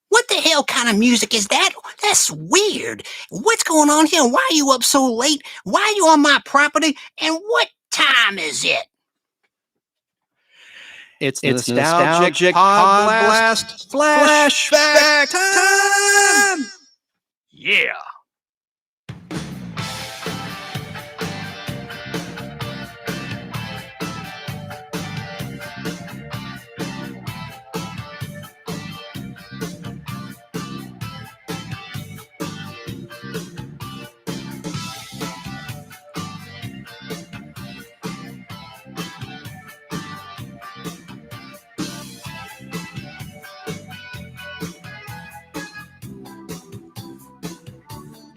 What the hell kind of music is that? That's weird. What's going on here? Why are you up so late? Why are you on my property? And what time is it? It's nostalgic Podblast Flashback time! Yeah.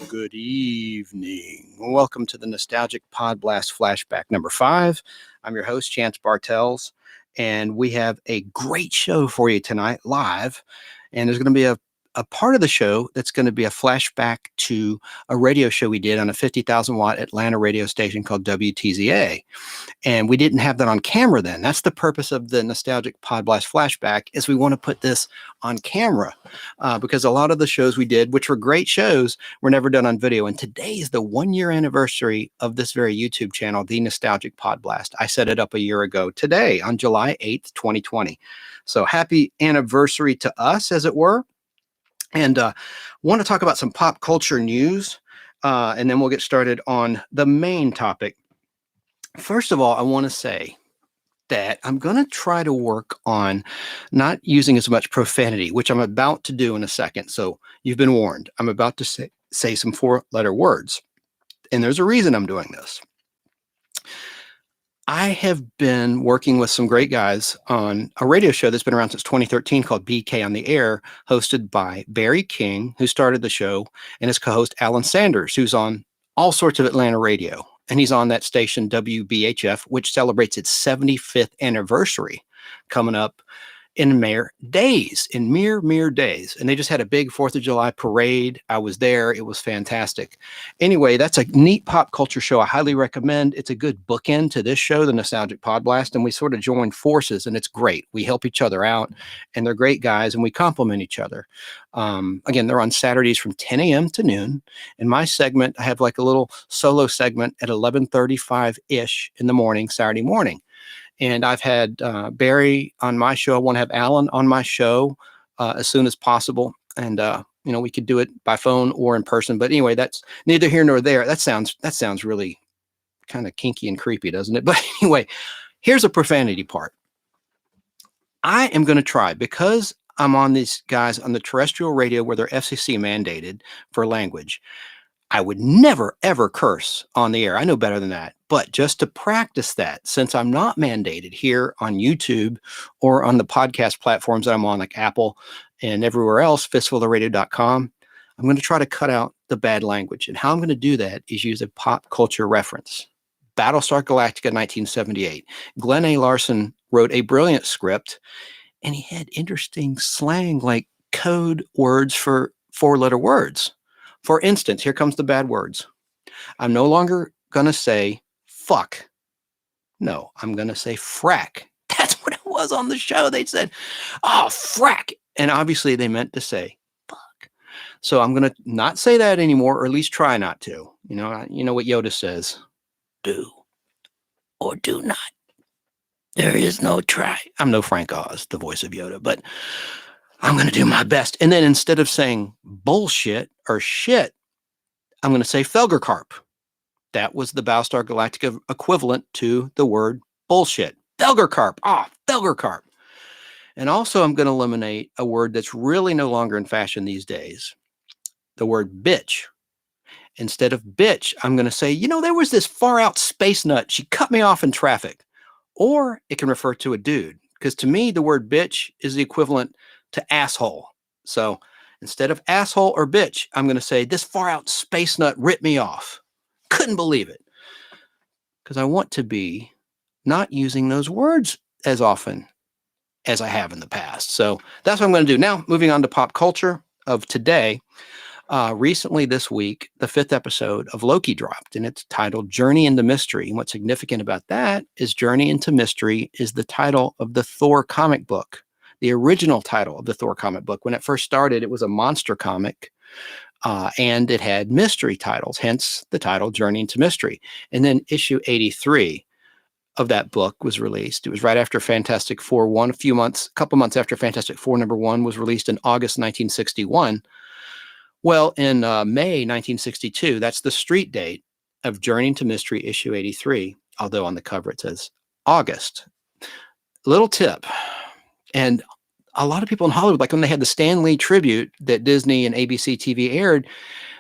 Good evening. Welcome to the Nostalgic Podblast Flashback number 5. I'm your host, Chance Bartels, and we have a great show for you tonight live. And there's going to be a part of the show that's going to be a flashback to a radio show we did on a 50,000 watt Atlanta radio station called WTZA. And we didn't have that on camera then. That's the purpose of the Nostalgic Podblast Flashback, is we want to put this on camera because a lot of the shows we did, which were great shows, were never done on video. And today is the 1-year anniversary of this very YouTube channel, the Nostalgic Podblast. I set it up a year ago today on July 8th, 2020. So happy anniversary to us, as it were. And want to talk about some pop culture news, and then we'll get started on the main topic. First of all, I want to say that I'm going to try to work on not using as much profanity, which I'm about to do in a second. So you've been warned. I'm about to say some 4-letter words. And there's a reason I'm doing this. I have been working with some great guys on a radio show that's been around since 2013 called BK on the Air, hosted by Barry King, who started the show, and his co-host Alan Sanders, who's on all sorts of Atlanta radio. And he's on that station WBHF, which celebrates its 75th anniversary coming up in mere days. And they just had a big 4th of July parade. I was there. It was fantastic. Anyway, that's a neat pop culture show. I highly recommend. It's a good bookend to this show, the Nostalgic Podblast, and we sort of join forces, and it's great. We help each other out, and they're great guys, and we compliment each other. Again, they're on Saturdays from 10 a.m. to noon. In my segment, I have like a little solo segment at 11:35-ish in the morning, Saturday morning. And I've had Barry on my show. I want to have Alan on my show as soon as possible. And, we could do it by phone or in person. But anyway, that's neither here nor there. That sounds really kind of kinky and creepy, doesn't it? But anyway, here's a profanity part. I am going to try, because I'm on these guys on the terrestrial radio where they're FCC mandated for language. I would never, ever curse on the air. I know better than that. But just to practice that, since I'm not mandated here on YouTube or on the podcast platforms that I'm on, like Apple and everywhere else, fistfulofradio.com, I'm going to try to cut out the bad language. And how I'm going to do that is use a pop culture reference. Battlestar Galactica 1978. Glenn A. Larson wrote a brilliant script, and he had interesting slang like code words for 4-letter words. For instance, here comes the bad words. I'm no longer going to say fuck. No, I'm going to say frack. That's what it was on the show. They said, oh, frack. And obviously they meant to say fuck. So I'm going to not say that anymore, or at least try not to. You know what Yoda says, do or do not. There is no try. I'm no Frank Oz, the voice of Yoda, but I'm going to do my best. And then instead of saying bullshit or shit, I'm going to say Felgerkarp. That was the Battlestar Galactica equivalent to the word bullshit. Felgerkarp. Felgerkarp. And also I'm going to eliminate a word that's really no longer in fashion these days. The word bitch. Instead of bitch, I'm going to say, there was this far out space nut. She cut me off in traffic. Or it can refer to a dude. Because to me, the word bitch is the equivalent to asshole. So instead of asshole or bitch, I'm going to say this far out space nut ripped me off. Couldn't believe it. Because I want to be not using those words as often as I have in the past. So that's what I'm going to do. Now, moving on to pop culture of today. Recently this week, the 5th episode of Loki dropped, and it's titled Journey into Mystery. And what's significant about that is Journey into Mystery is the title of the Thor comic book, the original title of the Thor comic book. When it first started, it was a monster comic, and it had mystery titles, hence the title Journey into Mystery. And then issue 83 of that book was released. It was right after Fantastic Four 1, a couple months after Fantastic Four #1 was released in August 1961. Well, in May 1962, that's the street date of Journey into Mystery issue 83, although on the cover it says August. Little tip, and a lot of people in Hollywood, like when they had the Stan Lee tribute that Disney and ABC TV aired,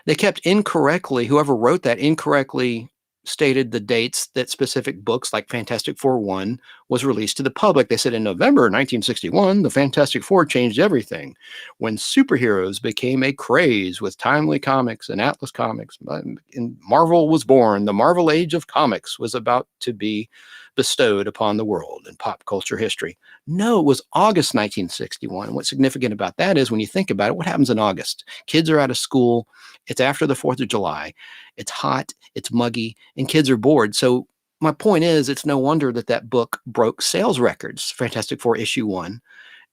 they kept whoever wrote that incorrectly stated the dates that specific books like Fantastic Four 1 was released to the public. They said in November 1961, the Fantastic Four changed everything when superheroes became a craze with Timely Comics and Atlas Comics. And Marvel was born. The Marvel Age of Comics was about to be bestowed upon the world in pop culture history. No, it was August 1961. And what's significant about that is when you think about it, what happens in August? Kids are out of school. It's after the 4th of July. It's hot, it's muggy, and kids are bored. So my point is, it's no wonder that book broke sales records, Fantastic Four issue 1,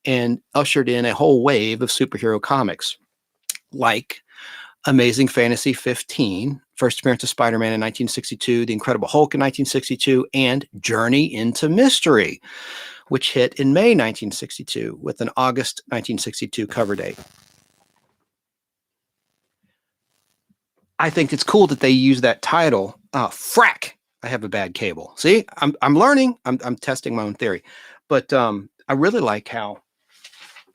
and ushered in a whole wave of superhero comics like Amazing Fantasy 15, first appearance of Spider-Man in 1962, The Incredible Hulk in 1962, and Journey into Mystery, which hit in May 1962 with an August 1962 cover date. I think it's cool that they use that title. Frack. I have a bad cable. See, I'm learning. I'm testing my own theory, but I really like how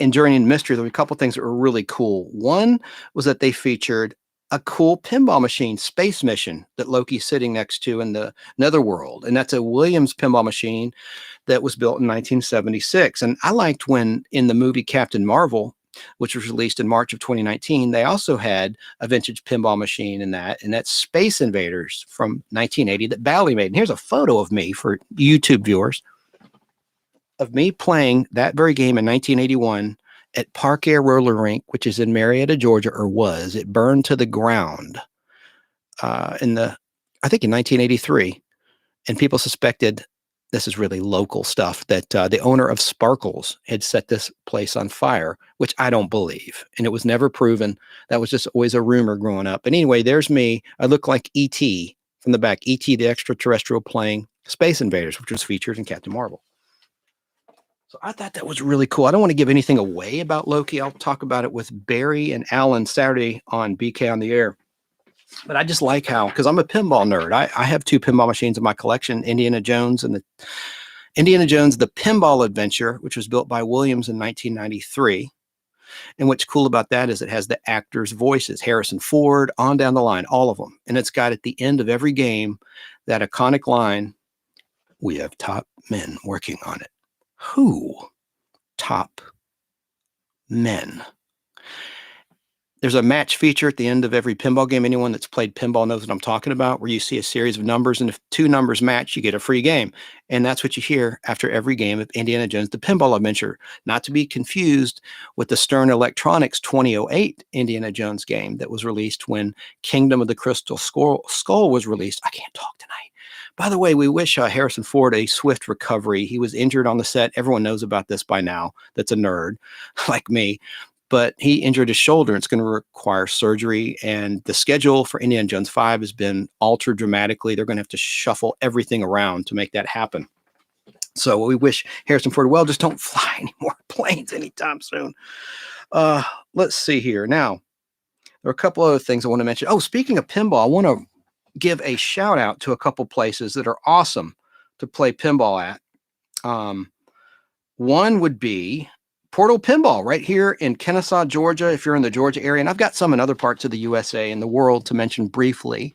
in Journey into Mystery there were a couple things that were really cool. One was that they featured a cool pinball machine space mission that Loki's sitting next to in the Netherworld, and that's a Williams pinball machine that was built in 1976. And I liked when in the movie Captain Marvel, which was released in March of 2019, they also had a vintage pinball machine in that, and that's Space Invaders from 1980 that Bally made. And here's a photo of me for YouTube viewers of me playing that very game in 1981 at Park Air Roller Rink, which is in Marietta, Georgia, or was. It burned to the ground I think in 1983, and people suspected, this is really local stuff, that the owner of Sparkles had set this place on fire, which I don't believe. And it was never proven. That was just always a rumor growing up. And anyway, there's me. I look like E.T. from the back. E.T. the extraterrestrial playing Space Invaders, which was featured in Captain Marvel. So I thought that was really cool. I don't want to give anything away about Loki. I'll talk about it with Barry and Alan Saturday on BK on the Air. But I just like how, because I'm a pinball nerd, I have 2 pinball machines in my collection, Indiana Jones The Pinball Adventure, which was built by Williams in 1993. And what's cool about that is it has the actors' voices, Harrison Ford, on down the line, all of them. And it's got at the end of every game that iconic line, "We have top men working on it." Who? Top men. There's a match feature at the end of every pinball game. Anyone that's played pinball knows what I'm talking about, where you see a series of numbers, and if 2 numbers match, you get a free game. And that's what you hear after every game of Indiana Jones, the Pinball Adventure, not to be confused with the Stern Electronics 2008 Indiana Jones game that was released when Kingdom of the Crystal Skull was released. I can't talk tonight. By the way, we wish Harrison Ford a swift recovery. He was injured on the set. Everyone knows about this by now that's a nerd like me. But he injured his shoulder. It's going to require surgery. And the schedule for Indiana Jones 5 has been altered dramatically. They're going to have to shuffle everything around to make that happen. So we wish Harrison Ford well. Just don't fly any more planes anytime soon. Let's see here. Now, there are a couple other things I want to mention. Oh, speaking of pinball, I want to give a shout out to a couple places that are awesome to play pinball at. One would be Portal Pinball right here in Kennesaw, Georgia, if you're in the Georgia area. And I've got some in other parts of the USA and the world to mention briefly,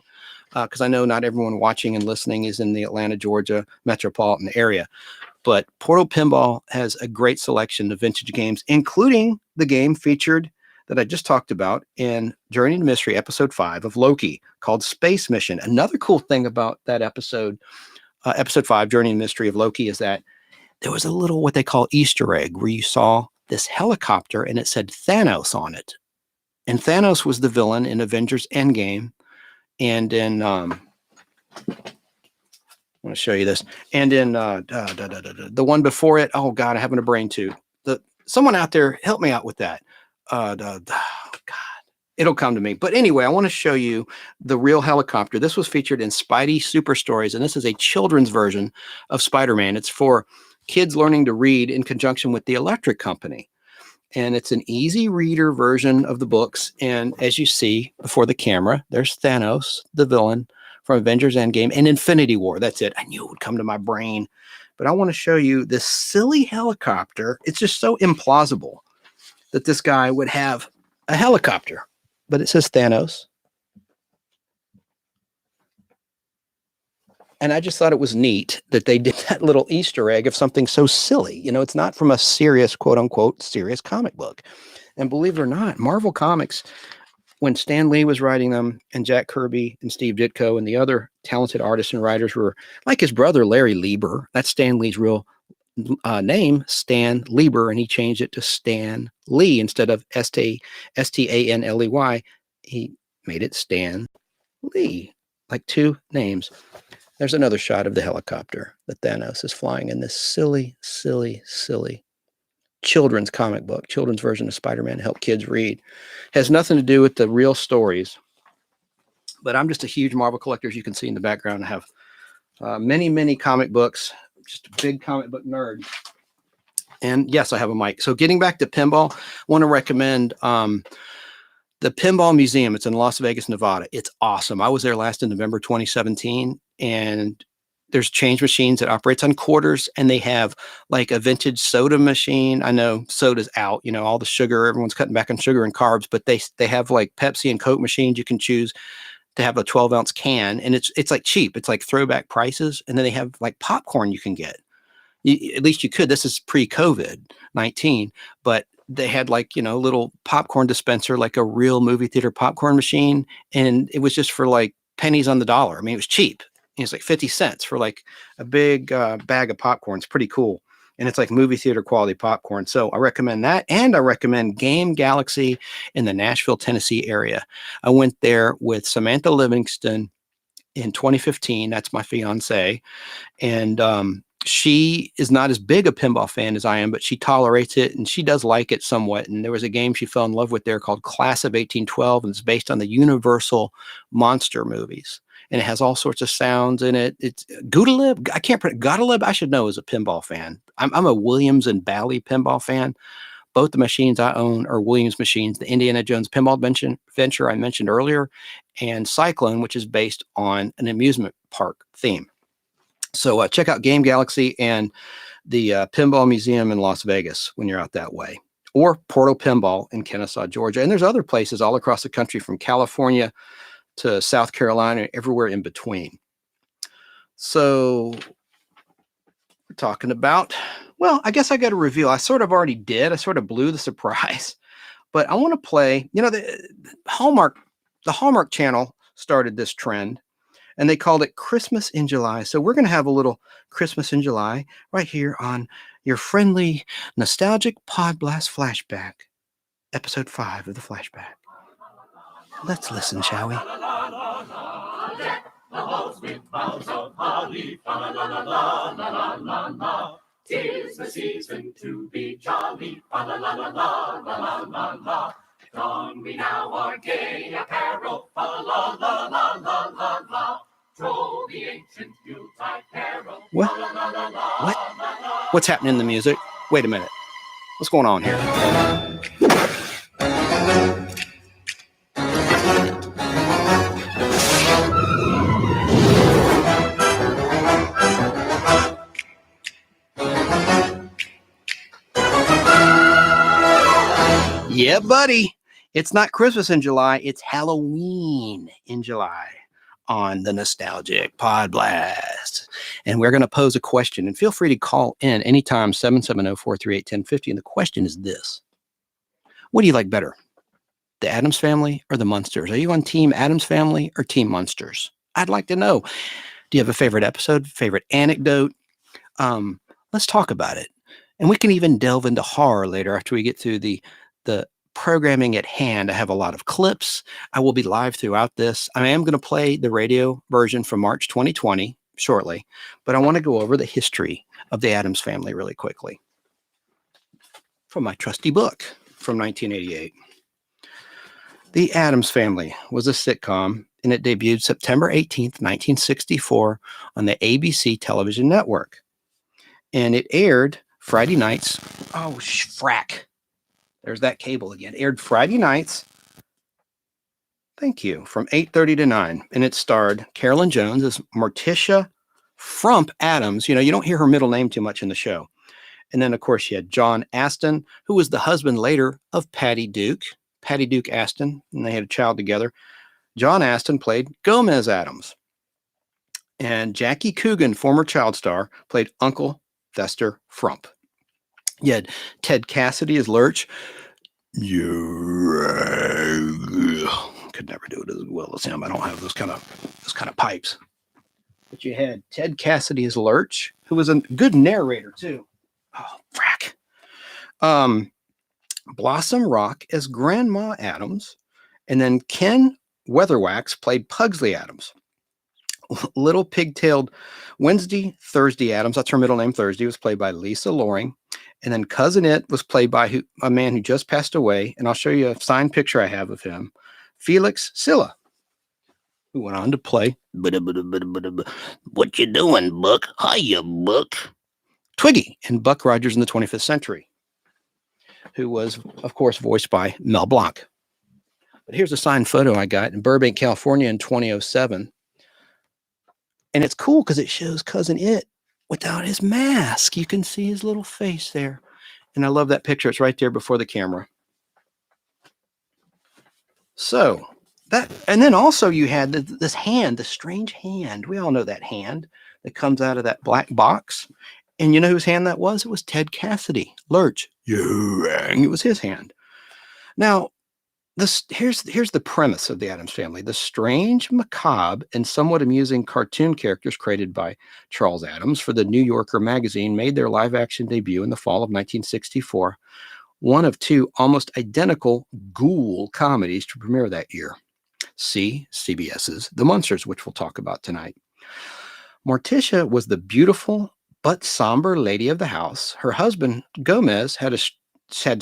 because I know not everyone watching and listening is in the Atlanta, Georgia metropolitan area. But Portal Pinball has a great selection of vintage games, including the game featured that I just talked about in Journey to Mystery, episode 5 of Loki, called Space Mission. Another cool thing about that episode, episode 5, Journey to Mystery of Loki, is that there was a little what they call Easter egg where you saw this helicopter and it said Thanos on it. And Thanos was the villain in Avengers Endgame. And in, I want to show you this. And in the one before it, oh God, I'm having a brain too. Someone out there, help me out with that. God, it'll come to me. But anyway, I want to show you the real helicopter. This was featured in Spidey Super Stories, and this is a children's version of Spider-Man. It's for kids learning to read in conjunction with the Electric Company. And it's an easy reader version of the books. And as you see before the camera, there's Thanos, the villain from Avengers Endgame, and Infinity War. That's it. I knew it would come to my brain. But I want to show you this silly helicopter. It's just so implausible that this guy would have a helicopter. But it says Thanos. And I just thought it was neat that they did that little Easter egg of something so silly. You know, it's not from a serious, quote unquote, serious comic book. And believe it or not, Marvel Comics, when Stan Lee was writing them and Jack Kirby and Steve Ditko and the other talented artists and writers were like his brother, Larry Lieber. That's Stan Lee's real name, Stan Lieber, and he changed it to Stan Lee instead of Stanley. He made it Stan Lee, like 2 names. There's another shot of the helicopter that Thanos is flying in this silly, silly, silly children's comic book, children's version of Spider-Man to help kids read. Has nothing to do with the real stories. But I'm just a huge Marvel collector, as you can see in the background. I have many, many comic books, just a big comic book nerd. And yes, I have a mic. So getting back to pinball, I want to recommend the Pinball Museum. It's in Las Vegas, Nevada. It's awesome. I was there last in November 2017, and there's change machines that operates on quarters, and they have like a vintage soda machine. I know soda's out, you know, all the sugar, everyone's cutting back on sugar and carbs, but they have like Pepsi and Coke machines. You can choose to have a 12-ounce can, and it's like cheap. It's like throwback prices. And then they have like popcorn you can get. At least you could. This is pre-COVID-19, but they had like, you know, little popcorn dispenser, like a real movie theater popcorn machine. And it was just for like pennies on the dollar. I mean, it was cheap. It was like 50 cents for like a big bag of popcorn. It's pretty cool. And it's like movie theater quality popcorn. So I recommend that. And I recommend Game Galaxy in the Nashville, Tennessee area. I went there with Samantha Livingston in 2015. That's my fiance. And she is not as big a pinball fan as I am, but she tolerates it and she does like it somewhat. And there was a game she fell in love with there called Class of 1812, and it's based on the Universal monster movies. And it has all sorts of sounds in it. It's Goodalib. I can't predict Goodalib. I should know as a pinball fan. I'm a Williams and Bally pinball fan. Both the machines I own are Williams machines. The Indiana Jones Pinball Venture I mentioned earlier, and Cyclone, which is based on an amusement park theme. So check out Game Galaxy and the Pinball Museum in Las Vegas when you're out that way, or Portal Pinball in Kennesaw, Georgia. And there's other places all across the country, from California to South Carolina, everywhere in between. So we're talking about, well, I guess I got a reveal. I sort of already did. I sort of blew the surprise But I want to play, the Hallmark Channel started this trend, and they called it Christmas in July. So we're going to have a little Christmas in July right here on your friendly, nostalgic Podblast Flashback, episode 5 of the Flashback. Let's listen, shall we? The halls with boughs of holly, fa la la la la la la la. 'Tis the season to be jolly, fa la la la la la la la. Don we now our gay apparel, fa la la la la la la. Troll the ancient Yuletide carol. What? What's happening in the music? Wait a minute. What's going on here? Yeah, buddy. It's not Christmas in July. It's Halloween in July on the Nostalgic Podblast. And we're going to pose a question. And feel free to call in anytime, 770-438-1050. And the question is this. What do you like better? The Addams Family or the Munsters? Are you on Team Addams Family or Team Munsters? I'd like to know. Do you have a favorite episode, favorite anecdote? Let's talk about it. And we can even delve into horror later after we get through the programming at hand. I have a lot of clips. I will be live throughout this. I am going to play the radio version from March 2020 shortly, but I want to go over the history of the Addams Family really quickly from my trusty book from 1988. The Addams Family was a sitcom, and it debuted September 18th, 1964 on the ABC television network. And it aired Friday nights. Oh, frack. There's that cable again. Aired Friday nights. Thank you. From 8:30 to 9. And it starred Carolyn Jones as Morticia Frump Addams. You don't hear her middle name too much in the show. And then, of course, you had John Aston, who was the husband later of Patty Duke Aston. And they had a child together. John Aston played Gomez Addams. And Jackie Coogan, former child star, played Uncle Fester Frump. You had Ted Cassidy as Lurch. Could never do it as well as him. I don't have those kind of pipes. But you had Ted Cassidy as Lurch, who was a good narrator too. Oh, frack. Blossom Rock as Grandma Addams, and then Ken Weatherwax played Pugsley Addams. Little pigtailed Thursday Addams, that's her middle name, Thursday, was played by Lisa Loring. And then Cousin It was played by a man who just passed away. And I'll show you a signed picture I have of him, Felix Silla, who went on to play What You Doing, Buck? Hiya, Buck. Twiggy in Buck Rogers in the 25th Century, who was, of course, voiced by Mel Blanc. But here's a signed photo I got in Burbank, California in 2007. And it's cool because it shows Cousin It without his mask. You can see his little face there. And I love that picture. It's right there before the camera. So and then also you had this hand, the strange hand. We all know that hand that comes out of that black box. And you know whose hand that was? It was Ted Cassidy, Lurch. It was his hand. Now, here's the premise of the Addams Family. The strange, macabre, and somewhat amusing cartoon characters created by Charles Addams for the New Yorker magazine made their live-action debut in the fall of 1964, one of two almost identical ghoul comedies to premiere that year. See CBS's The Munsters, which we'll talk about tonight. Morticia was the beautiful but somber lady of the house. Her husband, Gomez, had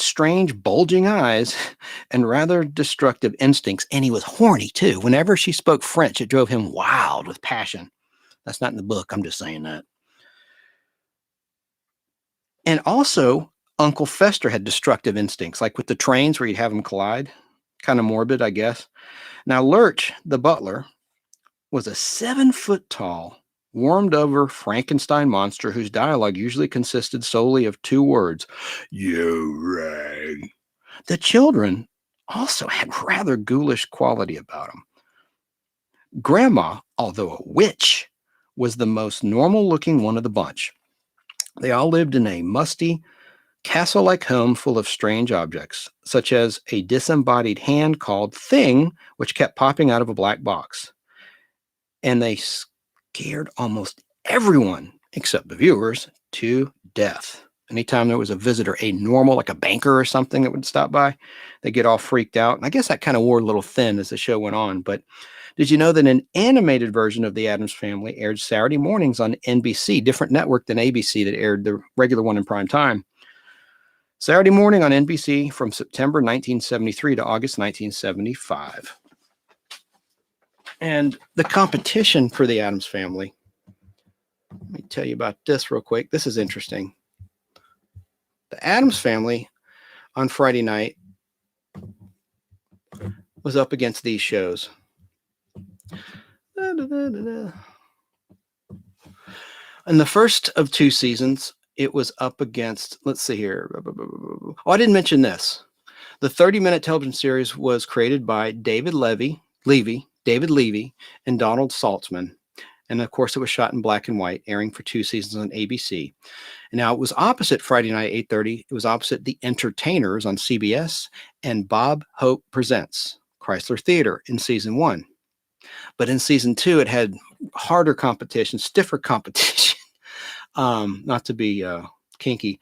strange, bulging eyes and rather destructive instincts, and he was horny too. Whenever she spoke French, it drove him wild with passion. That's not in the book. I'm just saying that. And also, Uncle Fester had destructive instincts, like with the trains where you'd have them collide. Kind of morbid, I guess. Now, Lurch, the butler, was a 7-foot-tall, warmed-over Frankenstein monster whose dialogue usually consisted solely of 2 words. You rang. The children also had rather ghoulish quality about them. Grandma, although a witch, was the most normal-looking one of the bunch. They all lived in a musty castle-like home full of strange objects, such as a disembodied hand called Thing, which kept popping out of a black box. And they scared almost everyone, except the viewers, to death. Anytime there was a visitor, a normal, like a banker or something that would stop by, they get all freaked out. And I guess that kind of wore a little thin as the show went on. But did you know that an animated version of The Addams Family aired Saturday mornings on NBC, different network than ABC that aired the regular one in prime time? Saturday morning on NBC from September 1973 to August 1975. And the competition for The Addams Family. Let me tell you about this real quick. This is interesting. The Addams Family on Friday night was up against these shows. In the first of 2 seasons, it was up against, let's see here. Oh, I didn't mention this. The 30-minute television series was created by David Levy, and Donald Saltzman. And of course, it was shot in black and white, airing for 2 seasons on ABC. And now it was opposite Friday night, 8:30. It was opposite The Entertainers on CBS and Bob Hope Presents, Chrysler Theater in season 1. But in season 2, it had harder competition, stiffer competition, not to be kinky,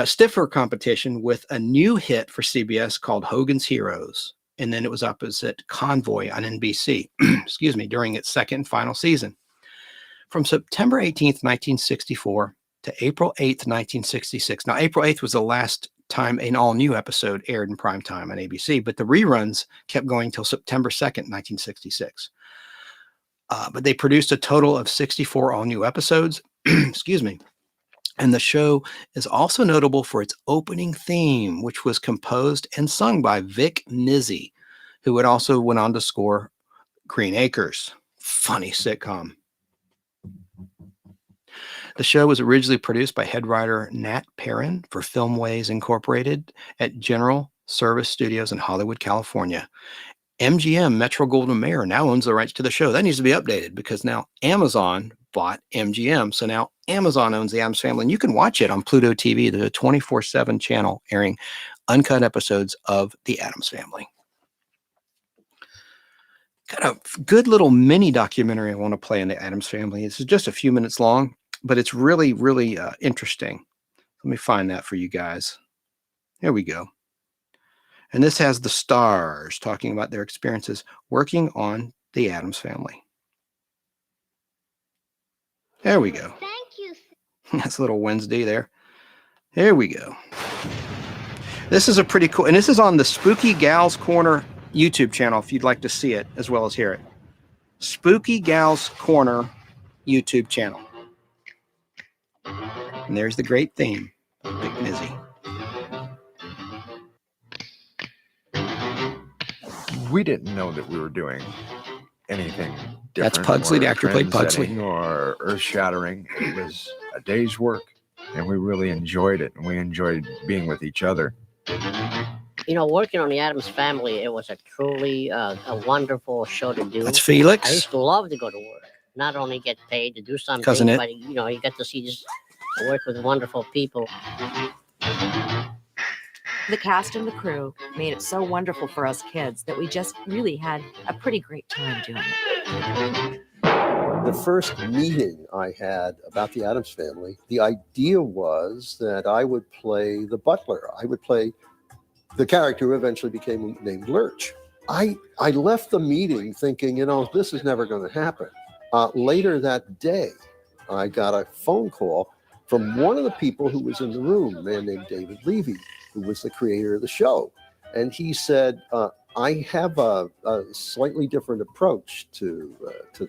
stiffer competition with a new hit for CBS called Hogan's Heroes. And then it was opposite Convoy on NBC, excuse me, during its second and final season. From September 18th, 1964 to April 8th, 1966. Now, April 8th was the last time an all-new episode aired in prime time on ABC, but the reruns kept going till September 2nd, 1966. But they produced a total of 64 all-new episodes, excuse me. And the show is also notable for its opening theme, which was composed and sung by Vic Mizzy, who had also went on to score Green Acres. Funny sitcom. The show was originally produced by head writer Nat Perrin for Filmways Incorporated at General Service Studios in Hollywood, California. MGM, Metro-Goldwyn-Mayer, now owns the rights to the show. That needs to be updated because now Amazon bought MGM. So now Amazon owns The Addams Family, and you can watch it on Pluto TV, the 24/7 channel airing uncut episodes of The Addams Family. Got a good little mini documentary I want to play on The Addams Family. It's just a few minutes long, but it's really, really interesting. Let me find that for you guys. Here we go. And this has the stars talking about their experiences working on The Addams Family. There we go. Thank you. That's a little Wednesday there. Here we go. This is a pretty cool, and this is on the Spooky Gals Corner YouTube channel if you'd like to see it as well as hear it. Spooky Gals Corner YouTube channel. And there's the great theme of Big Mizzy. We didn't know that we were doing anything different. That's Pugsley, the actor played Pugsley. Or earth-shattering. It was a day's work, and we really enjoyed it, and we enjoyed being with each other. You know, working on The Addams Family, it was a truly a wonderful show to do. That's Felix. I used to love to go to work. Not only get paid to do something, Cousin It. but, you know, you get to see just work with wonderful people. The cast and the crew made it so wonderful for us kids that we just really had a pretty great time doing it. The first meeting I had about the Addams Family, the idea was that I would play the butler. I would play the character who eventually became named Lurch. I left the meeting thinking, you know, this is never going to happen. Later that day, I got a phone call from one of the people who was in the room, a man named David Levy, who was the creator of the show. And he said, I have a slightly different approach to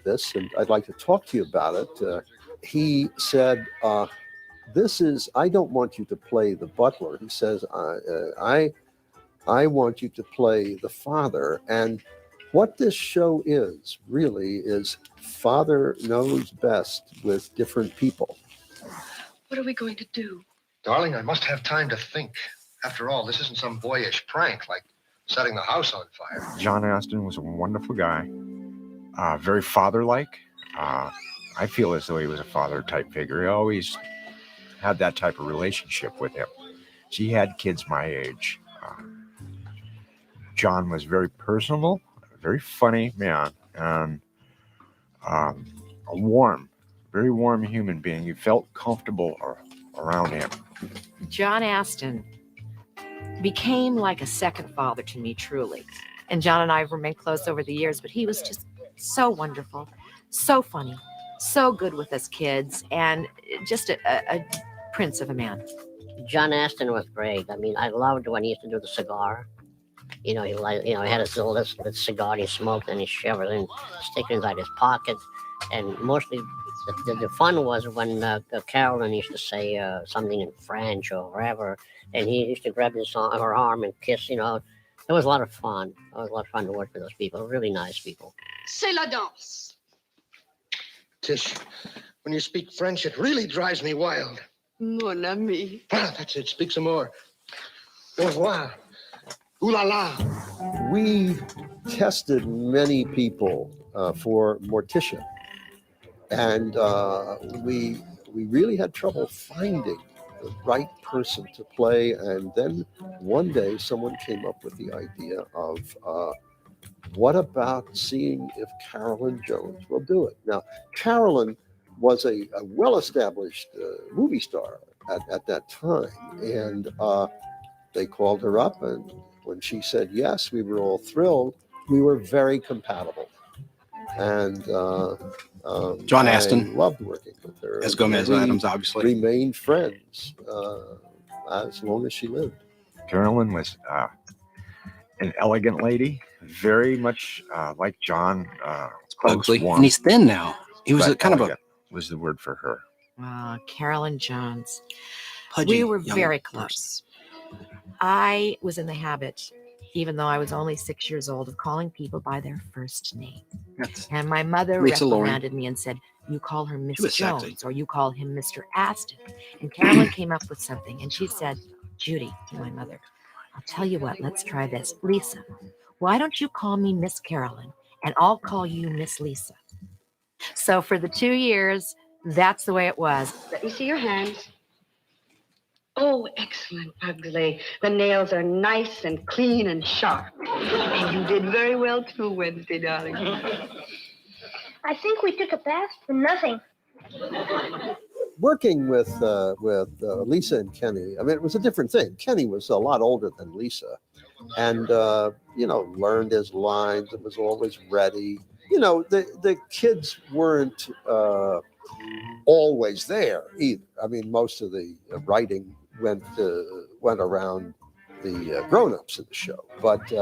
this, and I'd like to talk to you about it. He said, I don't want you to play the butler. He says, I want you to play the father. And what this show is, really, is father knows best with different people. What are we going to do? Darling, I must have time to think. After all, this isn't some boyish prank like setting the house on fire. John Astin was a wonderful guy, very father-like. I feel as though he was a father-type figure. He always had that type of relationship with him. she had kids my age. John was very personable, a very funny man, and a very warm human being. You felt comfortable around him. John Astin became like a second father to me, truly. And John and I have remained close over the years, but he was just so wonderful, so funny, so good with us kids, and just a prince of a man. John Astin was great. I mean, I loved when he used to do the cigar. He had his little cigar and he smoked and he shivered and stick it inside his pocket. And mostly the fun was when Carolyn used to say something in French or wherever, and he used to grab her arm and kiss, It was a lot of fun. It was a lot of fun to work with those people. Really nice people. C'est la danse. Tish, when you speak French, it really drives me wild. Mon ami. Ah, that's it. Speak some more. Au revoir. Ooh la la. We tested many people for Morticia, and we really had trouble finding the right person to play. And then one day someone came up with the idea of what about seeing if Carolyn Jones will do it? Now, Carolyn was a well-established movie star at that time, and they called her up, and when she said yes, we were all thrilled. We were very compatible, and John Astin I loved working with her. as Gomez We Addams, obviously. remained friends as long as she lived. Carolyn was an elegant lady, very much like John. Pugsley, warm, and he's thin now. He was but kind of a elegant was the word for her. Carolyn Jones. pudgy We were young very person. close. I was in the habit, even though I was only 6 years old, of calling people by their first name. That's- And my mother Lisa Loring. reprimanded me and said, you call her Miss was sexy. Jones or you call him Mr. Astin. And Carolyn came up with something and she said, Judy, to my mother, I'll tell you what, let's try this. Lisa, why don't you call me Miss Carolyn and I'll call you Miss Lisa. So for the 2 years, that's the way it was. Let me see your hands. Oh, excellent, Pugsley. The nails are nice and clean and sharp. And you did very well too, Wednesday, darling. I think we took a bath for nothing. Working with Lisa and Kenny, I mean, it was a different thing. Kenny was a lot older than Lisa, and learned his lines and was always ready. The kids weren't always there either. I mean, most of the writing went around the grown-ups in the show, but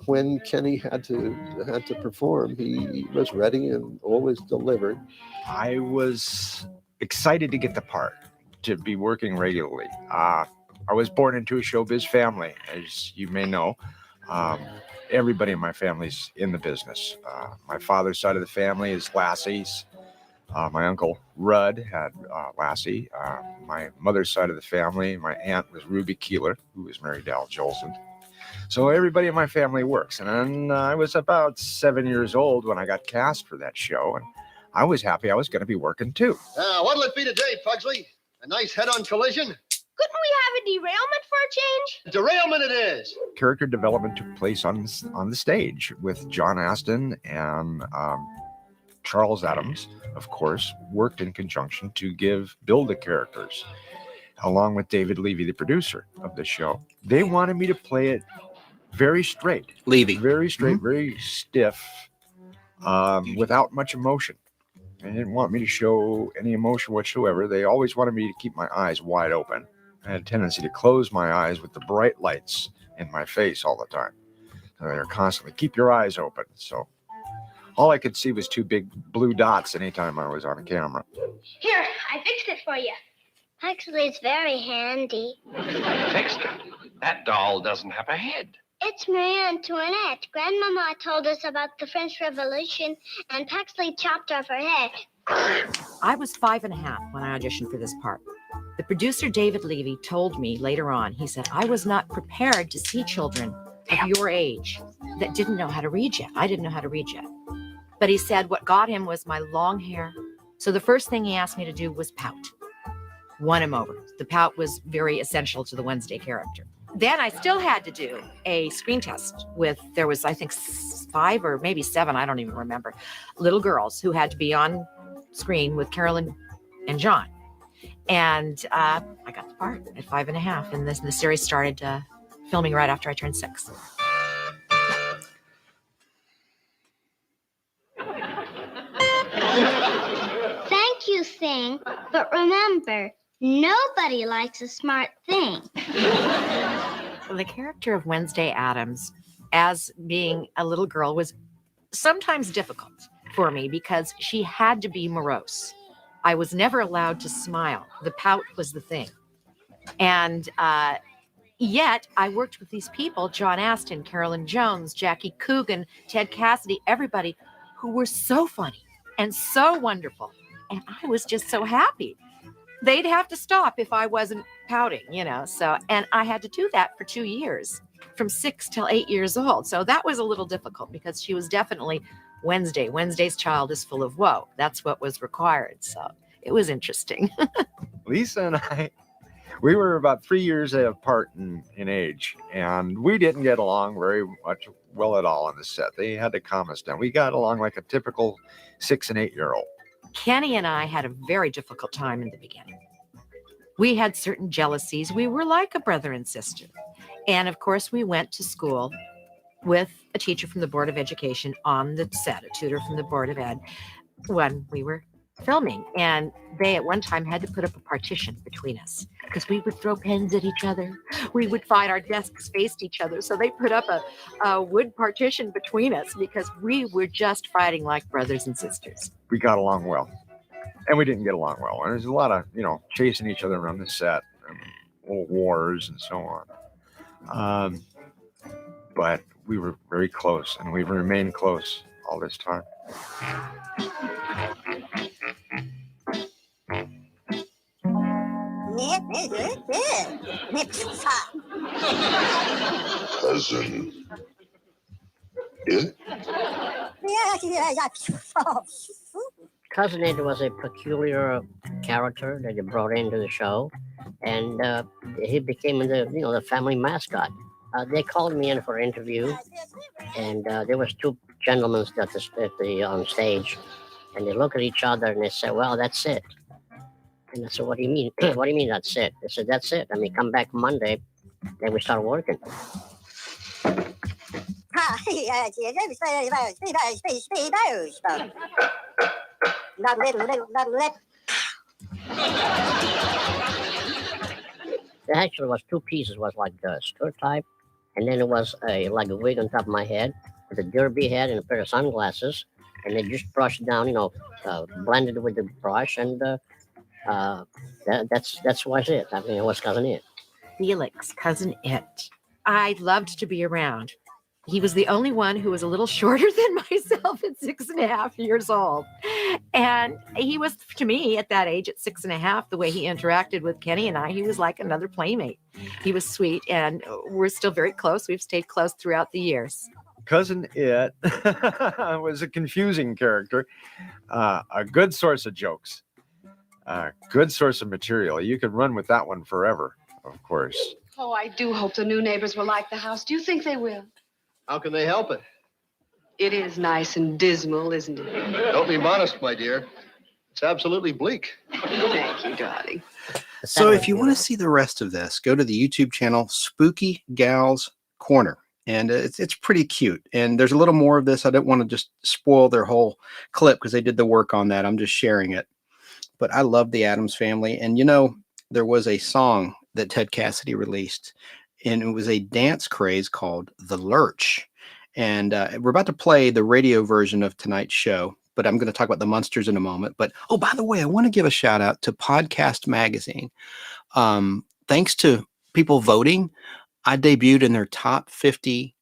when Kenny had to perform, he was ready and always delivered. I was excited to get the part, to be working regularly. I was born into a showbiz family, as you may know. Everybody in my family's in the business. My father's side of the family is Lassie's. My uncle Rudd had Lassie. My mother's side of the family, my aunt was Ruby Keeler, who was married to Al Jolson. So everybody in my family works. And then I was about 7 years old when I got cast for that show. And I was happy I was going to be working too. What'll it be today, Pugsley? A nice head-on collision? Couldn't we have a derailment for a change? Derailment it is. Character development took place on the stage with John Astin and Charles Addams, of course, worked in conjunction to build the characters, along with David Levy, the producer of the show. They wanted me to play it very straight. Levy. Very straight, very stiff, without much emotion. They didn't want me to show any emotion whatsoever. They always wanted me to keep my eyes wide open. I had a tendency to close my eyes with the bright lights in my face all the time. So they're constantly, keep your eyes open. So all I could see was two big blue dots anytime I was on a camera. Here, I fixed it for you. Actually, it's very handy. Fixed it? That doll doesn't have a head. It's Marie Antoinette. Grandmama told us about the French Revolution, and Pugsley chopped off her head. I was 5.5 when I auditioned for this part. The producer, David Levy, told me later on, he said, I was not prepared to see children of your age that didn't know how to read yet. I didn't know how to read yet. But he said what got him was my long hair. So the first thing he asked me to do was pout. won him over. The pout was very essential to the Wednesday character. Then I still had to do a screen test there was, I think, 5 or maybe 7, I don't even remember, little girls who had to be on screen with Carolyn and John. And I got the part at 5.5. And the series started filming right after I turned 6. Thank you, Thing. But remember, nobody likes a smart thing. The character of Wednesday Addams, as being a little girl, was sometimes difficult for me because she had to be morose. I was never allowed to smile. The pout was the thing. And yet I worked with these people, John Astin, Carolyn Jones, Jackie Coogan, Ted Cassidy, everybody who were so funny and so wonderful. And I was just so happy. They'd have to stop if I wasn't pouting, so, and I had to do that for 2 years, from 6 till 8 years old. So that was a little difficult because she was definitely Wednesday. Wednesday's child is full of woe. That's what was required. So it was interesting. Lisa and I, we were about 3 years apart in age, and we didn't get along very much well at all on the set. They had to calm us down. We got along like a typical 6 and 8 year old. Kenny and I had a very difficult time in the beginning. We had certain jealousies. We were like a brother and sister. And of course, we went to school with a teacher from the Board of Education on the set, a tutor from the Board of Ed, when we were filming. And they at one time had to put up a partition between us because we would throw pens at each other. We would find our desks faced each other. So they put up a wood partition between us because we were just fighting like brothers and sisters. We got along well, and we didn't get along well. And there's a lot of, chasing each other around the set, and little wars and so on. But we were very close, and we've remained close all this time. Cousin. It? Cousin Ed was a peculiar character that they brought into the show, and he became the family mascot. They called me in for an interview, and there was 2 gentlemen on stage, and they looked at each other and they said, "Well, that's it." And I said, "What do you mean? What do you mean that's it?" They said, "That's it. I mean, come back Monday, then we start working." There actually was 2 pieces. Was like the skirt type, and then it was like a wig on top of my head with a derby head and a pair of sunglasses, and they just brushed down, blended with the brush, and that's was it. I mean, it was Cousin It. Felix, Cousin It. I loved to be around. He was the only one who was a little shorter than myself at 6.5 years old. And he was, to me, at that age, at 6.5, the way he interacted with Kenny and I, he was like another playmate. He was sweet, and we're still very close. We've stayed close throughout the years. Cousin It was a confusing character, a good source of jokes, a good source of material. You could run with that one forever, of course. Oh, I do hope the new neighbors will like the house. Do you think they will? How can they help it? It is nice and dismal, isn't it? Don't be modest, my dear. It's absolutely bleak. Thank you, darling. So if you want to see the rest of this, go to the YouTube channel Spooky Gals Corner. And it's pretty cute. And there's a little more of this. I don't want to just spoil their whole clip because they did the work on that. I'm just sharing it. But I love the Addams Family. And, there was a song that Ted Cassidy released, and it was a dance craze called The Lurch. And we're about to play the radio version of tonight's show, but I'm going to talk about the Munsters in a moment. But, oh, by the way, I want to give a shout out to Podcast Magazine. Thanks to people voting, I debuted in their top 50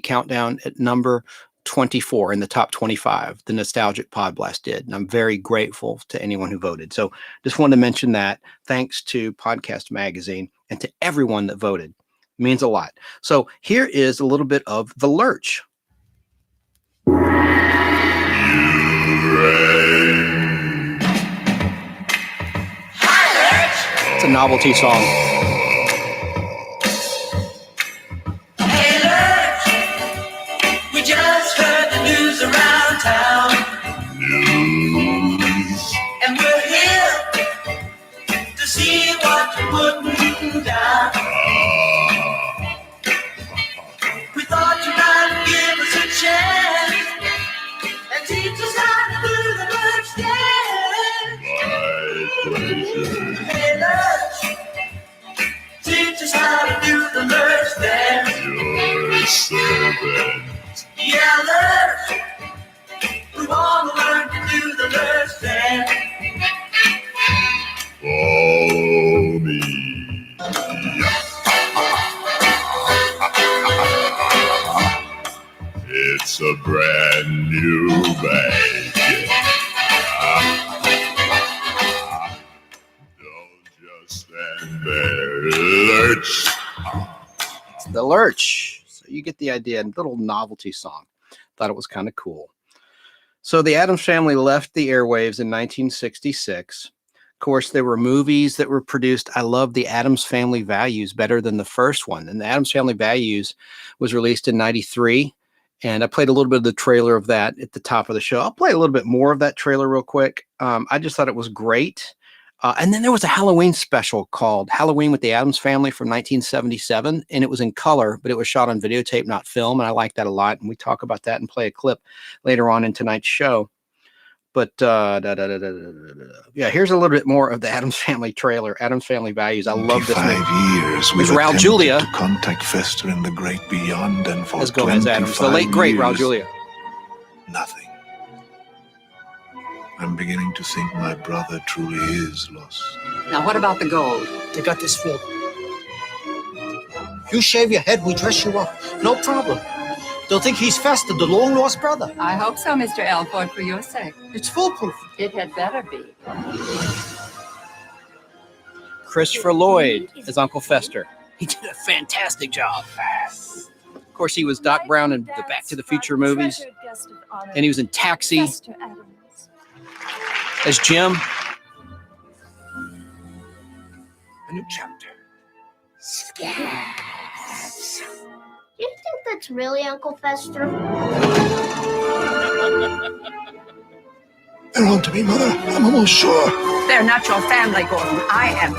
countdown at number 24 in the top 25. The Nostalgic Podblast did, and I'm very grateful to anyone who voted. So just wanted to mention that. Thanks to Podcast Magazine and to everyone that voted. It means a lot. So here is a little bit of The Lurch. Ha! novelty song. Hey, Lurch, we just heard the news around town. And we're here to see what you're putting down. We thought you might give us a chance and teach us how to do the Lurch dance. Hey, Lurch, teach us how to do the Lurch dance. You're a servant. Yeah, Lurch, we want to learn to do the Lurch dance. Follow me. It's a brand new bag. Don't just stand there. Lurch. It's the Lurch. So you get the idea. Little novelty song. Thought it was kind of cool. So the Addams Family left the airwaves in 1966. Of course, there were movies that were produced. I love the Addams Family Values better than the first one. And the Addams Family Values was released in 93. And I played a little bit of the trailer of that at the top of the show. I'll play a little bit more of that trailer real quick. I just thought it was great. And then there was a Halloween special called Halloween with the Addams Family from 1977. And it was in color, but it was shot on videotape, not film. And I like that a lot. And we talk about that and play a clip later on in tonight's show. But yeah, here's a little bit more of the Addams Family trailer, Addams Family Values. I love this movie. 25 years with Raul Julia to contact Fester in the great beyond, and for as Gomez Addams, the late great Raul Julia. Nothing. I'm beginning to think my brother truly is lost. Now, what about the gold? They got this filled. You shave your head, we dress you up. No problem. They'll think he's Fester, the long-lost brother. I hope so, Mr. Elford, for your sake. It's foolproof. It had better be. Christopher Lloyd as Uncle Fester. He did a fantastic job. Of course, he was Doc Brown in the Back to the Future movies. And he was in Taxi as Jim. A new chapter. Scabs. Do you think that's really Uncle Fester? They're on to me, Mother. I'm almost sure. They're not your family, Gordon. I am.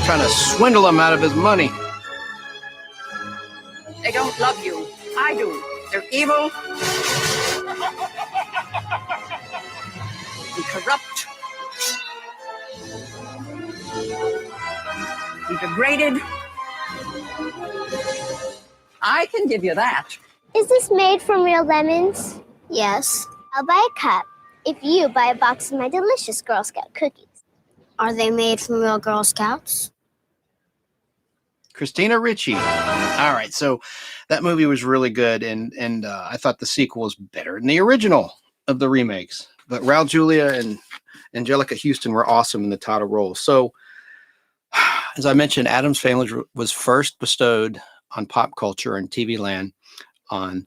Trying to swindle him out of his money. They don't love you. I do. They're evil and corrupt and degraded. I can give you that. Is this made from real lemons? Yes. I'll buy a cup if you buy a box of my delicious Girl Scout cookies. Are they made from real Girl Scouts? Christina Ricci. All right, so that movie was really good, and I thought the sequel was better than the original of the remakes. But Raul Julia and Angelica Houston were awesome in the title roles. So, as I mentioned, Addams Family was first bestowed on pop culture and TV land on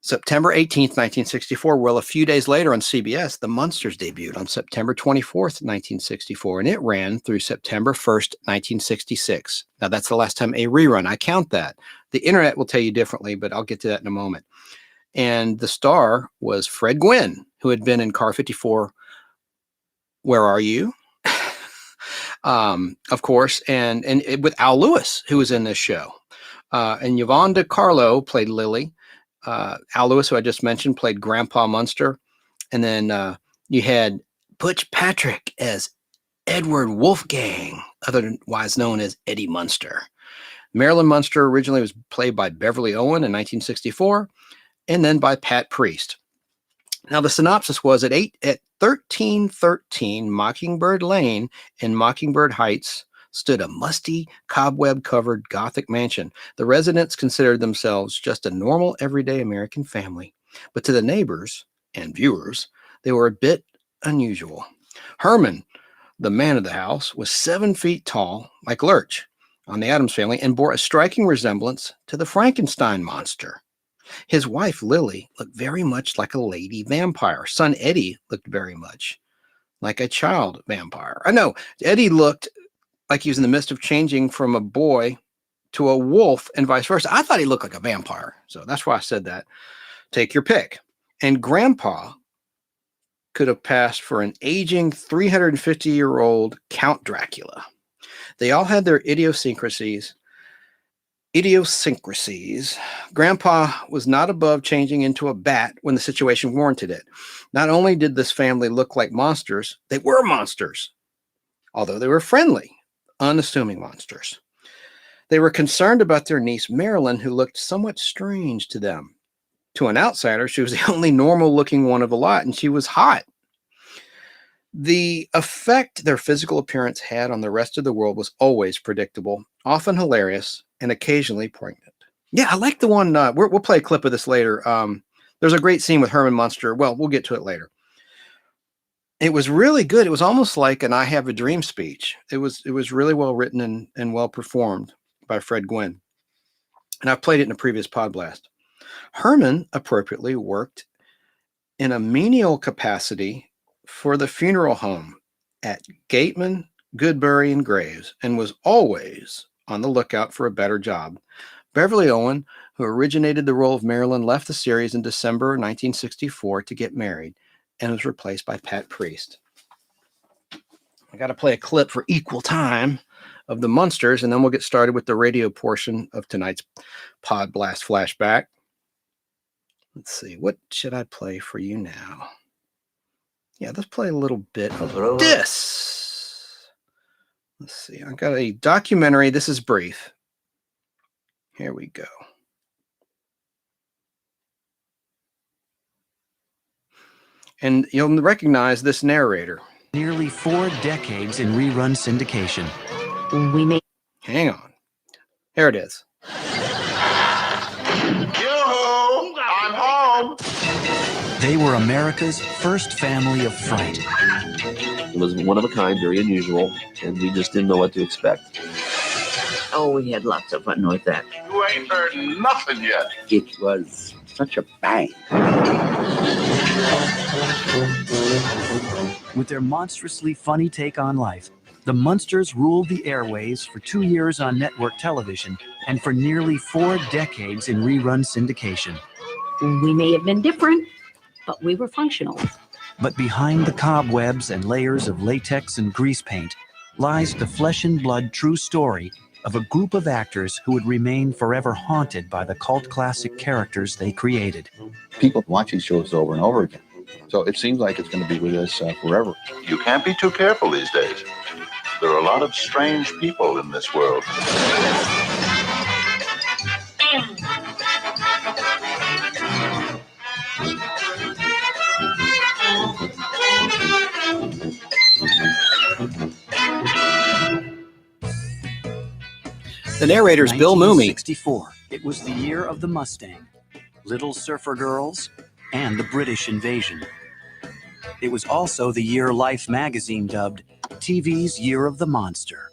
September 18th, 1964. Well, a few days later on CBS, The Munsters debuted on September 24th, 1964, and it ran through September 1st, 1966. Now, that's the last time a rerun. I count that. The internet will tell you differently, but I'll get to that in a moment. And the star was Fred Gwynn, who had been in Car 54, Where Are You? Of course, and with Al Lewis, who was in this show. And Yvonne DiCarlo played Lily. Al Lewis, who I just mentioned, played Grandpa Munster. And then you had Butch Patrick as Edward Wolfgang, otherwise known as Eddie Munster. Marilyn Munster originally was played by Beverly Owen in 1964, and then by Pat Priest. Now, the synopsis was at 1313 Mockingbird Lane in Mockingbird Heights stood a musty, cobweb-covered Gothic mansion. The residents considered themselves just a normal, everyday American family. But to the neighbors and viewers, they were a bit unusual. Herman, the man of the house, was 7 feet tall, like Lurch on the Addams Family, and bore a striking resemblance to the Frankenstein monster. His wife, Lily, looked very much like a lady vampire. Son Eddie looked very much like a child vampire. I know, Eddie looked like he was in the midst of changing from a boy to a wolf and vice versa. I thought he looked like a vampire. So that's why I said that. Take your pick. And Grandpa could have passed for an aging 350-year-old Count Dracula. They all had their idiosyncrasies. Grandpa was not above changing into a bat when the situation warranted it. Not only did this family look like monsters, they were monsters, although they were friendly, unassuming monsters. They were concerned about their niece, Marilyn, who looked somewhat strange to them. To an outsider, she was the only normal-looking one of the lot, and she was hot. The effect their physical appearance had on the rest of the world was always predictable, often hilarious, and occasionally poignant. Yeah, I like the one. We'll play a clip of this later. There's a great scene with Herman Munster. Well, we'll get to it later. It was really good. It was almost like an I Have a Dream speech. It was really well written and well performed by Fred Gwynne. And I've played it in a previous Podblast. Herman appropriately worked in a menial capacity for the funeral home at Gateman, Goodbury, and Graves, and was always on the lookout for a better job. Beverly Owen, who originated the role of Marilyn, left the series in December 1964 to get married and was replaced by Pat Priest. I got to play a clip for equal time of the Munsters, and then we'll get started with the radio portion of tonight's Podblast Flashback. Let's see, what should I play for you now? Yeah, let's play a little bit of this. Let's see, I got a documentary. This is brief. Here we go. And you'll recognize this narrator. Nearly 4 decades in rerun syndication. Hang on. Here it is. Yoo-hoo! I'm home! They were America's first family of fright. It was one of a kind, very unusual, and we just didn't know what to expect. Oh, we had lots of fun with that. You ain't heard nothing yet. It was such a bang. With their monstrously funny take on life, the Munsters ruled the airways for 2 years on network television and for nearly 4 decades in rerun syndication. We may have been different, but we were functional. But behind the cobwebs and layers of latex and grease paint lies the flesh and blood true story of a group of actors who would remain forever haunted by the cult classic characters they created. People watch these shows over and over again, so it seems like it's going to be with us forever. You can't be too careful these days. There are a lot of strange people in this world. The narrator is Bill Mooney. 1964. It was the year of the Mustang, Little Surfer Girls, and the British invasion. It was also the year Life magazine dubbed TV's Year of the Monster.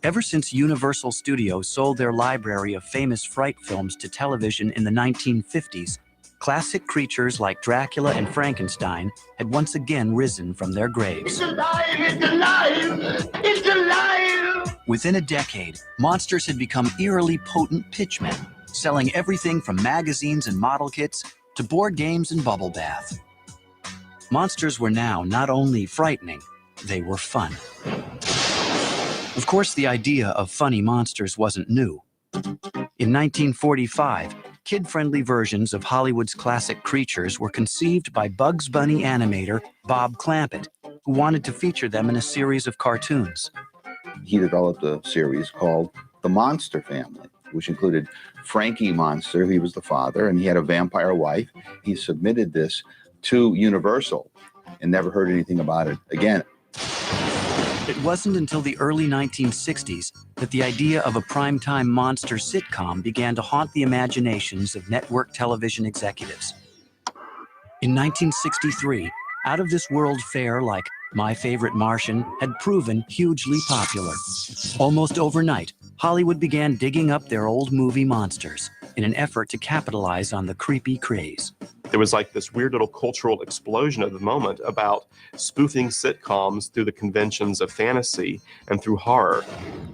Ever since Universal Studios sold their library of famous fright films to television in the 1950s, classic creatures like Dracula and Frankenstein had once again risen from their graves. It's alive! It's alive! It's alive! Within a decade, Monsters had become eerily potent pitchmen, selling everything from magazines and model kits to board games and bubble bath. Monsters were now not only frightening, they were fun. Of course, the idea of funny monsters wasn't new. In 1945, kid-friendly versions of Hollywood's classic creatures were conceived by Bugs Bunny animator Bob Clampett, who wanted to feature them in a series of cartoons. He developed a series called The Monster Family, which included Frankie Monster, he was the father, and he had a vampire wife. He submitted this to Universal and never heard anything about it again. It wasn't until the early 1960s that the idea of a primetime monster sitcom began to haunt the imaginations of network television executives. In 1963, out-of-this-world fare like My Favorite Martian had proven hugely popular. Almost overnight, Hollywood began digging up their old movie monsters in an effort to capitalize on the creepy craze. There was like this weird little cultural explosion at the moment about spoofing sitcoms through the conventions of fantasy and through horror.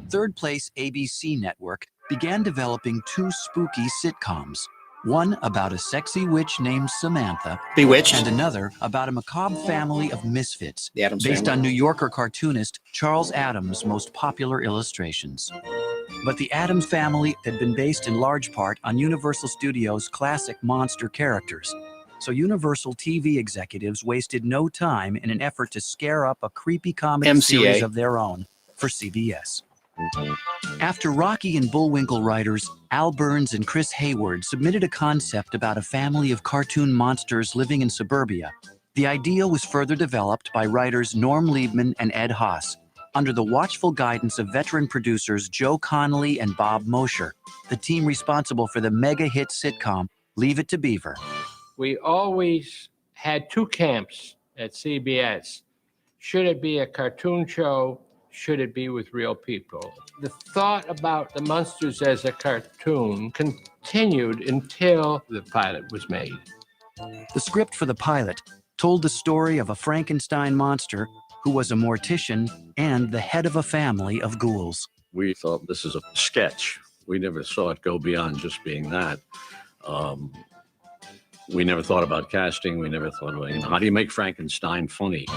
Third place ABC network began developing 2 spooky sitcoms. One about a sexy witch named Samantha. Bewitched. And another about a macabre family of misfits. The Addams based Family. on New Yorker cartoonist Charles Addams' most popular illustrations. But the Addams Family had been based in large part on Universal Studios' classic monster characters. So Universal TV executives wasted no time in an effort to scare up a creepy comedy series of their own for CBS. After Rocky and Bullwinkle writers Al Burns and Chris Hayward submitted a concept about a family of cartoon monsters living in suburbia, the idea was further developed by writers Norm Liebman and Ed Haas, under the watchful guidance of veteran producers Joe Connolly and Bob Mosher, the team responsible for the mega-hit sitcom Leave It to Beaver. We always had 2 camps at CBS. Should it be a cartoon show? Should it be with real people? The thought about the Munsters as a cartoon continued until the pilot was made. The script for the pilot told the story of a Frankenstein monster who was a mortician and the head of a family of ghouls. We thought this is a sketch. We never saw it go beyond just being that. We never thought about casting. We never thought about, how do you make Frankenstein funny?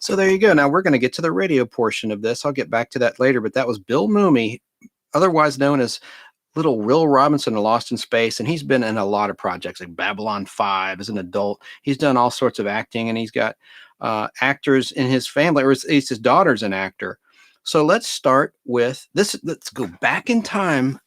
So there you go. Now we're going to get to the radio portion of this. I'll get back to that later, but that was Bill Mumy, otherwise known as Little Will Robinson of Lost in Space, and he's been in a lot of projects like Babylon 5 as an adult. He's done all sorts of acting, and he's got actors in his family, or at least his daughter's an actor. So let's start with this. Let's go back in time,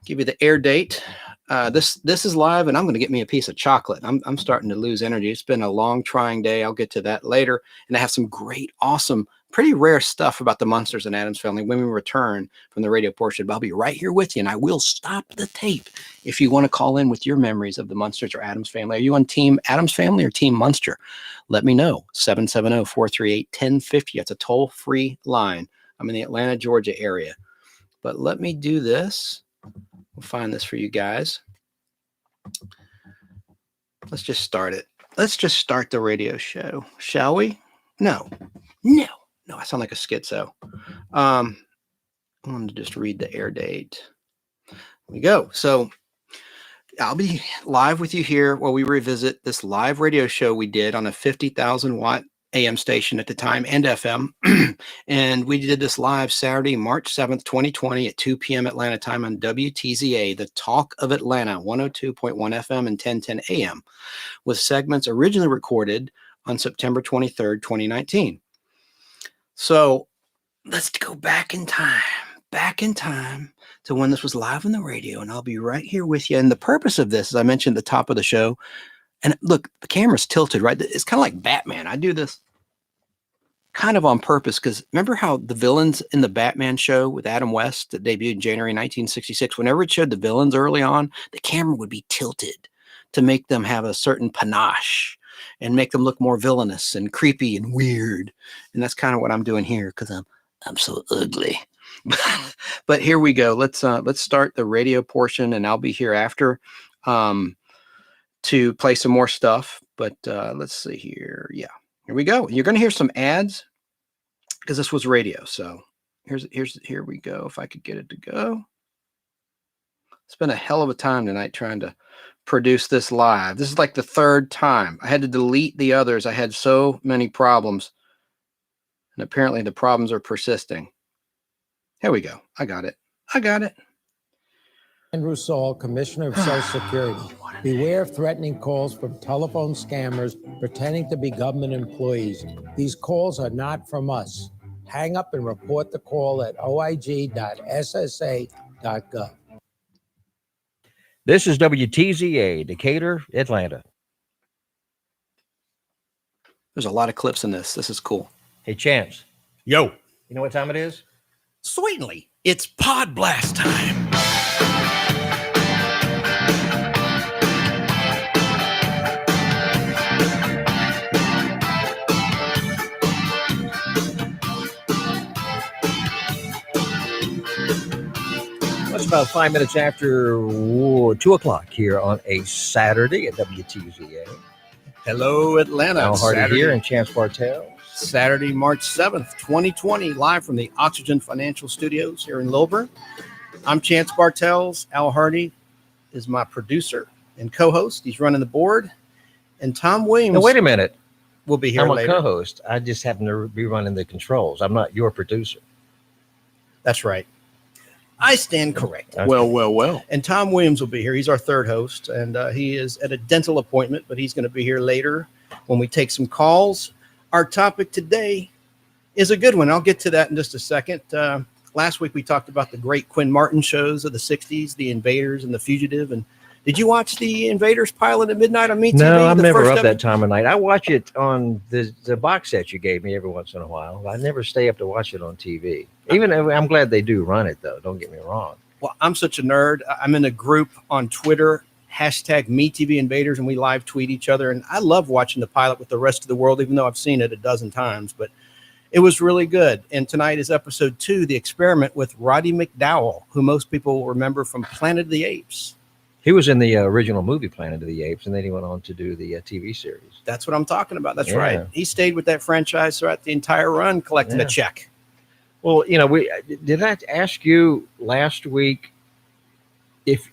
give you the air date. This is live, and I'm going to get me a piece of chocolate. I'm starting to lose energy. It's been a long, trying day. I'll get to that later. And I have some great, awesome, pretty rare stuff about the Munsters and Addams Family when we return from the radio portion. But I'll be right here with you, and I will stop the tape if you want to call in with your memories of the Munsters or Addams Family. Are you on Team Addams Family or Team Munster? Let me know. 770-438-1050. That's a toll-free line. I'm in the Atlanta, Georgia area. But let me do this. We'll find this for you guys. Let's just start it. Let's just start the radio show, shall we? No, I sound like a schizo. I wanted to just read the air date. Here we go. So I'll be live with you here while we revisit this live radio show we did on a 50,000 watt AM station at the time and FM. And we did this live Saturday, March 7th, 2020 at 2 p.m. Atlanta time on WTZA, the Talk of Atlanta, 102.1 FM and 1010 AM, with segments originally recorded on September 23rd, 2019. So let's go back in time to when this was live on the radio, and I'll be right here with you. And the purpose of this, as I mentioned at the top of the show, and look, the camera's tilted, right? It's kind of like Batman. I do this kind of on purpose because remember how the villains in the Batman show with Adam West that debuted in January 1966, whenever it showed the villains early on, the camera would be tilted to make them have a certain panache and make them look more villainous and creepy and weird. And that's kind of what I'm doing here because I'm so ugly. But here we go. Let's start the radio portion, and I'll be here after to play some more stuff. But let's see here. Yeah, here we go. You're going to hear some ads because this was radio. So here we go. If I could get it to go. It's been a hell of a time tonight trying to produce this live. This is like the 3rd time. I had to delete the others. I had so many problems. And apparently the problems are persisting. Here we go. I got it. Andrew Saul, Commissioner of Social Security. Beware of threatening calls from telephone scammers pretending to be government employees. These calls are not from us. Hang up and report the call at oig.ssa.gov. This is WTZA, Decatur, Atlanta. There's a lot of clips in this. This is cool. Hey, Chance. Yo. You know what time it is? Certainly. It's Podblast time. Let's about 5 minutes after 2 o'clock here on a Saturday at WTZA. Hello, Atlanta. Al Hardy Saturday. here and Chance Bartels. Saturday, March 7th, 2020, live from the Oxygen Financial Studios here in Lilburn. I'm Chance Bartels. Al Hardy is my producer and co-host. He's running the board. And Tom Williams. Now, wait a minute. Will be here I'm later. a co-host. I just happen to be running the controls. I'm not your producer. That's right. I stand corrected. Okay. Well. And Tom Williams will be here. He's our third host, and he is at a dental appointment, but he's going to be here later when we take some calls. Our topic today is a good one. I'll get to that in just a second. Last week we talked about the great Quinn Martin shows of the 60s, The Invaders and The Fugitive. And did you watch The Invaders pilot at midnight on MeTV? No, I'm never up ever? that time of night. I watch it on the box set you gave me every once in a while. I never stay up to watch it on TV. Even I'm glad they do run it, though. Don't get me wrong. Well, I'm such a nerd. I'm in a group on Twitter, hashtag MeTV Invaders, and we live tweet each other. And I love watching the pilot with the rest of the world, even though I've seen it a dozen times. But it was really good. And tonight is episode 2, The Experiment with Roddy McDowell, who most people remember from Planet of the Apes. He was in the original movie Planet of the Apes, and then he went on to do the TV series. That's what I'm talking about. That's Yeah. right. He stayed with that franchise throughout the entire run, collecting a check. Well, did I ask you last week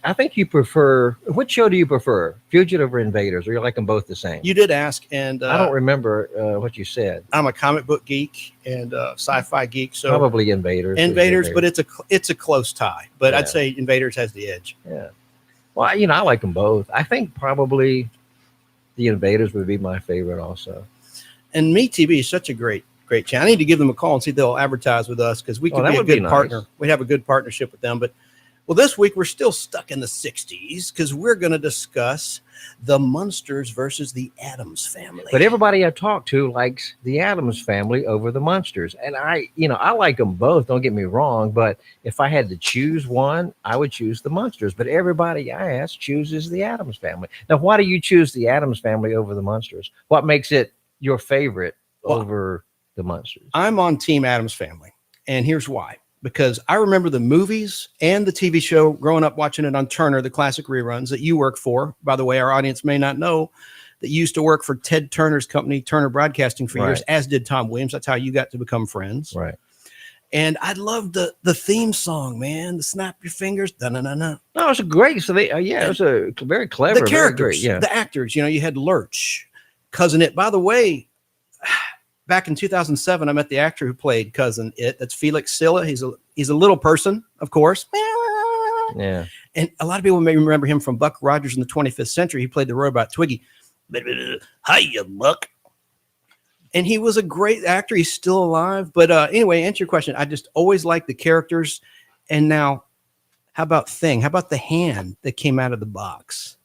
I think you prefer, which show do you prefer, Fugitive or Invaders, or you like them both the same? You did ask, and I don't remember what you said. I'm a comic book geek and sci-fi geek, so Probably Invaders. Invaders, but it's a close tie. But Yeah. I'd say Invaders has the edge. Yeah. Well, I like them both. I think probably the Invaders would be my favorite also. And MeTV is such a great channel. I need to give them a call and see if they'll advertise with us, because we could that be a would be good nice. partner. We'd have a good partnership with them. But well, this week we're still stuck in the 60s because we're going to discuss the Munsters versus the Addams Family. But everybody I talk to likes the Addams Family over the Munsters. And I like them both, don't get me wrong, but if I had to choose one, I would choose the Munsters. But everybody I ask chooses the Addams Family. Now, why do you choose the Addams Family over the Munsters? What makes it your favorite over the Munsters? I'm on Team Addams Family, and here's why. Because I remember the movies and the TV show growing up watching it on Turner, the classic reruns that you work for. By the way, our audience may not know that you used to work for Ted Turner's company, Turner Broadcasting, for years, as did Tom Williams. That's how you got to become friends. Right. And I loved the theme song, man. The Snap Your Fingers. Da-na-na-na. No, it's a great. So it was a very clever. The characters, very great, the actors. You had Lurch, Cousin It. By the way, back in 2007, I met the actor who played Cousin It. That's Felix Silla. He's a little person, of course. Yeah. And a lot of people may remember him from Buck Rogers in the 25th Century. He played the robot Twiggy. Hiya, Buck. And he was a great actor. He's still alive. But anyway, answer your question. I just always liked the characters. And now, how about Thing? How about the hand that came out of the box?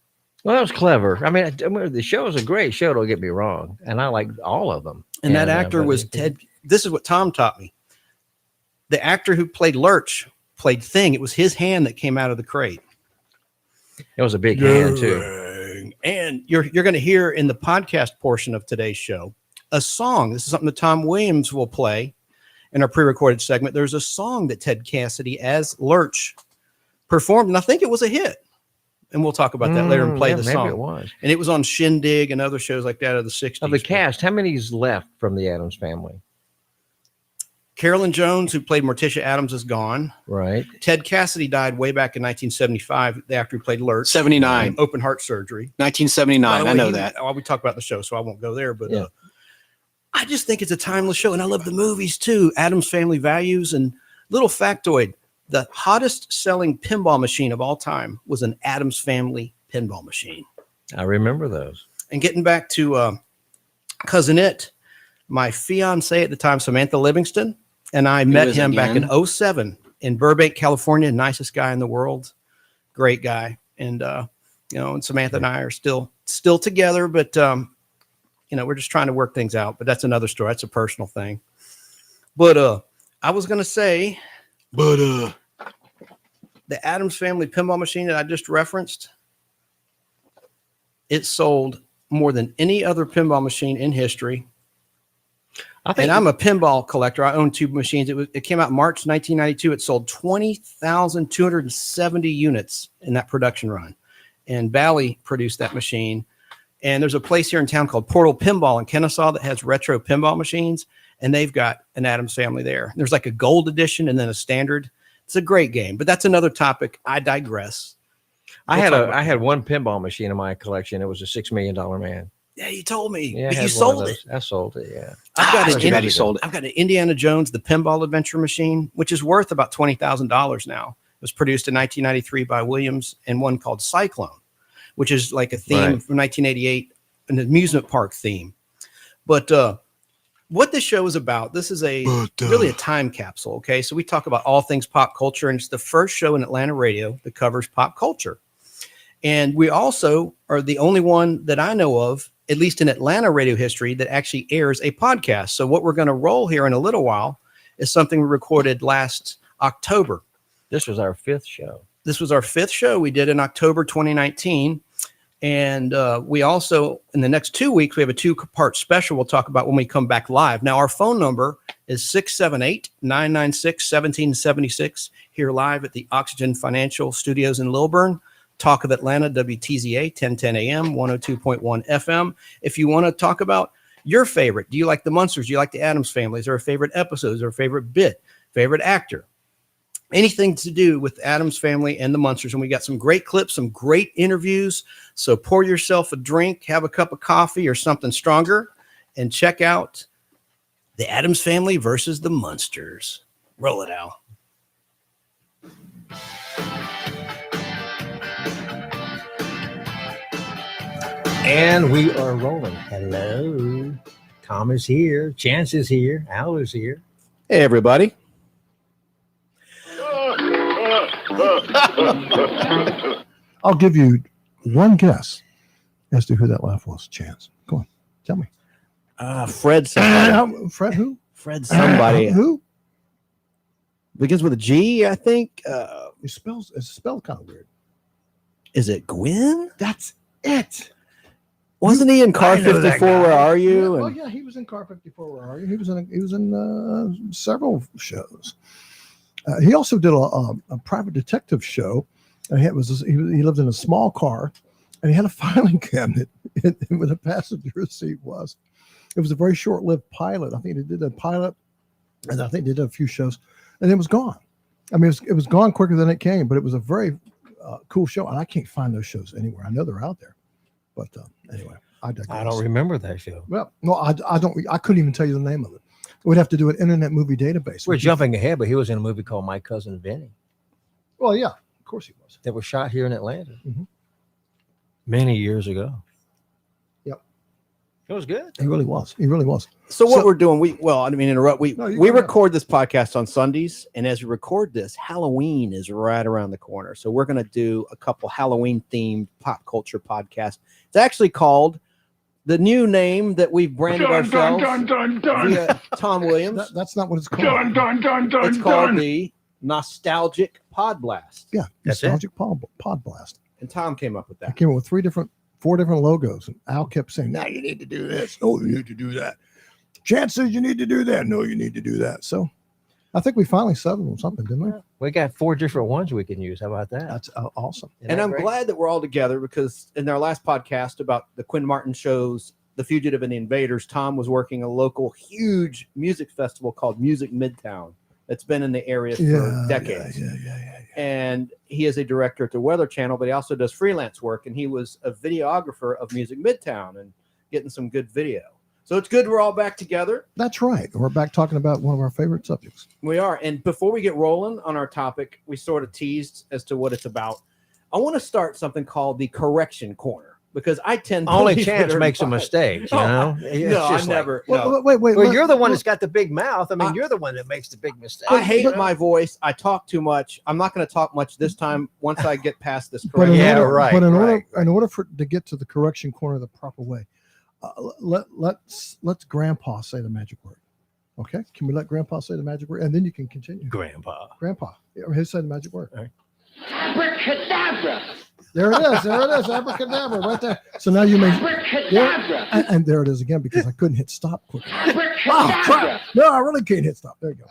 Well, that was clever. I mean, the show is a great show, don't get me wrong. And I like all of them. And that actor was Ted. This is what Tom taught me. The actor who played Lurch played Thing. It was his hand that came out of the crate. It was a big hand, too. And you're going to hear in the podcast portion of today's show a song. This is something that Tom Williams will play in our pre-recorded segment. There's a song that Ted Cassidy as Lurch performed, and I think it was a hit. And we'll talk about that later and play the song. Maybe it was. And it was on Shindig and other shows like that of the 60s. Of the cast, how many's left from the Addams Family? Carolyn Jones, who played Morticia Addams, is gone. Right. Ted Cassidy died way back in 1975. The actor who played Lurch. 79. Open heart surgery. 1979. I know that. We talk about the show, so I won't go there. But I just think it's a timeless show. And I love the movies, too. Addams Family Values. And little factoid, the hottest selling pinball machine of all time was an Addams Family pinball machine. I remember those. And getting back to Cousin It, my fiance at the time, Samantha Livingston, and I met him back in 2007 in Burbank, California. Nicest guy in the world. Great guy. And, and Samantha and I are still together, but, we're just trying to work things out. But that's another story. That's a personal thing. But I was going to say, the Addams Family pinball machine that I just referenced, it sold more than any other pinball machine in history. And I'm a pinball collector. I own 2 machines. It came out March 1992. It sold 20,270 units in that production run. And Bally produced that machine. And there's a place here in town called Portal Pinball in Kennesaw that has retro pinball machines. And they've got an Addams Family there. There's like a gold edition and then a standard. It's a great game, but that's another topic. I digress. I had one pinball machine in my collection. It was a $6 million man. Yeah, you told me. Yeah, but you sold it. I sold it. Yeah. I've got an Indiana Jones, the pinball adventure machine, which is worth about $20,000 now. It was produced in 1993 by Williams, and one called Cyclone, which is like a theme from 1988, an amusement park theme. But what this show is about, this is really a time capsule. Okay. So we talk about all things pop culture, and it's the first show in Atlanta radio that covers pop culture. And we also are the only one that I know of, at least in Atlanta radio history, that actually airs a podcast. So what we're going to roll here in a little while is something we recorded last October. This was our 5th show. This was our 5th show we did in October 2019. And we also, in the next 2 weeks, we have a 2-part special we'll talk about when we come back live. Now, our phone number is 678-996-1776, here live at the Oxygen Financial Studios in Lilburn. Talk of Atlanta, WTZA, 1010 AM, 102.1 FM. If you want to talk about your favorite, do you like the Munsters? Do you like the Addams Family? Is there a favorite episode? Is there a favorite bit? Favorite actor? Anything to do with Addams Family and the Munsters. And we got some great clips, some great interviews. So pour yourself a drink, have a cup of coffee or something stronger, and check out the Addams Family versus the Munsters. Roll it out. And we are rolling. Hello. Tom is here. Chance is here. Al is here. Hey, everybody. I'll give you one guess as to who that laugh was. Chance. Go on. Tell me. Fred somebody. Fred who? Fred somebody. Who? Begins with a G, I think. It's spelled kind of weird. Is it Gwen? That's it. Wasn't he in Car 54? Where are you? Yeah, yeah, he was in Car 54. Where are you? He was in several shows. He also did a private detective show. He lived in a small car, and he had a filing cabinet where the passenger seat was. It was a very short-lived pilot. I think he did a pilot, and I think they did a few shows, and it was gone. I mean, it was gone quicker than it came, but it was a very cool show, and I can't find those shows anywhere. I know they're out there. But anyway, I don't remember that show. Well, no, I don't. I couldn't even tell you the name of it. We'd have to do an Internet Movie Database. We're jumping ahead, but he was in a movie called My Cousin Vinny. Well, yeah, of course he was. That was shot here in Atlanta many years ago. Yep, it was good. He really was. He really was. So what we're doing, I didn't mean to interrupt. We record this podcast on Sundays, and as we record this, Halloween is right around the corner. So we're going to do a couple Halloween-themed pop culture podcasts. It's actually called the new name that we've branded ourselves via Tom Williams. That's not what it's called. It's called the Nostalgic Podblast. Yeah, Nostalgic Podblast. And Tom came up with that. I came up with 4 different logos, and Al kept saying, "Now you need to do this. No, you need to do that. Chance says you need to do that. No, you need to do that." So I think we finally settled on something, didn't we? We got 4 different ones we can use. How about that? That's awesome. And I'm glad that we're all together, because in our last podcast about the Quinn Martin shows, The Fugitive and the Invaders, Tom was working a local huge music festival called Music Midtown that's been in the area for decades. Yeah. And he is a director at the Weather Channel, but he also does freelance work, and he was a videographer of Music Midtown and getting some good video. So it's good we're all back together. That's right. We're back talking about one of our favorite subjects. We are. And before we get rolling on our topic, we sort of teased as to what it's about. I want to start something called the Correction Corner, because I tend to only Chance makes a mistake, you know? No, I never. Wait. Well, you're the one that's got the big mouth. I mean, you're the one that makes the big mistake. I hate my voice. I talk too much. I'm not going to talk much this time once I get past this But correction. in order to get to the Correction Corner the proper way, let's Grandpa say the magic word. Okay? Can we let Grandpa say the magic word, and then you can continue? Grandpa. He'll say the magic word. All right. Abracadabra. There it is. There it is. Abracadabra right there. So now you may. Abracadabra. And there it is again because I couldn't hit stop quick. Abracadabra. No, I really can't hit stop. There you go.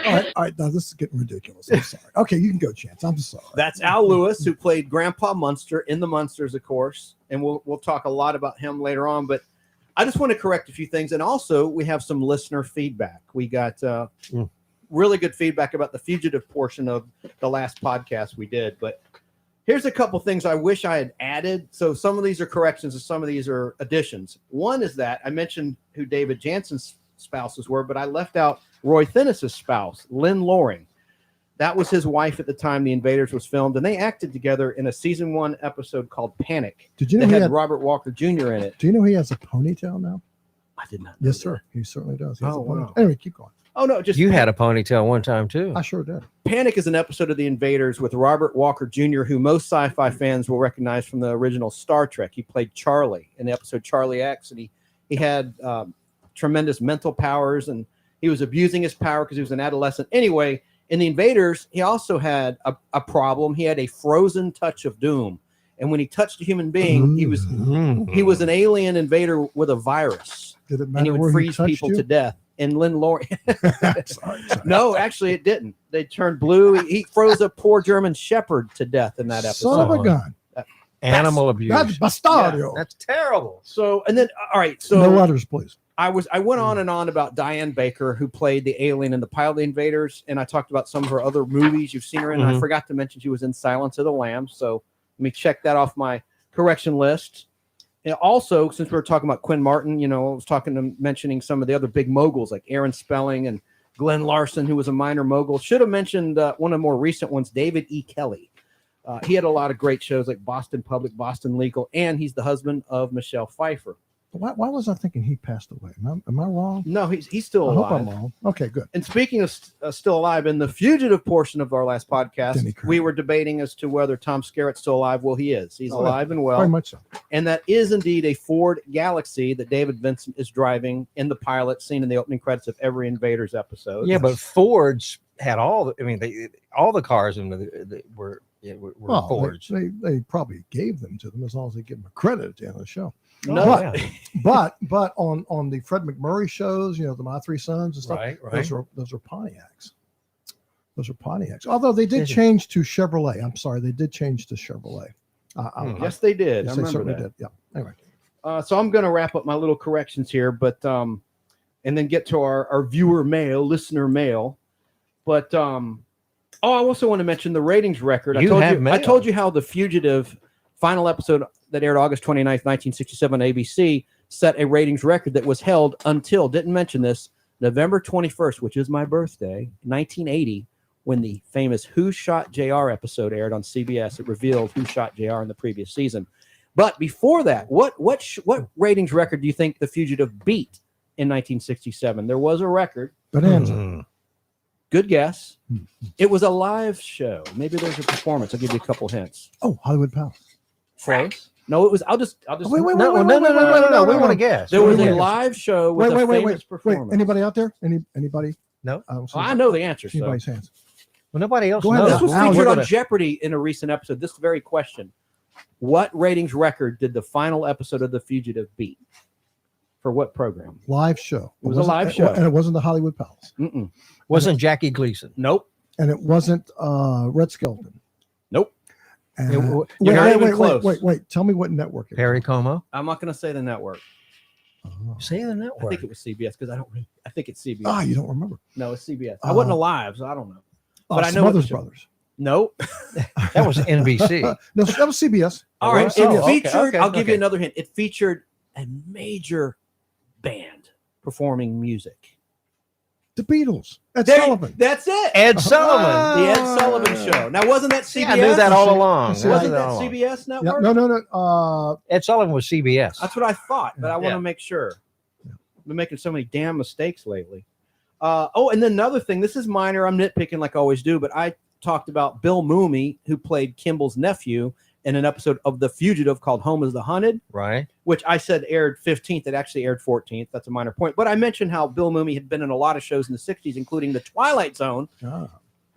All right. Now this is getting ridiculous. I'm sorry. Okay, you can go, Chance. I'm sorry. That's Al Lewis, who played Grandpa Munster in the Munsters, of course, and we'll talk a lot about him later on. But I just want to correct a few things, and also we have some listener feedback. We got really good feedback about the fugitive portion of the last podcast we did. But here's a couple things I wish I had added. So some of these are corrections, and some of these are additions. One is that I mentioned who David Jansen's spouses were, but I left out Roy Thinnis's spouse, Lynn Loring. That was his wife at the time The Invaders was filmed, and they acted together in a season 1 episode called Panic. Did you know that he had had Robert Walker Jr. in it? Do you know he has a ponytail now? I did not. Yes, sir. He certainly does. He has a wow. ponytail. Anyway, keep going. Oh no, just You had a ponytail one time too. I sure did. Panic is an episode of The Invaders with Robert Walker Jr., who most sci-fi fans will recognize from the original Star Trek. He played Charlie in the episode Charlie X, and he had tremendous mental powers, and he was abusing his power because he was an adolescent. Anyway, in The Invaders, he also had a problem. He had a frozen touch of doom, and when he touched a human being, he was an alien invader with a virus, Did it matter and he would where freeze touched people you? to death. And Lynn Loring. sorry. No, actually, it didn't. They turned blue. He froze a poor German shepherd to death in that episode. Son of a gun. Animal abuse. That's bastardo. That's terrible. So, and then, all right. So, No letters, please. I went on and on about Diane Baker, who played the alien in the Pilot of the Invaders, and I talked about some of her other movies you've seen her in. And I forgot to mention she was in Silence of the Lambs. So let me check that off my correction list. And also, since we were talking about Quinn Martin, I was mentioning some of the other big moguls like Aaron Spelling and Glenn Larson, who was a minor mogul. Should have mentioned one of the more recent ones, David E. Kelly. He had a lot of great shows like Boston Public, Boston Legal, and he's the husband of Michelle Pfeiffer. Why was I thinking he passed away? Am I wrong? No, he's still alive. I hope I'm wrong. Okay, good. And speaking of still alive, in the fugitive portion of our last podcast, we were debating as to whether Tom Skerritt's still alive. Well, he is. He's alive and well. Very much so. And that is indeed a Ford Galaxy that David Vincent is driving in the pilot scene in the opening credits of every Invaders episode. Yeah, but Ford's had all the cars in were Fords. They probably gave them to them as long as they give them a credit at the end of the show. No, but on the Fred McMurray shows, the My Three Sons and stuff, Right. those are Pontiacs. Those are Pontiacs. Although they did change to Chevrolet. I'm sorry, they did change to Chevrolet. Yes, they did. Yes, I they remember certainly that. did. Yeah. Anyway, so I'm going to wrap up my little corrections here, but and then get to our viewer mail, listener mail. But I also want to mention the ratings record. I told you how The Fugitive final episode that aired August 29th, 1967 on ABC set a ratings record that was held until, didn't mention this, November 21st, which is my birthday, 1980, when the famous Who Shot JR episode aired on CBS. It revealed who shot JR in the previous season. But before that, what ratings record do you think The Fugitive beat in 1967? There was a record. Bonanza. Good guess. It was a live show. Maybe there's a performance. I'll give you a couple hints. Oh, Hollywood Palace. Close. No, it was. I'll just. Wait. We want to guess. There was a live show with a famous performance. Anybody out there? Anybody? No. I know the answer. So. Anybody's hands. Well, nobody else Go ahead. knows. This was featured on Jeopardy in a recent episode. This very question: what ratings record did the final episode of The Fugitive beat? For what program? Live show. It was a live show, and it wasn't the Hollywood Palace. Wasn't Jackie Gleason? Nope. And it wasn't Red Skelton. Nope. You're not even close. Wait. Tell me what network it was. Perry Como? I'm not going to say the network. Say the network. I think it was CBS because I think it's CBS. Ah, you don't remember? No, it's CBS. I wasn't alive, so I don't know. But I know Smothers Brothers. Nope. That was NBC. No, that was CBS. All right. CBS. It featured. I'll give you another hint. It featured a major band performing music. The Beatles. Ed Sullivan. That's it. Ed Sullivan. The Ed Sullivan Show. Now, wasn't that CBS? Yeah, I knew that all along. Wasn't that CBS network? Yeah, no. Ed Sullivan was CBS. That's what I thought, but I want to make sure. I've been making so many damn mistakes lately. And then another thing. This is minor. I'm nitpicking like I always do, but I talked about Bill Mooney, who played Kimball's nephew in an episode of The Fugitive called Home is the Hunted. Right. Which I said aired 15th. It actually aired 14th. That's a minor point. But I mentioned how Bill Mooney had been in a lot of shows in the 60s, including The Twilight Zone,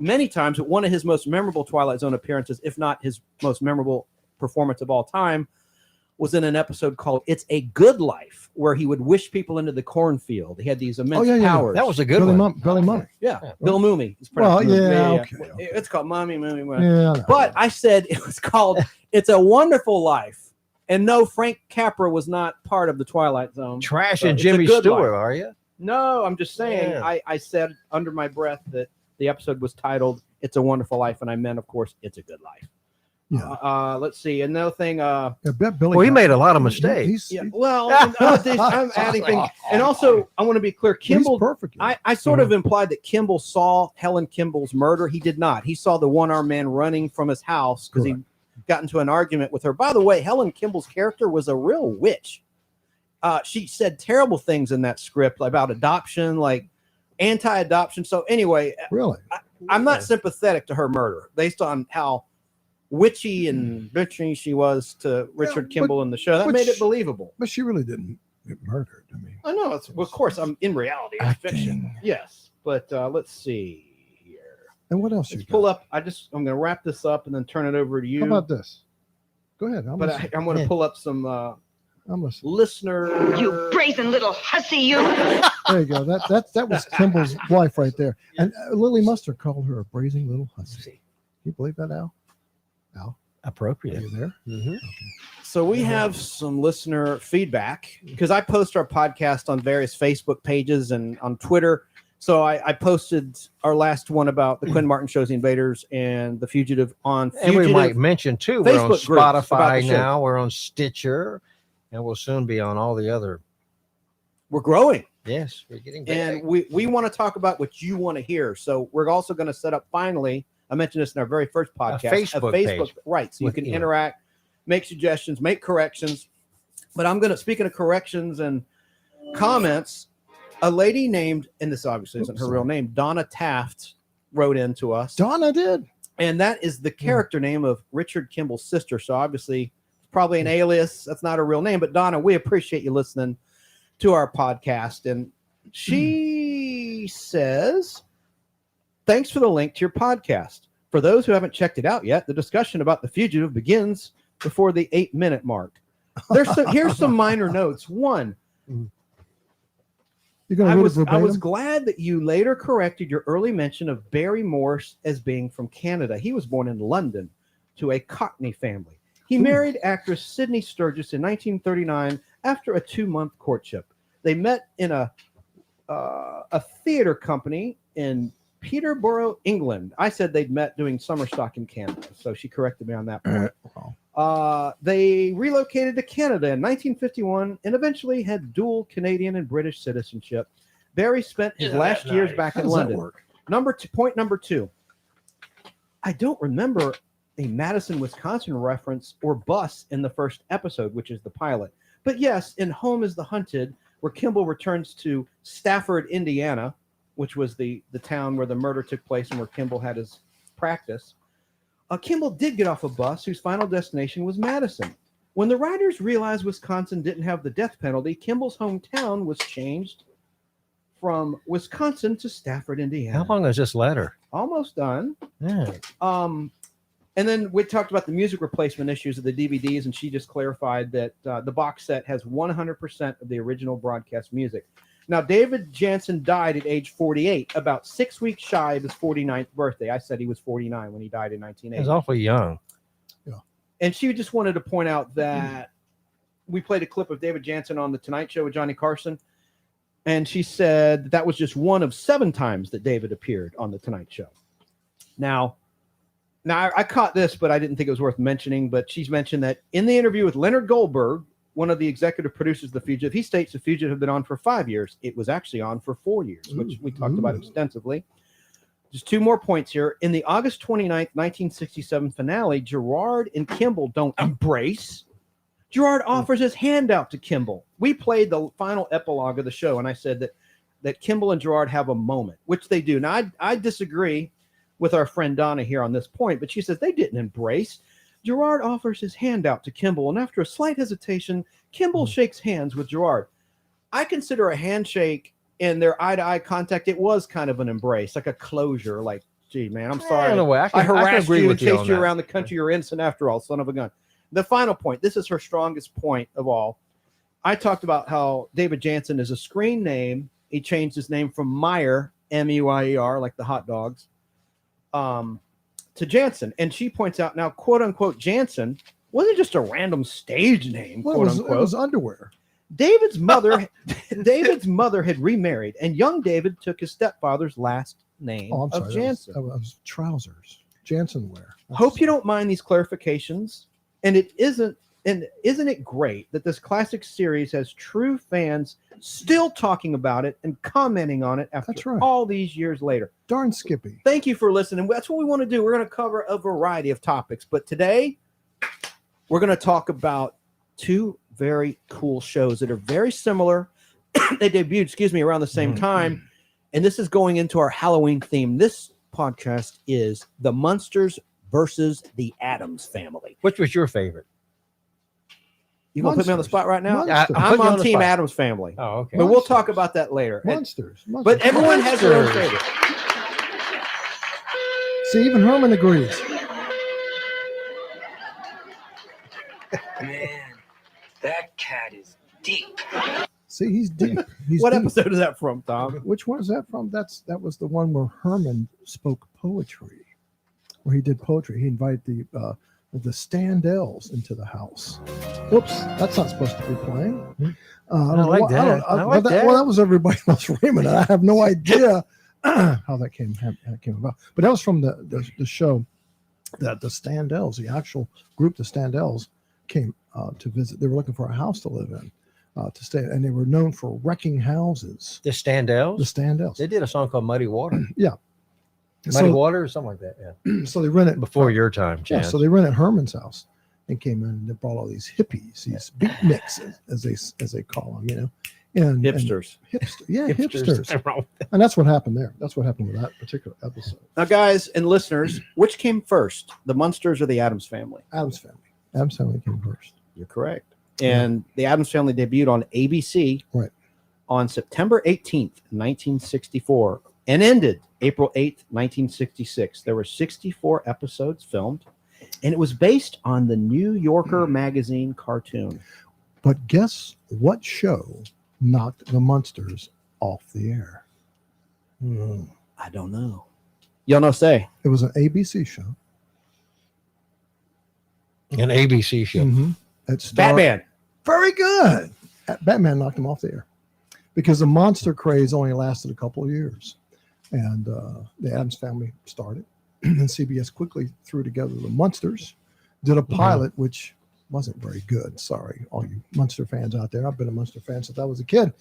many times, but one of his most memorable Twilight Zone appearances, if not his most memorable performance of all time, was in an episode called "It's a Good Life," where he would wish people into the cornfield. He had these immense powers. That was a good Billy one. Billy Mummy. Yeah, Bill Mooney. Well, okay. It's called Mommy Mooney. Yeah, But I said it was called "It's a Wonderful Life," and no, Frank Capra was not part of the Twilight Zone. Trash So and It's a Jimmy Good Stewart, Life. are you? No, I'm just saying. Yeah. I said under my breath that the episode was titled "It's a Wonderful Life," and I meant, of course, "It's a Good Life." Yeah. Let's see. Another thing. I bet Billy. Well, he made a lot of mistakes. Yeah, well, I'm adding things, and also I want to be clear. Kimball, perfect. I sort of implied that Kimball saw Helen Kimball's murder. He did not. He saw the one-armed man running from his house because he got into an argument with her. By the way, Helen Kimball's character was a real witch. She said terrible things in that script about adoption, like anti-adoption. So anyway, really, I'm not sympathetic to her murder based on how witchy and bitchy she was to Richard Kimball in the show. That made it believable. But she really didn't get murdered. I mean, I know. Well, of course, I'm in reality. It's fiction. Yes. But let's see here. And what else Let's pull up. I'm going to wrap this up and then turn it over to you. How about this? Go ahead. I'm going to pull up some listener. You brazen little hussy, you. There you go. That was Kimball's wife right there. And Lily Mustard called her a brazen little hussy. Can you believe that, Al? Al? Appropriate. Are you there? Mm-hmm. Okay. So we have some listener feedback because I post our podcast on various Facebook pages and on Twitter. So I posted our last one about the Quinn Martin shows, The Invaders, and The Fugitive on Fugitive. And we might mention, too, we're on Facebook groups about Spotify the show. now. We're on Stitcher, and we'll soon be on all the other. We're growing. Yes, we're getting big. And we want to talk about what you want to hear. So we're also going to set up, finally, I mentioned this in our very first podcast, Facebook page. Right. So you With can you. interact, make suggestions, make corrections. But speaking of corrections and comments, a lady named, and this obviously isn't her real name, Donna Taft wrote in to us. Donna did. And that is the character name of Richard Kimball's sister. So obviously, it's probably an alias. That's not a real name. But Donna, we appreciate you listening to our podcast. And she says, thanks for the link to your podcast. For those who haven't checked it out yet, the discussion about The Fugitive begins before the 8-minute mark. Here's some minor notes. One, I was glad that you later corrected your early mention of Barry Morse as being from Canada. He was born in London to a Cockney family. He married actress Sydney Sturgis in 1939 after a 2-month courtship. They met in a theater company in Peterborough, England. I said they'd met doing summer stock in Canada, so she corrected me on that point. They relocated to Canada in 1951 and eventually had dual Canadian and British citizenship. Barry spent his last years back in London. Point number two. I don't remember a Madison, Wisconsin reference or bus in the first episode, which is the pilot. But yes, in Home is the Hunted, where Kimball returns to Stafford, Indiana, which was the town where the murder took place and where Kimball had his practice. Kimball did get off a bus whose final destination was Madison. When the writers realized Wisconsin didn't have the death penalty, Kimball's hometown was changed from Wisconsin to Stafford, Indiana. How long is this letter? Almost done. Yeah. And then we talked about the music replacement issues of the DVDs, and she just clarified that the box set has 100% of the original broadcast music. Now, David Jansen died at age 48, about 6 weeks shy of his 49th birthday. I said he was 49 when he died in 1980. He was awfully young. Yeah. And she just wanted to point out that we played a clip of David Jansen on The Tonight Show with Johnny Carson, and she said that was just one of 7 times that David appeared on The Tonight Show. Now I caught this, but I didn't think it was worth mentioning, but she's mentioned that in the interview with Leonard Goldberg, one of the executive producers of The Fugitive, he states The Fugitive had been on for 5 years. It was actually on for 4 years, which we talked about extensively. Just 2 more points here. In the August 29th, 1967 finale, Gerard and Kimball don't embrace. Gerard offers his hand out to Kimball. We played the final epilogue of the show, and I said that Kimball and Gerard have a moment, which they do. Now, I disagree with our friend Donna here on this point, but she says they didn't embrace. Gerard offers his hand out to Kimball, and after a slight hesitation, Kimball shakes hands with Gerard. I consider a handshake and their eye-to-eye contact, it was kind of an embrace, like a closure, like Gee, man, I'm sorry. In a way, I can harassed agree you with and you chased on you that. around the country. You're innocent after all, son of a gun. The final point. This is her strongest point of all. I talked about how David Jansen is a screen name. He changed his name from Meyer, M-E-Y-E-R, like the hot dogs, to Jansen. And she points out now, quote unquote, Jansen wasn't just a random stage name, Well, quote it unquote. was underwear. David's mother had remarried, and young David took his stepfather's last name Oh, I'm of sorry. Jansen. That was trousers. Jansen wear. Hope you don't mind these clarifications. And isn't it great that this classic series has true fans still talking about it and commenting on it after all these years later? Darn Skippy. Thank Thank you for listening. That's what we want to do. We're going to cover a variety of topics, but today we're going to talk about two very cool shows that are very similar. They debuted, around the same time. And this is going into our Halloween theme. This podcast is The Munsters versus the Addams Family. Which was your favorite? You gonna put me on the spot right now? Munsters. I'm Put you on the Team spot. Addams Family. Oh, okay. But we'll talk about that later. Munsters. But everyone has their own Munsters. favorite. See, even Herman agrees. Man, that cat is deep. See, he's deep. He's What deep. episode is that from, Tom? Which one is that from? That was the one where Herman spoke poetry, where he did poetry. He invited the Standells into the house. Oops, that's not supposed to be playing. I like that. I like that. Well, that was Everybody Loves Raymond. I have no idea how that came about. But that was from the show that the Standells, the actual group, the Standells, came to visit. They were looking for a house to live in, to stay, and they were known for wrecking houses. The Standells? The Standells. They did a song called Muddy Water. Yeah. Muddy Water or something like that. Yeah. So they rented Before your time, Yeah, Chance. so they rented Herman's house and came in and they brought all these hippies, these beatniks, as they call them, and Hipsters. Hipsters. And that's what happened there. That's what happened with that particular episode. Now, guys and listeners, which came first, the Munsters or the Addams Family? Addams Family. Addams Family came first. You're correct. And the Addams Family debuted on ABC on September 18th, 1964, and ended April 8th, 1966. There were 64 episodes filmed, and it was based on the New Yorker magazine cartoon. But guess what show knocked the Munsters off the air? I don't know. Y'all know, say. It was an ABC show. An ABC show. It starred- Batman. Very good. Batman knocked them off the air because the monster craze only lasted a couple of years. And the Addams Family started, and CBS quickly threw together the Munsters, did a pilot, which wasn't very good. Sorry, all you Munster fans out there. I've been a Munster fan since I was a kid.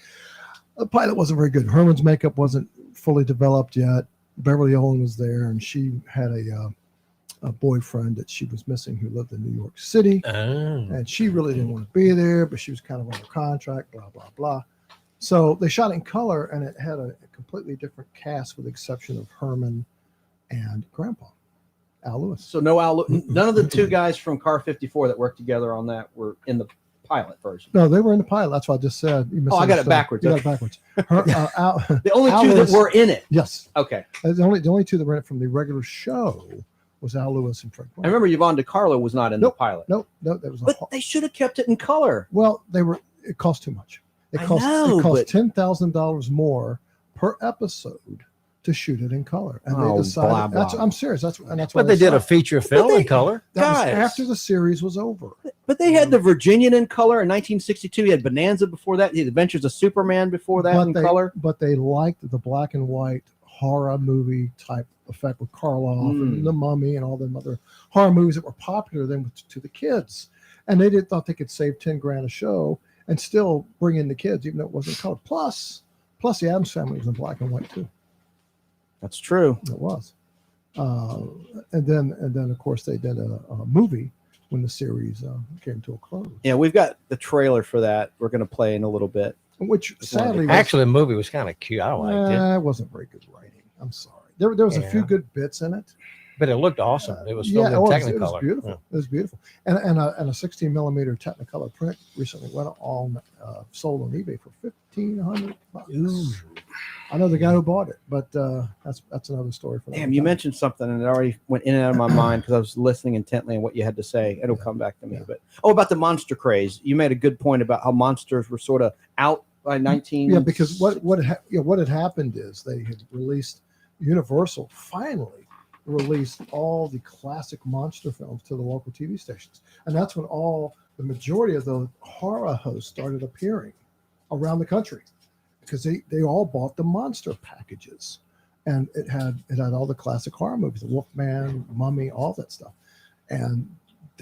The pilot wasn't very good. Herman's makeup wasn't fully developed yet. Beverly Owen was there, and she had a boyfriend that she was missing who lived in New York City. And she really didn't want to be there, but she was kind of under contract, blah, blah, blah. So they shot it in color, and it had a completely different cast with the exception of Herman and Grandpa, Al Lewis. So none of the two guys from Car 54 that worked together on that were in the pilot version. No, they were in the pilot. That's what I just said. You I got it backwards. You got it backwards. The only Al two Lewis- that were in it. Yes. Okay. The only two that were in it from the regular show was Al Lewis and Frank. I remember Yvonne DiCarlo was not in the pilot. Nope. That was. But they should have kept it in color. Well, it cost too much. It I cost know, but- $10,000 more per episode to shoot it in color, and Oh, they decided. blah, blah. I'm serious. That's why But they did a decided. feature film in color. That was Guys. after the series was over. But they had the Virginian in color in 1962. You had Bonanza before that. You had Adventures of Superman before that in color. But they liked the black and white horror movie type effect with Karloff and The Mummy and all them other horror movies that were popular then to the kids. And they thought they could save $10,000 a show and still bring in the kids, even though it wasn't color. Plus the Addams Family was in black and white too. That's true. It was. And then of course they did a movie when the series came to a close. Yeah, we've got the trailer for that. We're going to play in a little bit. Which sadly, Actually, the movie was kind of cute. I liked it. It wasn't very good writing. I'm sorry. There was a few good bits in it. But it looked awesome. It was Yeah, filmed it in was Technicolor. beautiful. Yeah. It was beautiful. And a 16 millimeter Technicolor print recently went on sold on eBay for $1,500. I know the guy who bought it, but that's another story for that. Damn, you mentioned something and it already went in and out of my mind because I was listening intently on what you had to say. It'll come back to me. But about the monster craze, you made a good point about how monsters were sort of out by 19. Yeah, because what had happened is they had released Universal finally released all the classic monster films to the local TV stations, and that's when the majority of the horror hosts started appearing around the country because they all bought the monster packages, and it had all the classic horror movies, the Wolfman, Mummy, all that stuff, and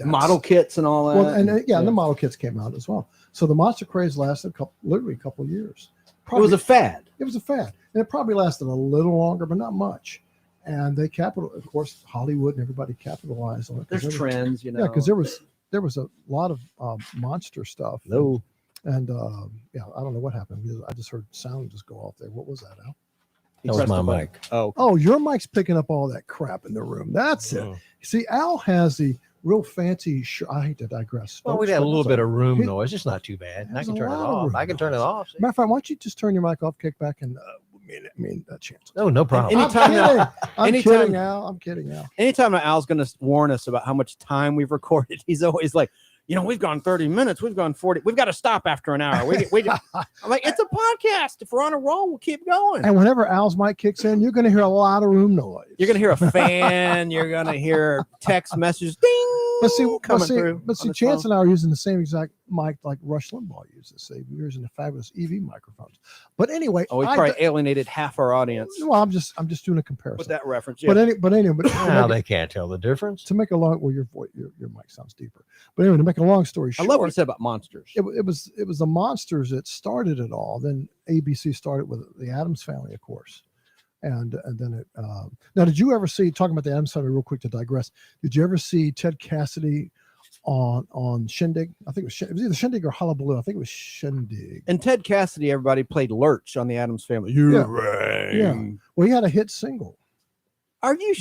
model kits and all that. Well, and the model kits came out as well. So the monster craze lasted literally a couple of years. It was a fad. It was a fad, and it probably lasted a little longer, but not much. And they of course, Hollywood and everybody capitalized on it. There's trends, Yeah, because there was a lot of monster stuff. No. And I don't know what happened. I just heard sound just go off there. What was that, Al? That was my mic. Oh, your mic's picking up all that crap in the room. That's it. See, Al has the real fancy. I hate to digress. Well, we had a little bit of room noise. It's not too bad. I can turn it off. I can turn it off. Matter of fact, why don't you just turn your mic off, kick back, and mean that chance. No problem. I'm kidding, Al. I'm kidding, Al. Anytime Al's going to warn us about how much time we've recorded, he's always like, we've gone 30 minutes. We've gone 40. We've got to stop after an hour. I'm like, it's a podcast. If we're on a roll, we'll keep going. And whenever Al's mic kicks in, you're going to hear a lot of room noise. You're going to hear a fan. You're going to hear text messages. Ding. But see, Chance and I are using the same exact mic like Rush Limbaugh uses. See, we're using the fabulous EV microphones. But anyway, we probably alienated half our audience. Well, I'm just doing a comparison with that reference. Yeah. But anyway, now they can't tell the difference. To make a long, your mic sounds deeper. But anyway, to make a long story short, I love what you said about monsters. It was the monsters that started it all. Then ABC started with the Addams Family, of course. And then it now, did you ever see, talking about the Addams Family real quick to digress, did you ever see Ted Cassidy on Shindig? I think it was either Shindig or Hullabaloo. I think it was Shindig. And Ted Cassidy, everybody played Lurch on the Addams Family. Yeah. Well, he had a hit single. Are you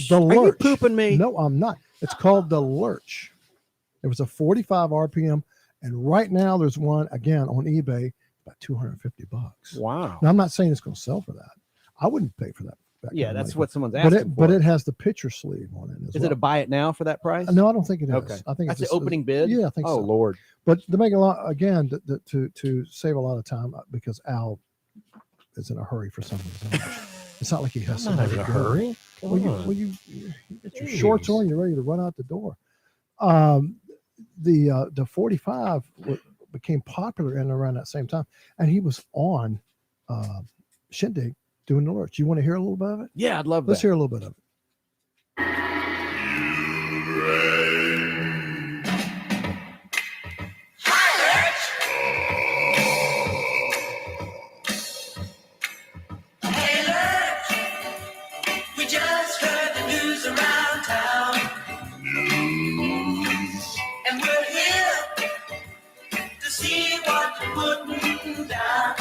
pooping me? No, I'm not. It's called The Lurch. It was a 45 RPM, and right now there's one again on eBay about $250. Wow. Now I'm not saying it's going to sell for that. I wouldn't pay for that. That's what someone's asking But it has the picture sleeve on it. Is it a buy it now for that price? No, I don't think it is. Okay. I think that's it's the opening bid. Yeah, I think so. Oh Lord! But to make a lot again to save a lot of time because Al is in a hurry for something. It's not like he has something in a hurry. When you get your shorts on, you're ready to run out the door. The 45 became popular in around that same time, and he was on Shindig doing the Lurch. You want to hear a little bit of it? Yeah, I'd love that. Let's hear a little bit of it. Hey, Lurch, we just heard the news around town. And we're here to see what you're putting down.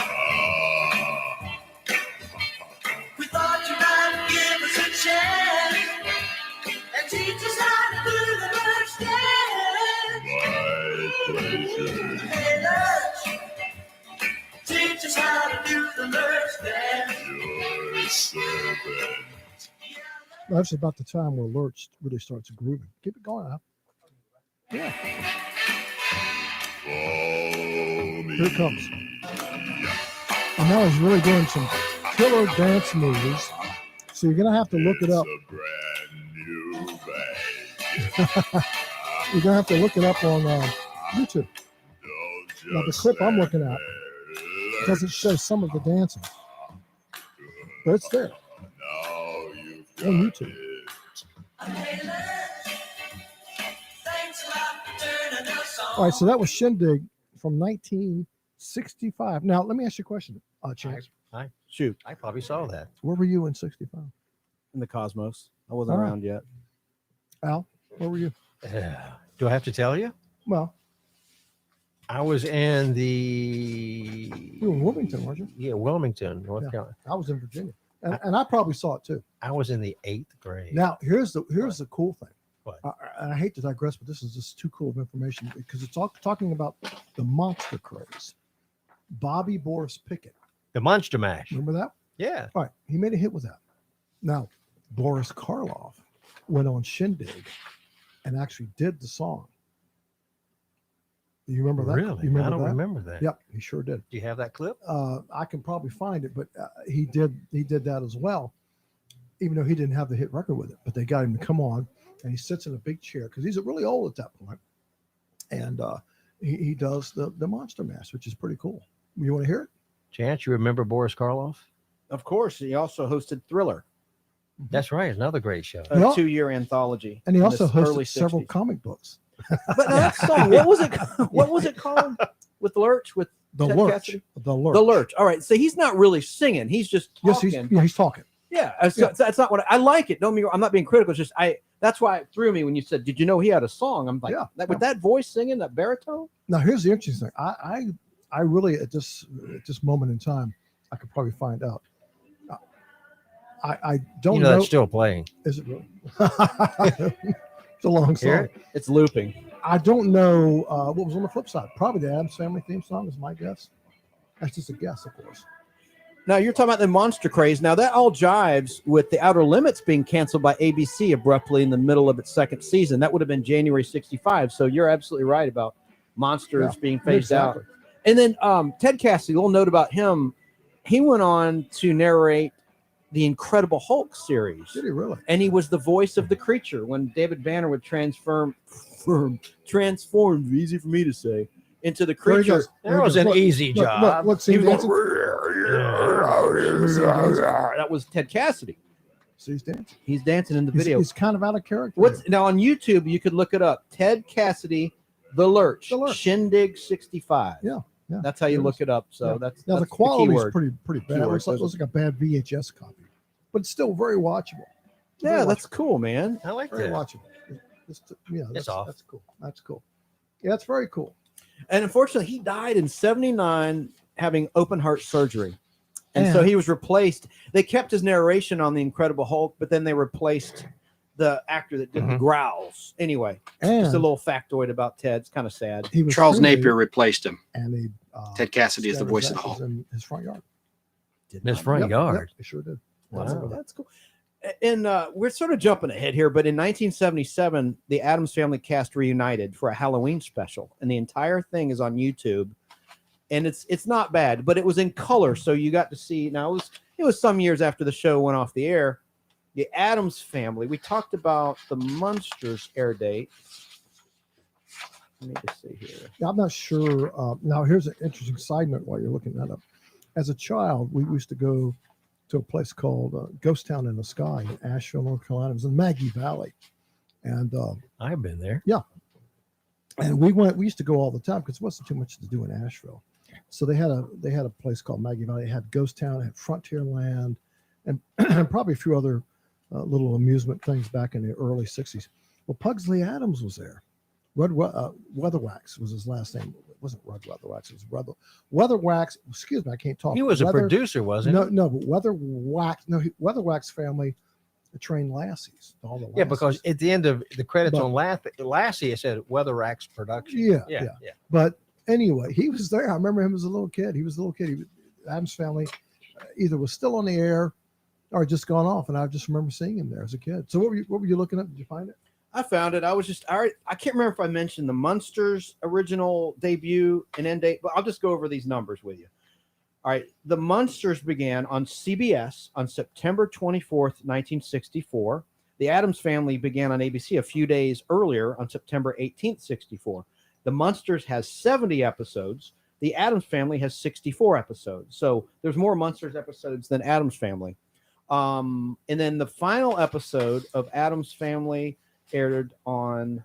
We thought you might give us a chance and teach us how to do the Lurch dance. Hey, Lurch, teach us how to do the Lurch dance. That's about the time where Lurch really starts grooving. Keep it going, Al. Yeah. Here it comes. And now he's really doing some killer dance moves. So you're going to have to look it up. You're going to have to look it up on YouTube. Now, the clip I'm looking at doesn't show some of the dancing. But it's there. On YouTube. All right, so that was Shindig from 1965. Now, let me ask you a question, Chance. Shoot. I probably saw that. Where were you in 65? In the Cosmos. I wasn't around yet. Al, where were you? Do I have to tell you? Well, I was in the... You were in Wilmington, weren't you? Yeah, Wilmington, North Carolina. I was in Virginia. And I probably saw it too. I was in the 8th grade. Now, here's the cool thing. What? And I hate to digress, but this is just too cool of information because it's talking about the monster craze. Bobby Boris Pickett. The Monster Mash. Remember that? Yeah. All right. He made a hit with that. Now, Boris Karloff went on Shindig and actually did the song. Do you remember that? Really? You remember I don't that? remember that. Yep, he sure did. Do you have that clip? I can probably find it, but he did that as well, even though he didn't have the hit record with it. But they got him to come on, and he sits in a big chair because he's really old at that point, and he does the Monster Mash, which is pretty cool. You want to hear it? Chance, you remember Boris Karloff? Of course. He also hosted Thriller, That's right. Another great show. a Yeah. 2-year anthology. And he in also the early hosted several 60s. comic books. But now that song, what was it? What was it called? With Lurch, with The Ted Lurch. Cassidy? The Lurch. The Lurch. All right. So he's not really singing. He's just talking. Yes, he's talking. Yeah, that's not what I like. It. Don't me. I'm not being critical. It's just That's why it threw me when you said, "Did you know he had a song?" I'm like, with that voice singing, that baritone. Now here's the interesting thing. I really at this moment in time, I could probably find out. I don't know. That's still playing. Is it really? It's a long song. Here? It's looping. I don't know what was on the flip side. Probably the Addams Family theme song is my guess. That's just a guess, of course. Now you're talking about the monster craze. Now that all jives with the Outer Limits being canceled by ABC abruptly in the middle of its second season. That would have been January '65. So you're absolutely right about Monsters being phased out. And then Ted Cassidy, a little note about him. He went on to narrate the Incredible Hulk series. Did he really? And he was the voice of the creature when David Banner would transform, easy for me to say, into the creature. That was an easy job. Look, He was that was Ted Cassidy. So he's dancing. He's dancing in the video. He's kind of out of character. Now on YouTube, you could look it up. Ted Cassidy, The Lurch. Shindig 65. Yeah. That's how you look it up. So that's the the quality is keyword. pretty bad. It looks like a bad VHS copy, but it's still very watchable. Yeah, that's cool, man. I like Very that. watchable. It's off. That's cool. That's cool. Yeah, that's very cool. And unfortunately, he died in '79 having open heart surgery. And so he was replaced. They kept his narration on The Incredible Hulk, but then they replaced the actor that did the growls. Anyway, just a little factoid about Ted. It's kind of sad. Charles Napier replaced him. And Ted Cassidy is the voice of the Hulk. in his front yard. In his front yard. He sure did. Wow. That's cool. And we're sort of jumping ahead here, but in 1977, the Addams Family cast reunited for a Halloween special, and the entire thing is on YouTube. And it's not bad, but it was in color, so you got to see. Now it was some years after the show went off the air. The Addams Family. We talked about the Munsters air date. Let me just see here. Yeah, I'm not sure. Now, here's an interesting side note while you're looking that up. As a child, we used to go to a place called Ghost Town in the Sky in Asheville, North Carolina. It was in Maggie Valley. And I've been there. Yeah. And we used to go all the time because there wasn't too much to do in Asheville. So they had a place called Maggie Valley. It had Ghost Town, it had Frontierland, and probably a few other little amusement things back in the early 60s. Well, Pugsley Addams was there. Weatherwax was his last name. It wasn't Rudd Weatherwax. It was Weatherwax. Excuse me, I can't talk. He was a producer, wasn't he? No, but Weatherwax family trained lassies. All the lassies. Yeah, because at the end of the credits on Lassie, it said Weatherax Production. Yeah. But anyway, he was there. I remember him as a little kid. He was a little kid. Addams Family either was still on the air or had just gone off, and I just remember seeing him there as a kid. So what were you looking up? Did you find it? I found it. I can't remember if I mentioned the Munsters original debut and end date, but I'll just go over these numbers with you. All right. The Munsters began on CBS on September 24th, 1964. The Addams Family began on ABC a few days earlier on September 18th, 64. The Munsters has 70 episodes. The Addams Family has 64 episodes. So there's more Munsters episodes than Addams Family. And then the final episode of Addams Family aired on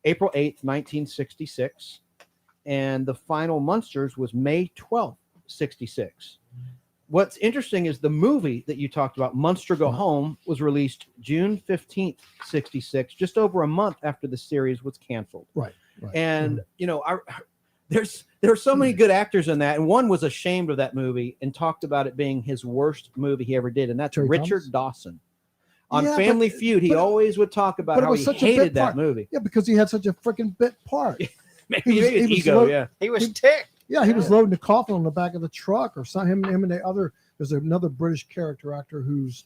April 8th, 1966. And the final Munsters was May 12th, 66. What's interesting is the movie that you talked about, Munster Go Home, was released June 15th, 66, just over a month after the series was canceled. Right. And, there are so many good actors in that. And one was ashamed of that movie and talked about it being his worst movie he ever did. And that's Richard Dawson. On Family Feud, he always would talk about how he hated that movie. Yeah, because he had such a freaking bit part. Maybe his ego, He was ticked. Yeah, he was loading the coffin on the back of the truck or something. Him and the other There's another British character actor whose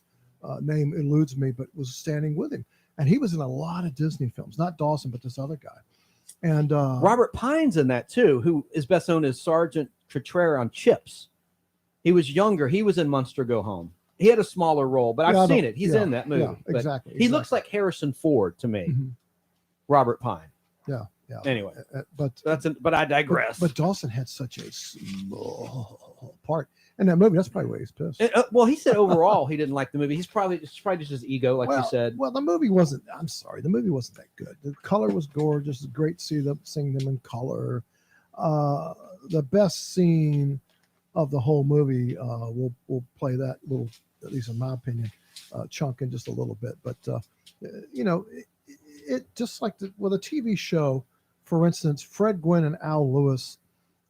name eludes me, but was standing with him. And he was in a lot of Disney films, not Dawson, but this other guy. And Robert Pine's in that too, who is best known as Sergeant Tretrere on Chips. He was younger. He was in Munster Go Home. He had a smaller role, but I've seen it. He's in that movie. Yeah, exactly. He looks like Harrison Ford to me. Robert Pine. Yeah. Anyway, but I digress. But Dawson had such a small part in that movie. That's probably why he's pissed. Well, he said overall he didn't like the movie. It's probably just his ego, like you said. Well, the movie wasn't. I'm sorry, the movie wasn't that good. The color was gorgeous. It's great to see them sing them in color. The best scene of the whole movie. We'll play that little, at least in my opinion, chunk in just a little bit. But it just like with a TV show. For instance, Fred Gwynn and Al Lewis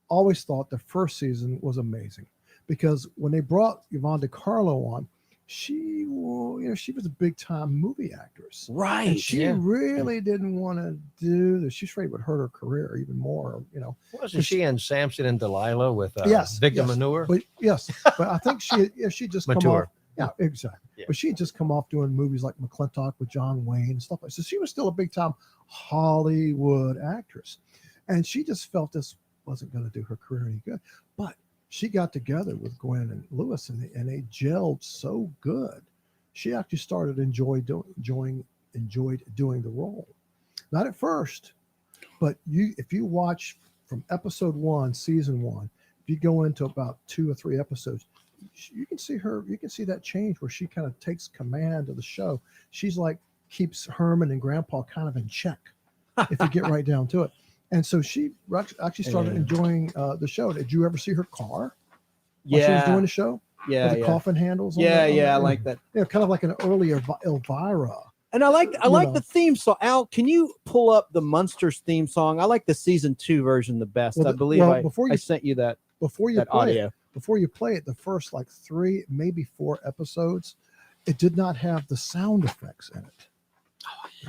always thought the first season was amazing because when they brought Yvonne DiCarlo on, she was a big time movie actress, right? And she really didn't want to do this. She's afraid it would hurt her career even more. Wasn't she in Samson and Delilah with Victor Manure? But I think she just come off. Yeah, exactly. Yeah. But she had just come off doing movies like McClintock with John Wayne and stuff like that. So she was still a big time Hollywood actress. And she just felt this wasn't going to do her career any good. But she got together with Gwen and Lewis and they gelled so good. She actually started enjoyed doing the role. Not at first, but if you watch from episode 1, season 1, if you go into about 2 or 3 episodes, you can see that change where she kind of takes command of the show. She's like keeps Herman and Grandpa kind of in check if you get right down to it. And so she actually started enjoying the show. Did you ever see her car? While she was doing the show? Yeah. With the coffin handles. I like that. Yeah, kind of like an earlier Elvira. And I like the theme song. Al, can you pull up the Munsters theme song? I like the season 2 version the best. I believe I sent you that. Before you play it, the first like 3, maybe 4 episodes, it did not have the sound effects in it.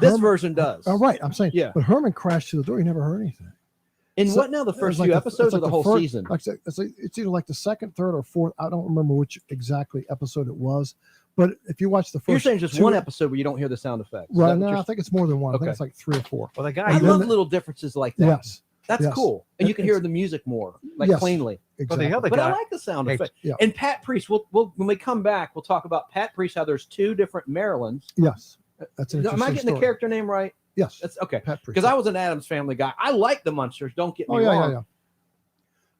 This version does. Oh, right. I'm saying, yeah. But Herman crashed through the door. You never heard anything. In what now? The first few episodes or the whole season? It's either like the second, third, or fourth. I don't remember which exactly episode it was. But if you watch the first, you're saying just 1 episode where you don't hear the sound effects. Right. No, I think it's more than 1. I think it's like 3 or 4. Well, the guy. I love little differences like that. Yes. That's cool. And you can hear the music more, cleanly. Exactly. But I like the sound effect. Yeah. And Pat Priest, we'll when we come back, we'll talk about Pat Priest, how there's 2 different Marylands. Yes. That's an Am I getting the character name right? Yes. That's okay. Pat Priest. Because I was an Addams Family guy. I like the Munsters. Don't get me wrong.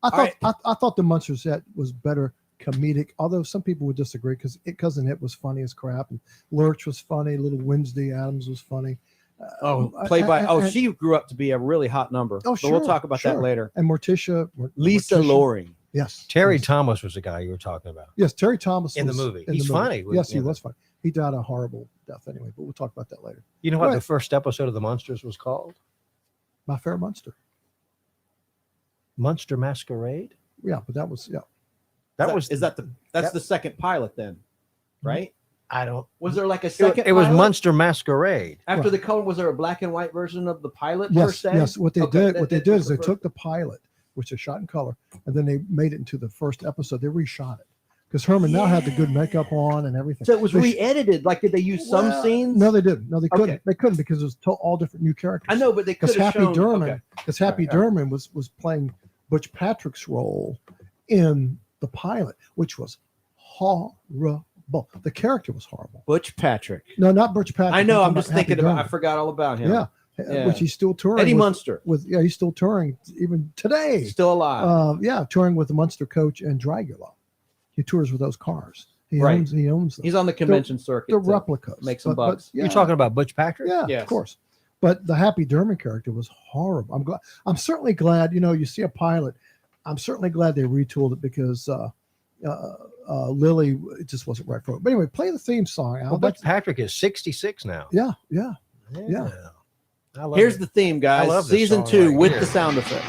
I thought the Munsters set was better comedic, although some people would disagree because Cousin It was funny as crap, and Lurch was funny. Little Wednesday Addams was funny. She grew up to be a really hot number. Oh, sure. But we'll talk about that later. And Morticia. Lisa Loring. Yes. Terry Thomas was the guy you were talking about. Yes, Terry Thomas in the movie. He's funny. Yes, he was funny. He died a horrible death anyway, but we'll talk about that later. You know what the first episode of The Munsters was called? My Fair Munster. Munster Masquerade? Yeah, but that was That's the second pilot then, right? I don't. Was there like a second? It was pilot? Munster Masquerade. After the color, was there a black and white version of the pilot? Yes, per se? yes. What they did is they took the pilot, which is shot in color, and then they made it into the first episode. They reshot it because Herman now had the good makeup on and everything. So it was re-edited. Like, did they use some scenes? No, they didn't. No, they couldn't. Okay. They couldn't because it was all different new characters. I know, but they could have shown. Because Happy Durman was playing Butch Patrick's role in the pilot, which was horrible. The character was horrible. Butch Patrick. No, not Butch Patrick. I know. I'm just thinking about. I forgot all about him. Yeah. Which he's still touring. Eddie Munster. He's still touring even today. Still alive. Touring with the Munster Coach and Dragula. He tours with those cars. He owns them. He's on the convention circuit. The replicas. Make some bucks. You're talking about Butch Patrick? Yeah, of course. But the Happy Durman character was horrible. I'm certainly glad. You see a pilot. I'm certainly glad they retooled it because Lily, it just wasn't right for it. But anyway, play the theme song. Well, Butch Patrick is 66 now. Yeah. Here's the theme, guys. Season 2 with the sound effect.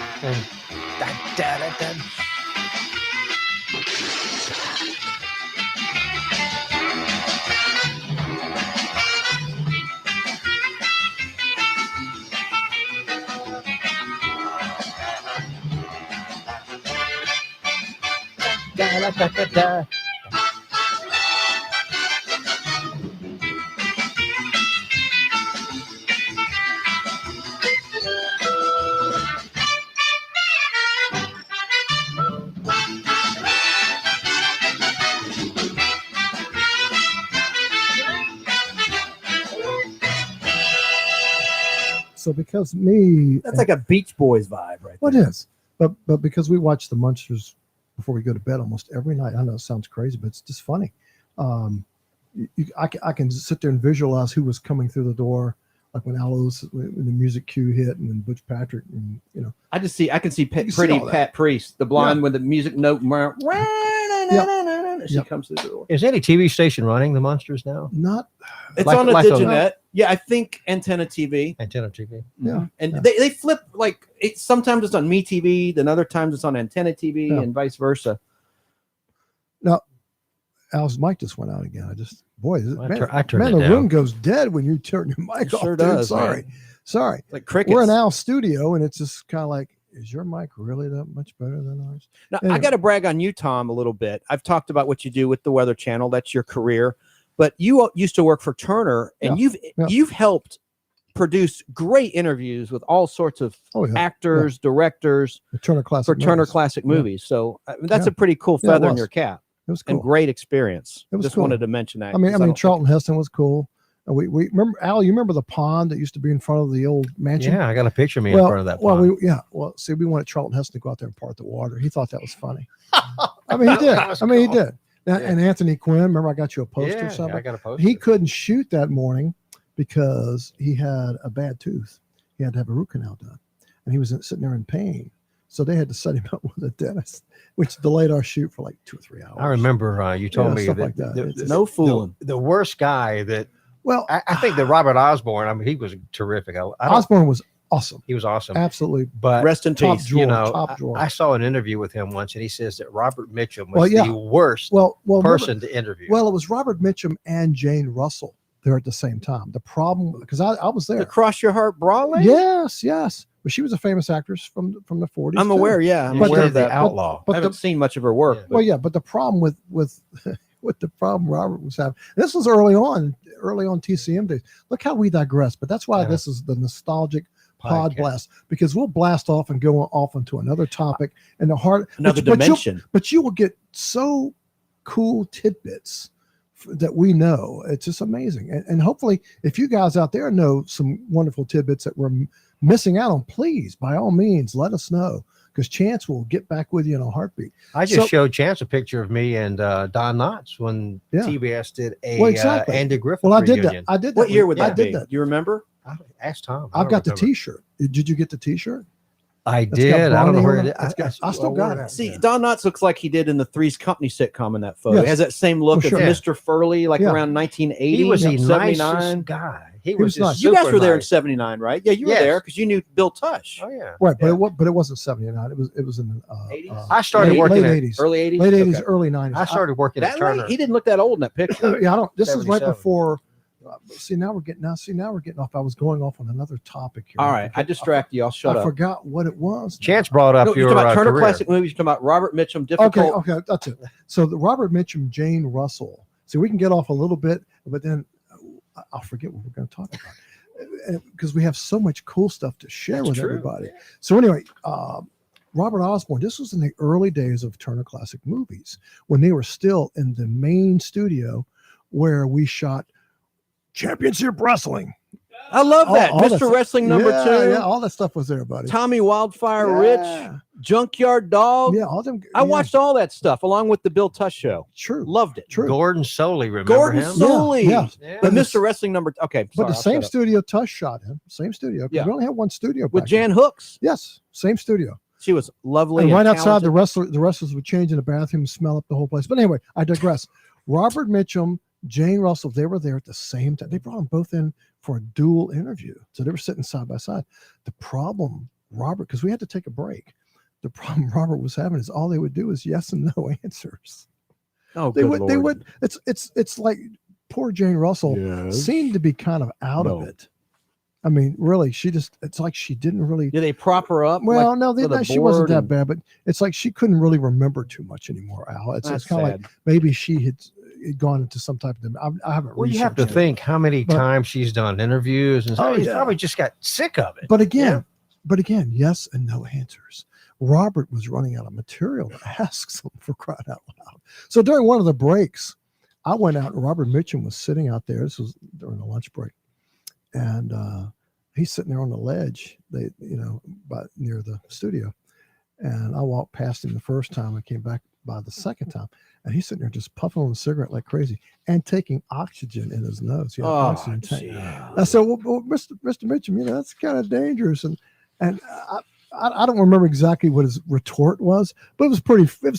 So because me, That's like a Beach Boys vibe, right? Well, it is. But because we watch the Munsters before we go to bed almost every night. I know it sounds crazy, but it's just funny. I can sit there and visualize who was coming through the door, like when Alois, when the music cue hit, and then Butch Patrick, and I can see can see pretty all that. Pat Priest, the blonde Yeah. with the music note. She comes through the door. Is any TV station running the Munsters now? Not. It's Like- on the like on- Diginet. Yeah, I think Antenna TV. Antenna TV. Yeah. And they flip like sometimes it's on MeTV, then other times it's on Antenna TV, Yeah. and vice versa. Now, Al's mic just went out again. I turned it the down. room goes dead when you turn your mic It off. sure dude. does, Sorry. man. Sorry. Like crickets. We're in Al's studio, and it's just kind of like, is your mic really that much better than ours? Now, Anyway. I got to brag on you, Tom, a little bit. I've talked about what you do with the Weather Channel. That's your career. But you used to work for Turner, and you've helped produce great interviews with all sorts of actors, directors The Turner Classic for Turner movies. Classic Yeah. Movies. So that's Yeah. a pretty cool Yeah, it feather in was. your cap. It was cool. And great experience. It was Just cool. wanted to mention that. I mean, 'cause don't Charlton Heston was cool. And we remember, Al, you remember the pond that used to be in front of the old mansion? Yeah, I got a picture of me in front of that pond. Well, see, we wanted Charlton Heston to go out there and part the water. He thought that was funny. I mean, he did. He did. And Anthony Quinn, remember I got you a poster Yeah, or something? I got a poster. He couldn't shoot that morning because he had a bad tooth. He had to have a root canal done. And he was sitting there in pain. So they had to set him up with a dentist, which delayed our shoot for like 2 or 3 hours. I remember you told me stuff that, like that. It's- no fooling. The worst guy that. Well, I think that Robert Osborne. I mean, he was terrific. I don't- Osborne was awesome. He was awesome. Absolutely. But Rest in top peace. drawer, you know, top drawer. I saw an interview with him once, and he says that Robert Mitchum was Well, yeah. the worst well, person to interview. Well, it was Robert Mitchum and Jane Russell there at the same time. The problem, because I was there. The Cross Your Heart Bra Lady? Yes. But she was a famous actress from the 40s. I'm too. aware, yeah. I'm But aware the- of that. Outlaw. I haven't seen much of her work. Well, yeah, but the problem with with the problem Robert was having, this was early on TCM days. Look how we digress, but that's why this is the nostalgic Podblast, because we'll blast off and go off into another topic and the heart Another dimension. But you will get so cool tidbits that we know. It's just amazing. And hopefully, if you guys out there know some wonderful tidbits that we're missing out on, please, by all means, let us know, because Chance will get back with you in a heartbeat. I just showed Chance a picture of me and Don Knotts when Yeah. TBS did a Well, exactly. Andy Griffith Well, I did that. reunion. I did that. What year would I that did be? that. You remember? Ask Tom. I've got the remember. T-shirt. Did you get the T-shirt? I That's got did. I don't know Blondie where on it it. is. It's got- I still got it. See, Don Knotts looks like he did in the Three's Company sitcom in that photo. Yes. He has that same look Oh, of sure. Mr. Furley, like Yeah. around 1980, He was the 79. nicest guy. He was was just nice. You guys super were there in nice. 79, right? Yeah, you were Yes. there because you knew Bill Tush. Oh yeah. Right, but it wasn't 79. It was in the 80s? I started late, working late at 80s, Early 80s? late 80s, Okay. early 90s. I started working at That Turner. late? He didn't look that old in that picture. Yeah, I don't. This is right 77. before. See, now we're getting off. I was going off on another topic here. All right, I distract you. I'll shut I up. forgot what it was. Chance brought up No, your you're talking about Turner career. Classic Movies. You're talking about Robert Mitchum, difficult. Okay, that's it. So the Robert Mitchum, Jane Russell. So we can get off a little bit, but then I'll forget what we're going to talk about, because we have so much cool stuff to share That's with true. everybody. So anyway, Robert Osborne. This was in the early days of Turner Classic Movies, when they were still in the main studio where we shot Championship Wrestling. I love that. All that Mr. stuff. Wrestling number Yeah, 2. Yeah, all that stuff was there, buddy. Tommy Wildfire Yeah. Rich, Junkyard Dog. Yeah, all them. I watched all that stuff along with the Bill Tush show. True. Loved it. True. Gordon Soley, remember Gordon him? Soley. Yeah. But Mr. Wrestling number. Okay. But the sorry, same I'll shut up. studio Tush shot him. Same studio. 'Cause Yeah. We only had one studio. With back Jan then. Hooks. Yes. Same studio. She was lovely. And right outside, talented. the wrestlers would change in the bathroom, smell up the whole place. But anyway, I digress. Robert Mitchum, Jane Russell, they were there at the same time. They brought them both in for a dual interview. So they were sitting side by side. The problem, Robert, because we had to take a break. The problem Robert was having is all they would do is yes and no answers. Oh, They good would. They Lord. would. It's like poor Jane Russell Yes. seemed to be kind of out of it. I mean, really, it's like she didn't really. Did they prop her up? Well, like, no, with a she wasn't board that and- bad, but it's like she couldn't really remember too much anymore, Al. It's That's kind of sad. like maybe she had gone into some type of. I haven't. Well, you have to researched it. think how many But- times she's done interviews and stuff. Oh, She's yeah. probably just got sick of it. But again, yes and no answers. Robert was running out of material to ask them, for crying out loud. So during one of the breaks, I went out and Robert Mitchum was sitting out there. This was during the lunch break, and he's sitting there on the ledge, near the studio. And I walked past him the first time. I came back by the second time, and he's sitting there just puffing on a cigarette like crazy and taking oxygen in his nose. Oxygen tank. I said, well, Mr. Mitchum, that's kind of dangerous. And I don't remember exactly what his retort was, but it was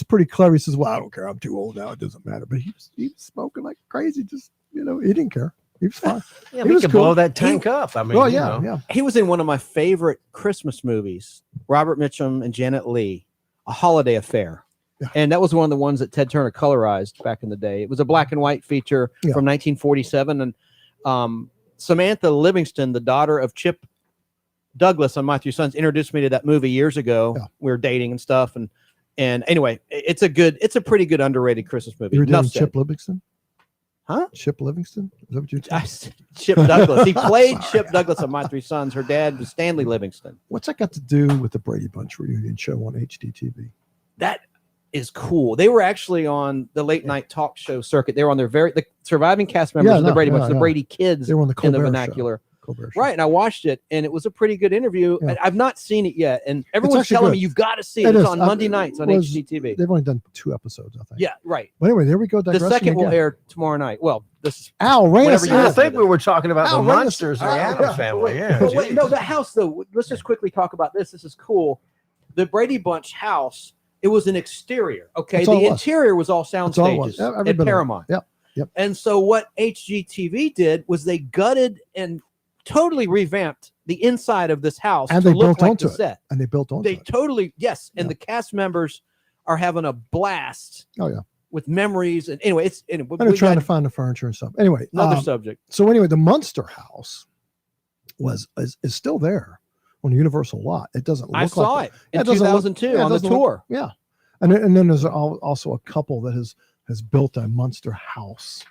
pretty clever. He says, well, I don't care. I'm too old now. It doesn't matter. But he was smoking like crazy. Just, he didn't care. He was fine. Yeah, he could blow that tank up. I mean, yeah. He was in one of my favorite Christmas movies, Robert Mitchum and Janet Leigh, A Holiday Affair. Yeah. And that was one of the ones that Ted Turner colorized back in the day. It was a black and white feature from 1947. And Samantha Livingston, the daughter of Chip Douglas on My Three Sons, introduced me to that movie years ago. Yeah. We were dating and stuff. And anyway, it's a pretty good underrated Christmas movie. You were dating Chip Livingston? Huh? Chip Livingston? Is that what you're saying? Chip Douglas. He played Chip Douglas on My Three Sons. Her dad was Stanley Livingston. What's that got to do with the Brady Bunch reunion show on HDTV? That is cool. They were actually on the late night talk show circuit. They were on the surviving cast members of the Brady Bunch, the Brady kids they were on the in the vernacular. Right, and I watched it, and it was a pretty good interview. Yeah. I've not seen it yet, and everyone's telling me you've got to see it. It's on Monday nights on HGTV. They've only done 2 episodes, I think. Yeah, right. But anyway, there we go. The second will air tomorrow night. Well, this is Al Rance. I think we were talking about the Munsters and the Addams Family. Wait, no, the house though. Let's just quickly talk about this. This is cool. The Brady Bunch house. It was an exterior. Okay, the interior was all sound stages at Paramount. Yep. And so what HGTV did was they gutted and totally revamped the inside of this house and to they look built like onto the set. And they built onto it. Totally, yes. And the cast members are having a blast. Oh yeah. With memories and anyway, they're trying to find the furniture and stuff. Anyway, another subject. So anyway, the Munster house is still there on the Universal lot. It doesn't look like I saw it in 2002 on the tour. Yeah. And then there's also a couple that has built a Munster house.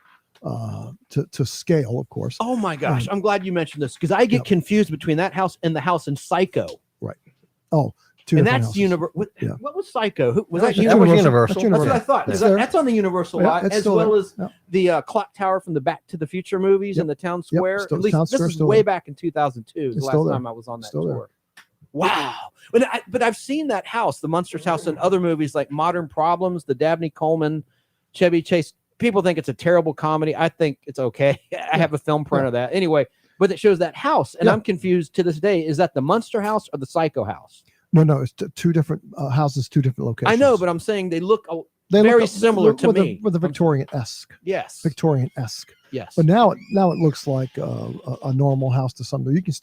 To scale, of course. Oh my gosh, I'm glad you mentioned this because I get confused between that house and the house in Psycho. Right. Oh, and that's Universal. What was Psycho? Was that Universal? That's what I thought. That's on the Universal lot, as well as the clock tower from the Back to the Future movies in the town square. At least this is way back in 2002. The last time I was on that tour. Wow. But I've seen that house, the Munsters house, in other movies like Modern Problems, the Dabney Coleman, Chevy Chase. People think it's a terrible comedy. I think it's okay. I have a film print of that. Anyway, but it shows that house. And I'm confused to this day. Is that the Munster house or the Psycho house? No. It's 2 different houses, 2 different locations. I know, but I'm saying they look very similar to me. With the Victorian-esque. Yes. Victorian-esque. Yes. But now it looks like a normal house to some degree. It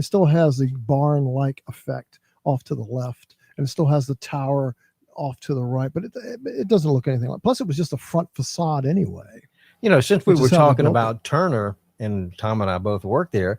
still has the barn-like effect off to the left. And it still has the tower off to the right, but it doesn't look anything like. Plus, it was just a front facade anyway. Since we were talking about Turner, and Tom and I both worked there,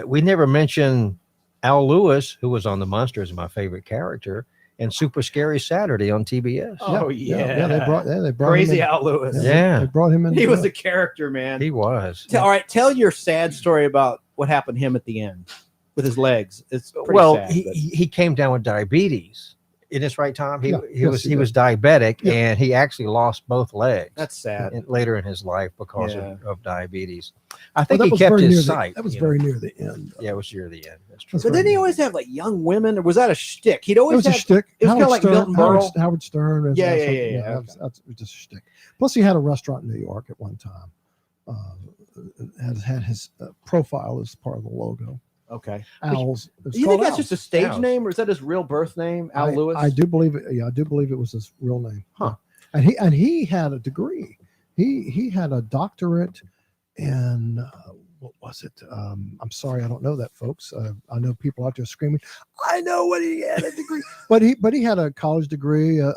we never mentioned Al Lewis, who was on the Munsters, my favorite character, and Super Scary Saturday on TBS. Oh yeah. They brought crazy him in. Al Lewis. Yeah, they brought him in. He was a character, man. He was. All right, tell your sad story about what happened to him at the end with his legs. It's pretty sad, he came down with diabetes. In his right time, he was diabetic, and he actually lost both legs. That's sad. Later in his life because of diabetes. I think he kept his sight. That was very near the end. Yeah, it was near the end. That's true. But didn't he always have like young women, or was that a shtick? He'd always a shtick. It was kind of like Milton Berle. Howard Stern. Yeah. That's just a shtick. Plus, he had a restaurant in New York at one time. Had his profile as part of the logo. Okay. Al's. You think that's just a stage name, or is that his real birth name, Al Lewis? I do believe it. Yeah, I do believe it was his real name. Huh. And he had a degree. He had a doctorate in what was it? I'm sorry, I don't know that, folks. I know people out there screaming, I know what he had a degree, but he had a college degree. It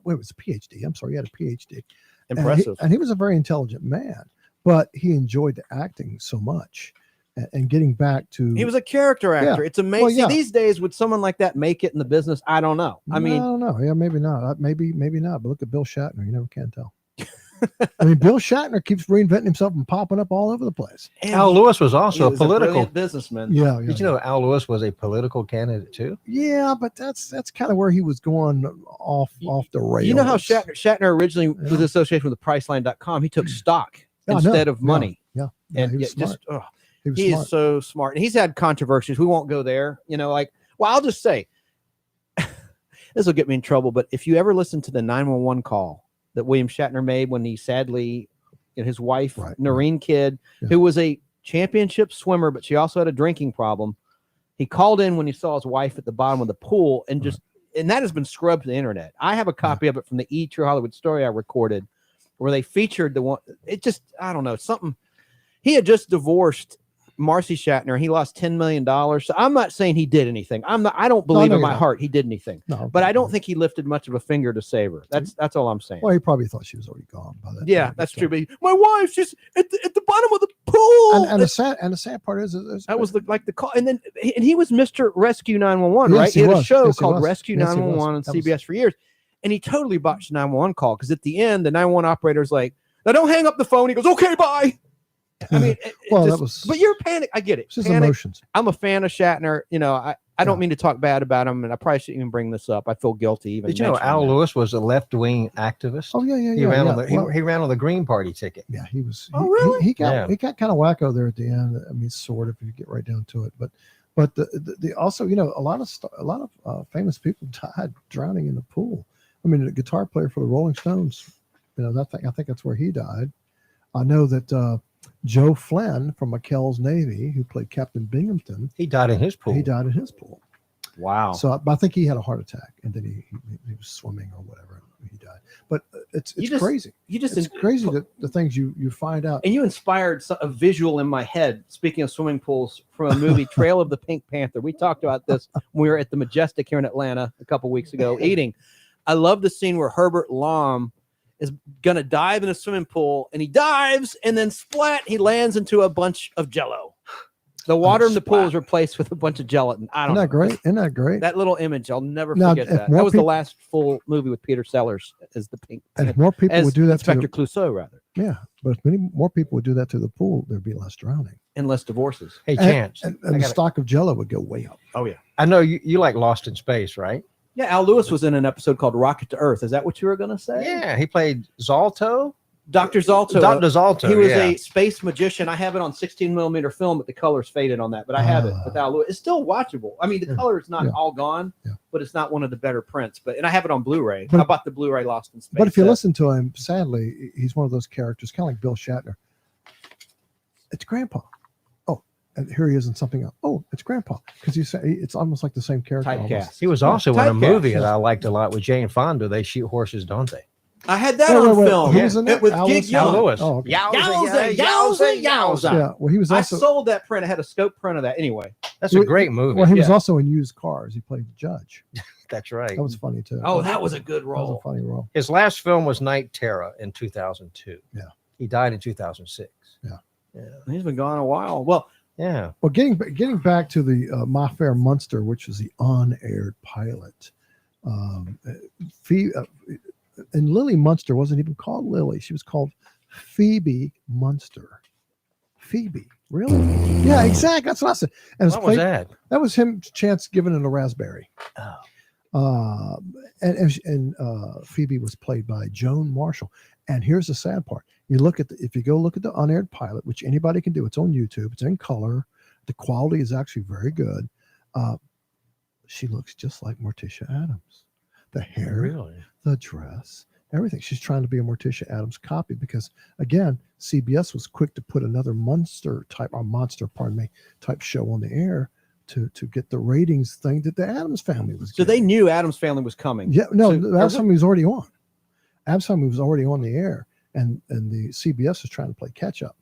was a PhD. I'm sorry, he had a PhD. Impressive. And he was a very intelligent man, but he enjoyed the acting so much. And getting back to, he was a character actor. It's amazing. See, these days, would someone like that make it in the business? I don't know. I don't know. Yeah, maybe not. Maybe not. But look at Bill Shatner. You never can tell. I mean, Bill Shatner keeps reinventing himself and popping up all over the place. And Al Lewis was also a political businessman. Yeah. Did you know Al Lewis was a political candidate too? Yeah, but that's kind of where he was going off the rails. You know how Shatner originally was associated with the Priceline.com. He took stock instead of money. Yeah. And he was smart. He is so smart. And he's had controversies. We won't go there. I'll just say, this will get me in trouble, but if you ever listen to the 911 call that William Shatner made when he sadly, his wife, Noreen Kidd, who was a championship swimmer, but she also had a drinking problem. He called in when he saw his wife at the bottom of the pool and and that has been scrubbed to the internet. I have a copy of it from the True Hollywood Story I recorded where they featured the one. I don't know, something. He had just divorced Marcy Shatner. He lost $10 million. So I'm not saying he did anything. I don't believe in my heart he did anything. No, but I don't think he lifted much of a finger to save her. That's all I'm saying. Well, he probably thought she was already gone by that. Yeah, that's true. But my wife, she's at the bottom of the pool. And the sad part is that was the call. And he was Mr. Rescue 911, right? He had a show called Rescue 911 on CBS for years. And he totally botched the 911 call because at the end, the 911 operator's like, "Now don't hang up the phone." He goes, "Okay, bye." I mean, but you're panic. I get it. Just emotions. I'm a fan of Shatner. I don't mean to talk bad about him, and I probably shouldn't even bring this up. I feel guilty even. Did you know Al Lewis was a left-wing activist? Oh yeah. He ran on the Green Party ticket. Yeah, he was. Really? He got kind of wacko there at the end. I mean, sort of, if you get right down to it. But the also, a lot of famous people died drowning in the pool. I mean, the guitar player for the Rolling Stones, I think that's where he died. I know that Joe Flynn from McKell's Navy, who played Captain Binghamton, he died in his pool. Wow. So I think he had a heart attack, and then he was swimming or whatever, and he died. But it's crazy. It's crazy the things you find out. And you inspired a visual in my head. Speaking of swimming pools, from a movie, Trail of the Pink Panther. We talked about this when we were at the Majestic here in Atlanta a couple weeks ago eating. I love the scene where Herbert Lom is going to dive in a swimming pool, and he dives, and then splat, he lands into a bunch of Jell-O. The water in the pool is replaced with a bunch of gelatin. Isn't that great? Isn't that great? That little image, I'll never forget that. That was the last full movie with Peter Sellers as the Pink. And if more people would do that, Inspector Clouseau, rather. Yeah, but if many more people would do that to the pool, there'd be less drowning and less divorces. Hey, Chance, and the stock of Jell-O would go way up. Oh yeah, I know you like Lost in Space, right? Yeah, Al Lewis was in an episode called Rocket to Earth. Is that what you were going to say? Yeah, he played Zalto. Dr. Zalto. Dr. Zalto. He was a space magician. I have it on 16mm film, but the color's faded on that. But I have it with Al Lewis. It's still watchable. I mean, the color is not all gone, but it's not one of the better prints. And I have it on Blu-ray. I bought the Blu-ray Lost in Space. But if you listen to him, sadly, he's one of those characters, kind of like Bill Shatner. It's Grandpa. And here he is in something else. Oh, it's Grandpa. Because it's almost like the same character. Typecast. He was also in a movie that I liked a lot with Jane Fonda. They shoot horses, don't they? I had that on film. Who was in that? With Gig Young. Lewis. Oh, okay. Yowza. Yeah, well, he was also, I sold that print. I had a scope print of that. Anyway, that's a great movie. Well, he was also in Used Cars. He played the judge. That's right. That was funny too. Oh, that was a good role. That was a funny role. His last film was Night Terror in 2002. Yeah. He died in 2006. Yeah. He's been gone a while. Well. Yeah. Well, getting back to the My Fair Munster, which was the on-aired pilot, and Lily Munster wasn't even called Lily; she was called Phoebe Munster. Phoebe, really? Yeah, exactly. That's what I said. And what was that? That was him. Chance giving it a raspberry. Oh. And Phoebe was played by Joan Marshall. And here's the sad part. If you go look at the unaired pilot, which anybody can do, it's on YouTube, it's in color. The quality is actually very good. She looks just like Morticia Addams. The hair, really? The dress, everything. She's trying to be a Morticia Addams copy because, again, CBS was quick to put another monster type show on the air to get the ratings thing that the Addams Family was getting. So they knew Addams Family was coming. Yeah, no, the Addams Family was already on. Addams Family was already on the air, and the CBS was trying to play catch up.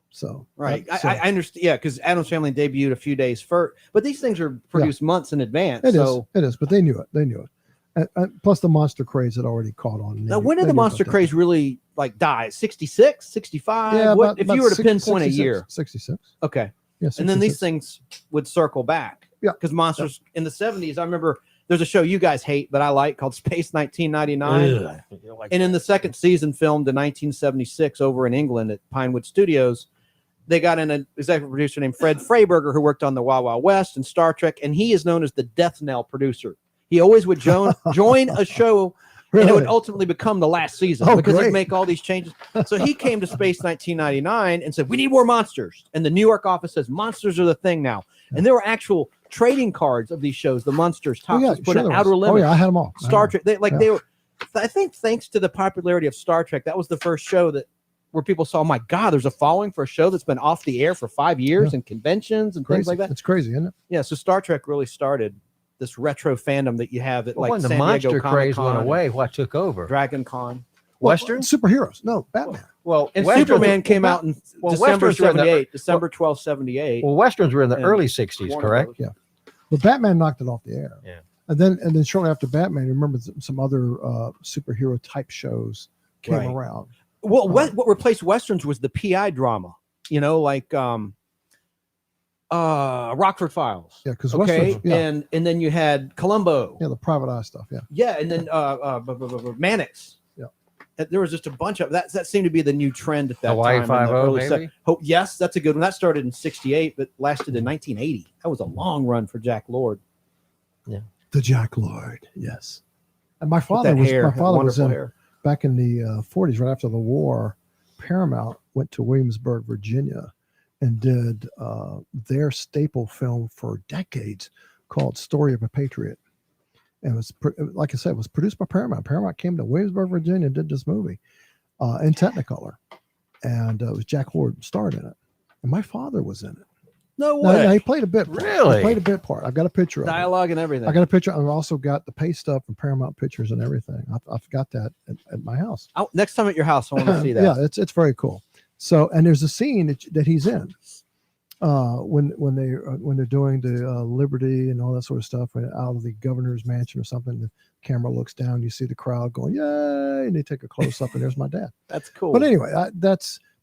So right, I understand. Yeah, because Addams Family debuted a few days first, but these things are produced months in advance. It is, but they knew it. And plus, the monster craze had already caught on. Now, when did the monster craze really die? 66, 65? Yeah, if you were to pinpoint a year, 66. Okay. Yeah, and then these things would circle back. Yeah, because monsters in the 70s. I remember there's a show you guys hate, but I like called Space 1999. And in the second season, filmed in 1976 over in England at Pinewood Studios, they got in an executive producer named Fred Freiberger who worked on the Wild Wild West and Star Trek, and he is known as the death knell producer. He always would join a show and it would Really? ultimately become the last season Oh, because great. they'd make all these changes. So he came to Space 1999 and said, "We need more monsters." And the New York office says, "Monsters are the thing now." And there were actual trading cards of these shows. The Munsters, Top yeah, was put sure in there Outer was. Oh, Limits. yeah, I had 'em all. Star Trek. They Yeah. they were. I think thanks to the popularity of Star Trek, that was the first show where people saw, my God, there's a following for a show that's been off the air for 5 years and conventions and Crazy. things like that. It's crazy, isn't it? Yeah, so Star Trek really started this retro fandom that you have at Well, like when the San monster Diego craze Comic-Con went and away, what took over? Dragon Con. Western? Superheroes. No, Batman. Well, And Westerns- Superman came out in December Westerns were in the- 78, December 12, 78. Well, Westerns were in the And early 60s, Warner correct? Bros. Yeah. But Batman knocked it off the air. Yeah. And then shortly after Batman, remember some other superhero type shows came Right. around. Well, what replaced Westerns was the PI drama, like Rockford Files. Yeah, because okay, Westerns, yeah. and then you had Columbo. Yeah, the private eye stuff. Yeah. Yeah, and then Mannix. Yeah. There was just a bunch of that. That seemed to be the new trend at that Hawaii time. in the Five-0 early maybe? yes, that's a good one. That started in '68, but lasted in 1980. That was a long run for Jack Lord. Yeah. The Jack Lord. Yes. And my With father that was hair, my that father was wonderful in hair. back in the 40s, right after the war. Paramount went to Williamsburg, Virginia, and did their staple film for decades called Story of a Patriot. And it was, like I said, it was produced by Paramount. Paramount came to Williamsburg, Virginia, and did this movie in Technicolor. And it was Jack Lord starred in it. And my father was in it. No Now, way. he played a bit part. Really? He played a bit part. I've got a picture of it. Dialogue and everything. I got a picture. I've also got the pay stuff and Paramount pictures and everything. I've got that at my house. Next time at your house, I want to see that. Yeah, it's very cool. So, and there's a scene that he's in when they're doing the Liberty and all that sort of stuff out of the governor's mansion or something. The camera looks down, you see the crowd going yay, and they take a close up, and there's my dad. That's cool. But anyway,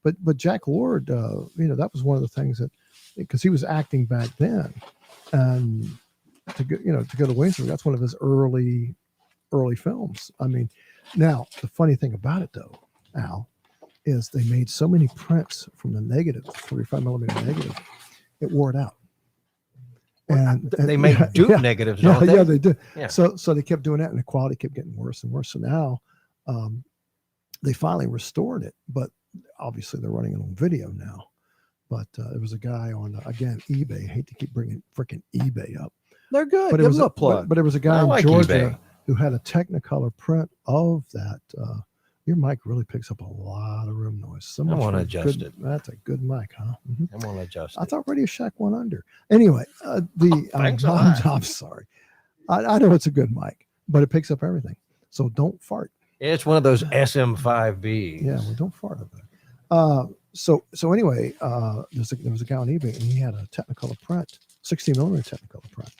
but Jack Lord, that was one of the things that, because he was acting back then, and to go to Williamsburg, that's one of his early films. I mean, now the funny thing about it though, Al, is they made so many prints from the negative, 45 millimeter negative, it wore it out. And They make dupe negatives, yeah, don't they? yeah, they did. Yeah. So they kept doing that, and the quality kept getting worse and worse. So now, they finally restored it, but obviously they're running it on video now. But there was a guy on again eBay. I hate to keep bringing freaking eBay up. They're good. But Give it was them a plug. But there was a guy I in like Georgia eBay. who had a Technicolor print of that. Your mic really picks up a lot of room noise. So much wanna for adjust good- it. That's a good mic, huh? Mhm. I'm going to adjust I it. thought Radio Shack went under. Anyway, Thanks a lot. I'm sorry. I know it's a good mic, but it picks up everything. So don't fart. It's one of those SM5Bs. Yeah, well, don't fart up there. So anyway, there was a guy on eBay, and he had a Technicolor print, 16 millimeter Technicolor print,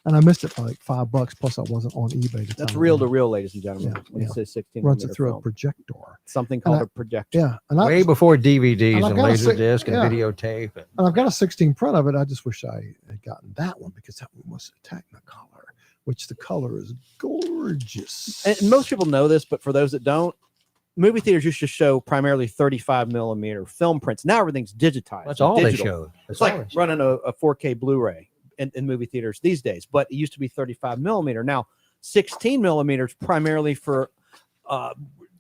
and I missed it for like $5. Plus, I wasn't on eBay. That's reel to reel, ladies and gentlemen. Yeah, When you yeah. say 16 Runs it millimeter through film. a projector. Something called And a projector. Yeah, and Way before DVDs I've and got a si- Laserdisc and yeah. videotape. And I've got a 16 print of it. I just wish I had gotten that one because that one was a Technicolor, which the color is gorgeous. And most people know this, but for those that don't, movie theaters used to show primarily 35 millimeter film prints. Now everything's digitized. That's all they digital. showed. It's That's all like they showed. running a 4K Blu-ray in movie theaters these days, but it used to be 35 millimeter. Now 16 millimeters primarily for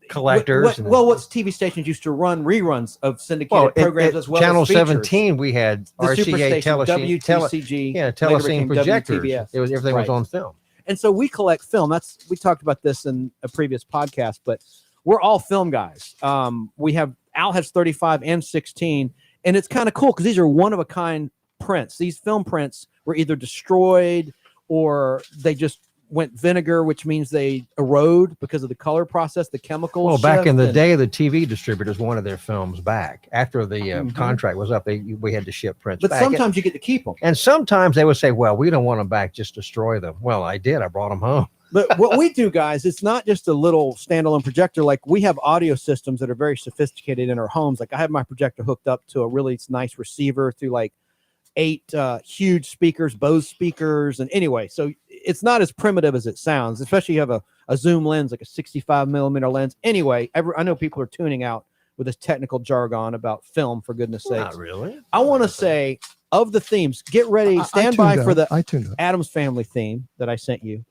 Collectors. what TV stations used to run reruns of syndicated programs as well Channel as features. 17, we had The RCA Superstation, WTCG, yeah, later telecine became projectors. WTBS. It was everything was Right. on film. And so we collect film. We talked about this in a previous podcast, but we're all film guys. Al has 35 and 16, and it's kind of cool because these are one of a kind prints. These film prints were either destroyed or they just went vinegar, which means they erode because of the color process, the chemicals. Well, back in the shift, day, the TV distributors wanted their films back after the Mhm. contract was up. We had to ship prints but back. sometimes you get to keep them. And sometimes they would say, "Well, we don't want them back; just destroy them." Well, I did. I brought them home. But what we do, guys, it's not just a little standalone projector. Like we have audio systems that are very sophisticated in our homes. Like I have my projector hooked up to a really nice receiver through like 8 huge speakers, Bose speakers. And anyway, so it's not as primitive as it sounds, especially you have a zoom lens, like a 65 millimeter lens. Anyway, I know people are tuning out with this technical jargon about film, for goodness sakes. Not really. I want to say, of the themes, get ready, stand tuned by out. for the I tuned out. Addams Family theme that I sent you.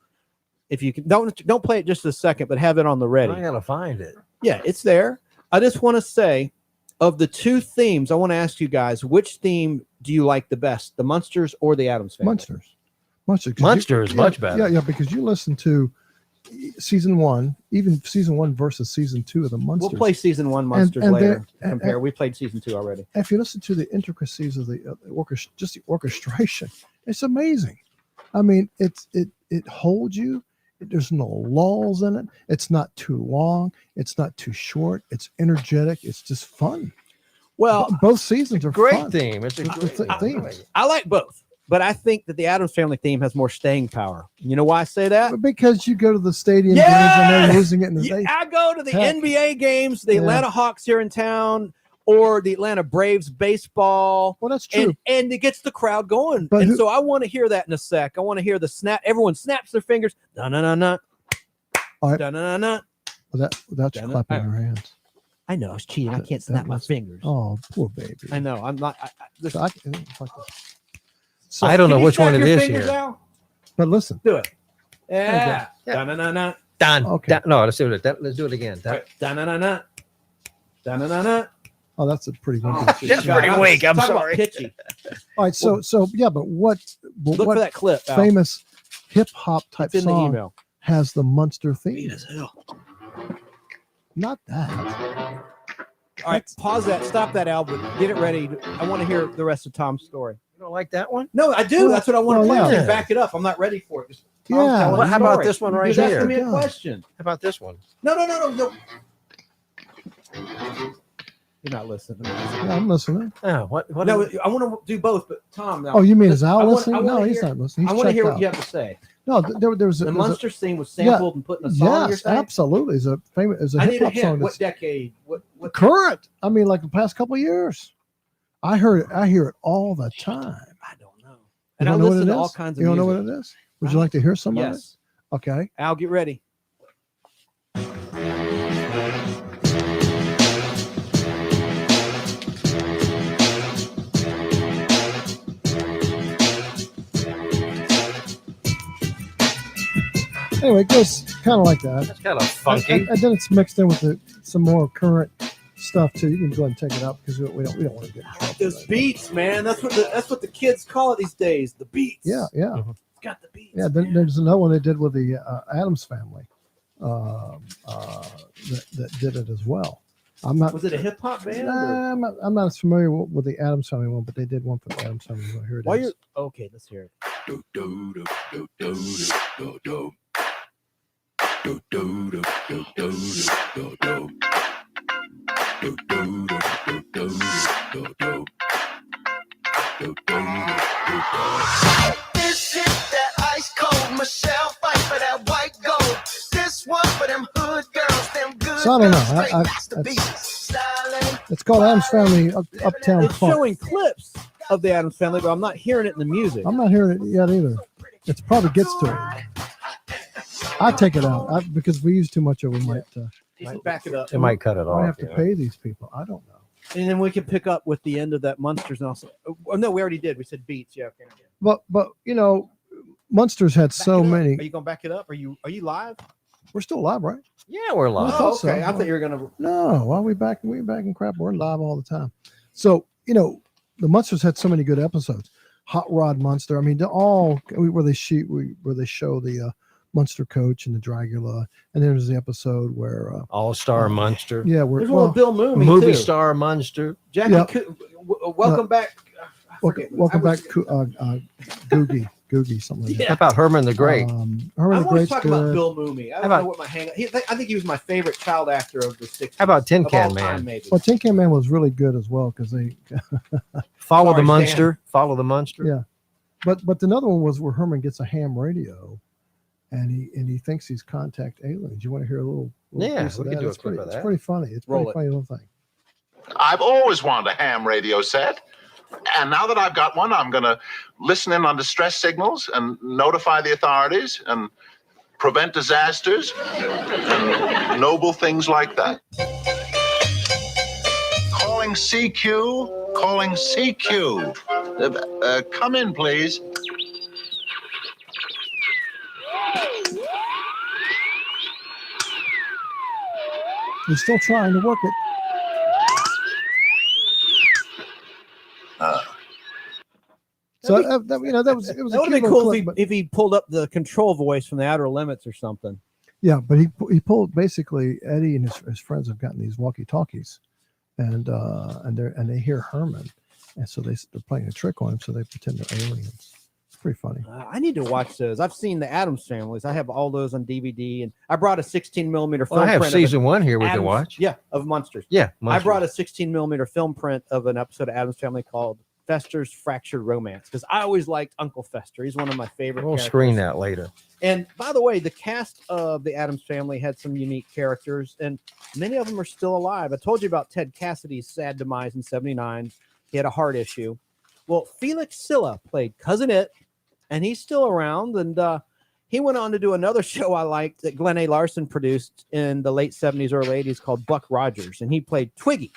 If you can, don't play it just a second, but have it on the ready. I gotta find it. Yeah, it's there. I just want to say, of the two themes, I want to ask you guys, which theme do you like the best, the Munsters or the Addams Family? Munster is much better. Yeah, because you listen to season 1, even season 1 versus season 2 of the Munsters. We'll play season 1 Munsters and later. Compare. We played season 2 already. If you listen to the intricacies of the orchestration, it's amazing. I mean, it holds you. There's no lulls in it. It's not too long. It's not too short. It's energetic. It's just fun. Well, both seasons are great fun. theme. It's a great theme. I like both, but I think that the Addams Family theme has more staying power. You know why I say that? Because you go to the stadium games and they're losing it. I go to the NBA games, the Atlanta Hawks here in town, or the Atlanta Braves baseball. Well, that's true. And it gets the crowd going. But so I want to hear that in a sec. I want to hear the snap. Everyone snaps their fingers. Da-na-na-na. All right. Da-na-na-na. Without you clapping your hands. I know. I was cheating. I can't snap my fingers. Oh, poor baby. I know. I'm not. I don't know which one it is here. Al? But listen. Do it. Yeah. Da-na-na-na. Done. Okay. No, let's do it. Let's do it again. Da-na-na-na. Da-na-na-na. Oh, that's a pretty good one. That's pretty weak. I'm sorry. Pitchy. All right, so yeah, but what Look for that clip, Al. famous hip hop type It's in the song email. has the Munster theme? Mean as hell. Not that. All right, pause that. Stop that, Al. But get it ready. I want to hear the rest of Tom's story. You don't like that one? No, I do. Well, That's what I want to well, play. yeah. Back it up. I'm not ready for it. Just Tom's Yeah. telling Well, the how about story. this one right Just here? asking me a Yeah. question. How about this one? No. You're not listening. Yeah, I'm listening. Oh, what? No, I want to do both, but Tom. Now, Oh, you mean is I Al want- listening? I wanna No, he's hear- not listening. I He's want to hear checked what you out. have to say. No, there was The a Munster scene was sampled and put in a song. you're Yes, saying? absolutely. Is a famous is a I hip need a hop hint. song. What That's decade? What? current. I mean, like the past couple of years. I hear it all the time. I don't know. You And I don't know what listen it to all is? kinds of You don't know music. what it is? Would you like to hear some of it? Yes. Okay. Al, get ready. Anyway, it goes kind of like that. That's kind of funky. And then it's mixed in with some more current stuff too. You can go ahead and take it out because we don't want to get in trouble. Those beats, man. That's what the kids call it these days. The beats. Yeah. It's got the beats. Yeah, there's another one they did with the Addams Family that did it as well. I'm not. Was it a hip hop band? or- I'm not as familiar with the Addams Family one, but they did one for the Addams Family. Well, here it While is. you're okay, let's hear it. This is that ice cold Michelle fight for that white gold. This one for them hood girls, them good So I don't know. girls, straight I- masterpieces. Styling. It's called Addams Family Uptown It's Funk. showing clips of the Addams Family, but I'm not hearing it in the music. I'm not hearing it yet either. It probably gets to it. I take it out because we use too much of it. Might back it up. It might cut it I off. have to pay these people. I don't know. And then we can pick up with the end of that Munsters and also. Oh, no, we already did. We said beats. Yeah. Okay. But Munsters had so Back it up. many. Are you going to back it up? Are you live? We're still live, right? Yeah, we're live. I thought Oh, okay. so. I thought you were going to. No, why we back and crap. We're live all the time. So the Munsters had so many good episodes. Hot Rod Munster. I mean, where they show the Munster coach and the Dragula, and then there's the episode where All-Star Munster. yeah, where There's one with Bill Mooney Movie too. star Munster. Jackie, Yeah. welcome back. I forget. welcome I was- back, Googie, something like that. How about Herman the Great? Herman I'm the always Great's talking about good. Bill Mooney. I don't know what my hang. I think he was my favorite child actor of the 60s. How about Tin of Can all time, Man? maybe. Well, Tin Can Man was really good as well because they Follow Sorry, the Stan. Munster. Follow the Munster. yeah. But another one was where Herman gets a ham radio, and he thinks he's contact aliens. You want to hear a little Yeah, piece of we could that? do a It's clip pretty, of it's that. pretty funny. It's a Roll pretty it. funny little thing. I've always wanted a ham radio set. And now that I've got one, I'm going to listen in on distress signals and notify the authorities and prevent disasters and noble things like that. Calling CQ. Calling CQ. Come in, please. He's still trying to work it. So that was it was That a would have cute been cool clip, if he pulled up the control voice from the Outer Limits or something. yeah, but he pulled basically Eddie and his friends have gotten these walkie-talkies, and they hear Herman, and so they're playing a trick on him, so they pretend they're aliens. It's pretty funny. I need to watch those. I've seen the Addams Families. I have all those on DVD, and I brought a 16mm film Well, I have print. season 1 here we can watch. Yeah, of Munsters. Yeah, I brought a 16mm film print of an episode of Addams Family called Fester's Fractured Romance, because I always liked Uncle Fester. He's one of my favorite We'll characters. screen that later. And by the way, the cast of the Addams Family had some unique characters, and many of them are still alive. I told you about Ted Cassidy's sad demise in '79. He had a heart issue. Well, Felix Silla played Cousin It, and he's still around. And he went on to do another show I liked that Glenn A. Larson produced in the late '70s, early '80s called Buck Rogers, and he played Twiggy.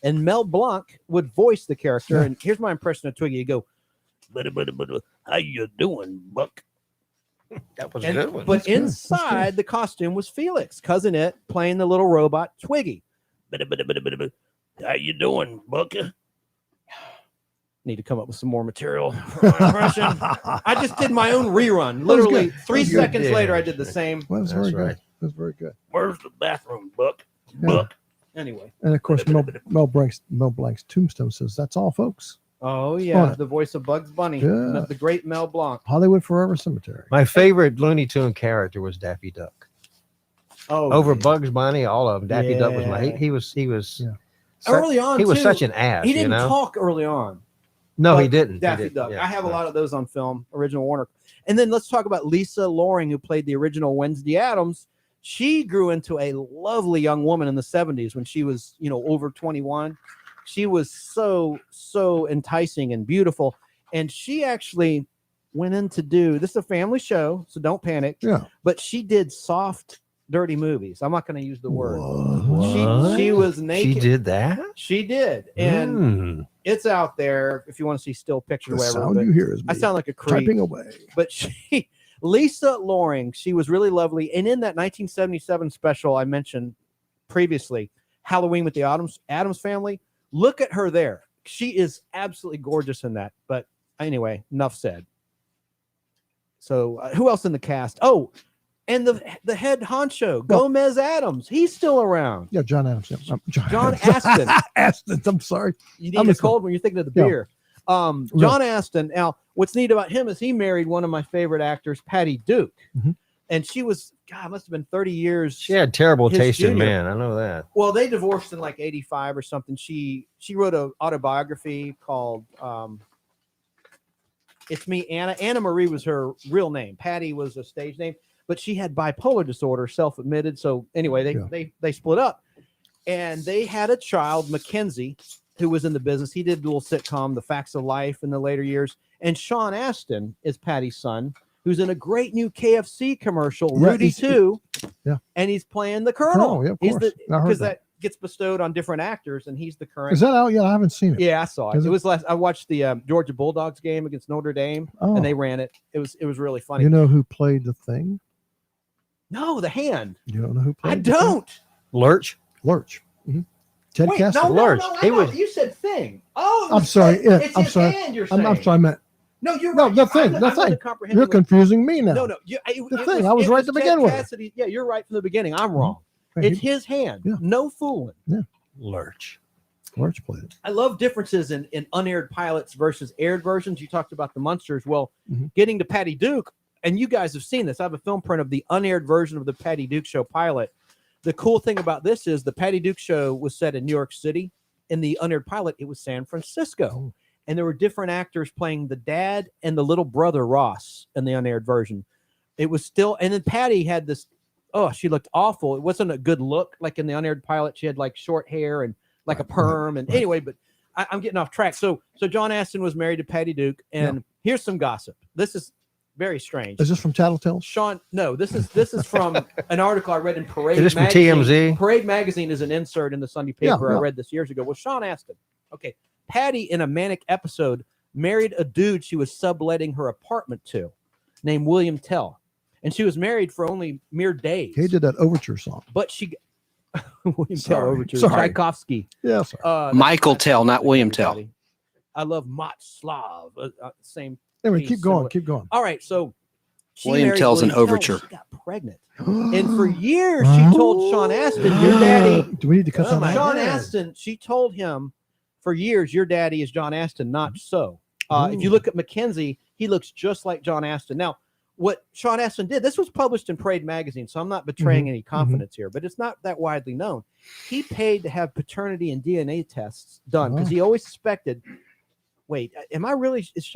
And Mel Blanc would voice the character. And here's my impression of Twiggy. You go, how you doing, Buck? That was a good one. But inside the costume was Felix, Cousin It, playing the little robot Twiggy. How you doing, Buck? Need to come up with some more material for my impression. I just did my own rerun. Literally 3 seconds later, I did the same. Well, that was very good. That was very good. Where's the bathroom, Buck? Yeah. Buck. Anyway. And of course, Mel Blanc's tombstone says, "That's all, folks." Oh yeah, the voice of Bugs Bunny, Yeah. the great Mel Blanc. Hollywood Forever Cemetery. My favorite Looney Tune character was Daffy Duck. Oh, Over Bugs Bunny, all of them. Daffy Duck was he was early on. He was too, such an ass. He didn't you know? talk early on. No, he But didn't. Daffy he didn't. Duck. Yeah, I have a right. lot of those on film, original Warner. And then let's talk about Lisa Loring, who played the original Wednesday Addams. She grew into a lovely young woman in the 70s when she was, over 21. She was so enticing and beautiful. And she actually went in to do, this is a family show, so don't panic. Yeah. But she did soft, dirty movies. I'm not going to use the word. What? She was naked. She did that? She did. And it's out there if you want to see still pictures or The whatever. sound but you hear is I me sound like a creep. typing away. But Lisa Loring, she was really lovely. And in that 1977 special I mentioned previously, Halloween with the Addams Family, look at her there. She is absolutely gorgeous in that. But anyway, enough said. So who else in the cast? Oh, and the head honcho, Gomez Adams. He's still around. Yeah, John Adams. Yeah. John Aston. Aston. I'm sorry. You need a cold when you're thinking of the beer. John Aston. Now, what's neat about him is he married one of my favorite actors, Patty Duke. Mm-hmm. And she was, God, must have been 30 years. She had terrible his taste in junior. men. I know that. Well, they divorced in like 85 or something. She wrote an autobiography called It's Me, Anna. Anna Marie was her real name. Patty was a stage name, but she had bipolar disorder, self-admitted. So anyway, they split up. And they had a child, Mackenzie, who was in the business. He did a little sitcom, The Facts of Life, in the later years. And Sean Astin is Patty's son, who's in a great new KFC commercial, Rudy 2. Yeah. And he's playing the Colonel. Yeah, of He's course. I heard because that. that gets bestowed on different actors, and he's the current. Is that out yet? I haven't seen it. Yeah, I saw it. Is It was last. I watched the Georgia Bulldogs game against Notre Dame, Oh. and they ran it. It was really funny. You know who played the Thing? No, the hand. You don't know who played I the Thing? don't. Lurch. Mm-hmm. Ted Wait, Cassidy. no, I know. You said Thing. Oh, I'm sorry. Yeah, it's I'm his sorry. hand. You're I'm saying. sorry. I meant. No, you're No, right. the Thing. I The wasn't Thing. comprehending You're what- confusing me now. No. The Thing. I was right to Ted begin with. Cassidy. Yeah, you're right from the beginning. I'm wrong. Okay, It's his hand. Yeah. No fooling. Yeah. Lurch. Lurch played it. I love differences in unaired pilots versus aired versions. You talked about the Munsters. Well, Mhm. getting to Patty Duke, and you guys have seen this. I have a film print of the unaired version of the Patty Duke Show pilot. The cool thing about this is the Patty Duke Show was set in New York City. In the unaired pilot, it was San Francisco. Oh. And there were different actors playing the dad and the little brother Ross in the unaired version. It was still, and then Patty had this, she looked awful. It wasn't a good look. Like in the unaired pilot, she had like short hair and like a perm. And anyway, but I'm getting off track. So John Astin was married to Patty Duke. And here's some gossip. This is very strange. Is this from Tattletale? Sean, no, this is from an article I read in Parade Is this from Magazine. TMZ? Parade Magazine is an insert in the Sunday paper. Yeah. I read this years ago. Well, Sean Astin. Okay. Patty, in a manic episode, married a dude she was subletting her apartment to named William Tell. And she was married for only mere days. He did that overture song. But she William Tell overture. Sorry. Tchaikovsky. Yeah, sorry. Michael Tell, not William Tell. Everybody. I love Mott Slav. Same. Anyway, piece, keep going. similar. Keep going. All right, so she William married Tell's an William Tell. overture. She got pregnant, and for years she told Sean Astin, "Your daddy." Do we need to cut that out? Sean Astin. She told him for years, "Your daddy is John Astin, not so." If you look at Mackenzie, he looks just like John Astin. Now, what Sean Astin did, this was published in Parade magazine, so I'm not betraying any confidence here, but it's not that widely known. He paid to have paternity and DNA tests done because he always suspected, wait, is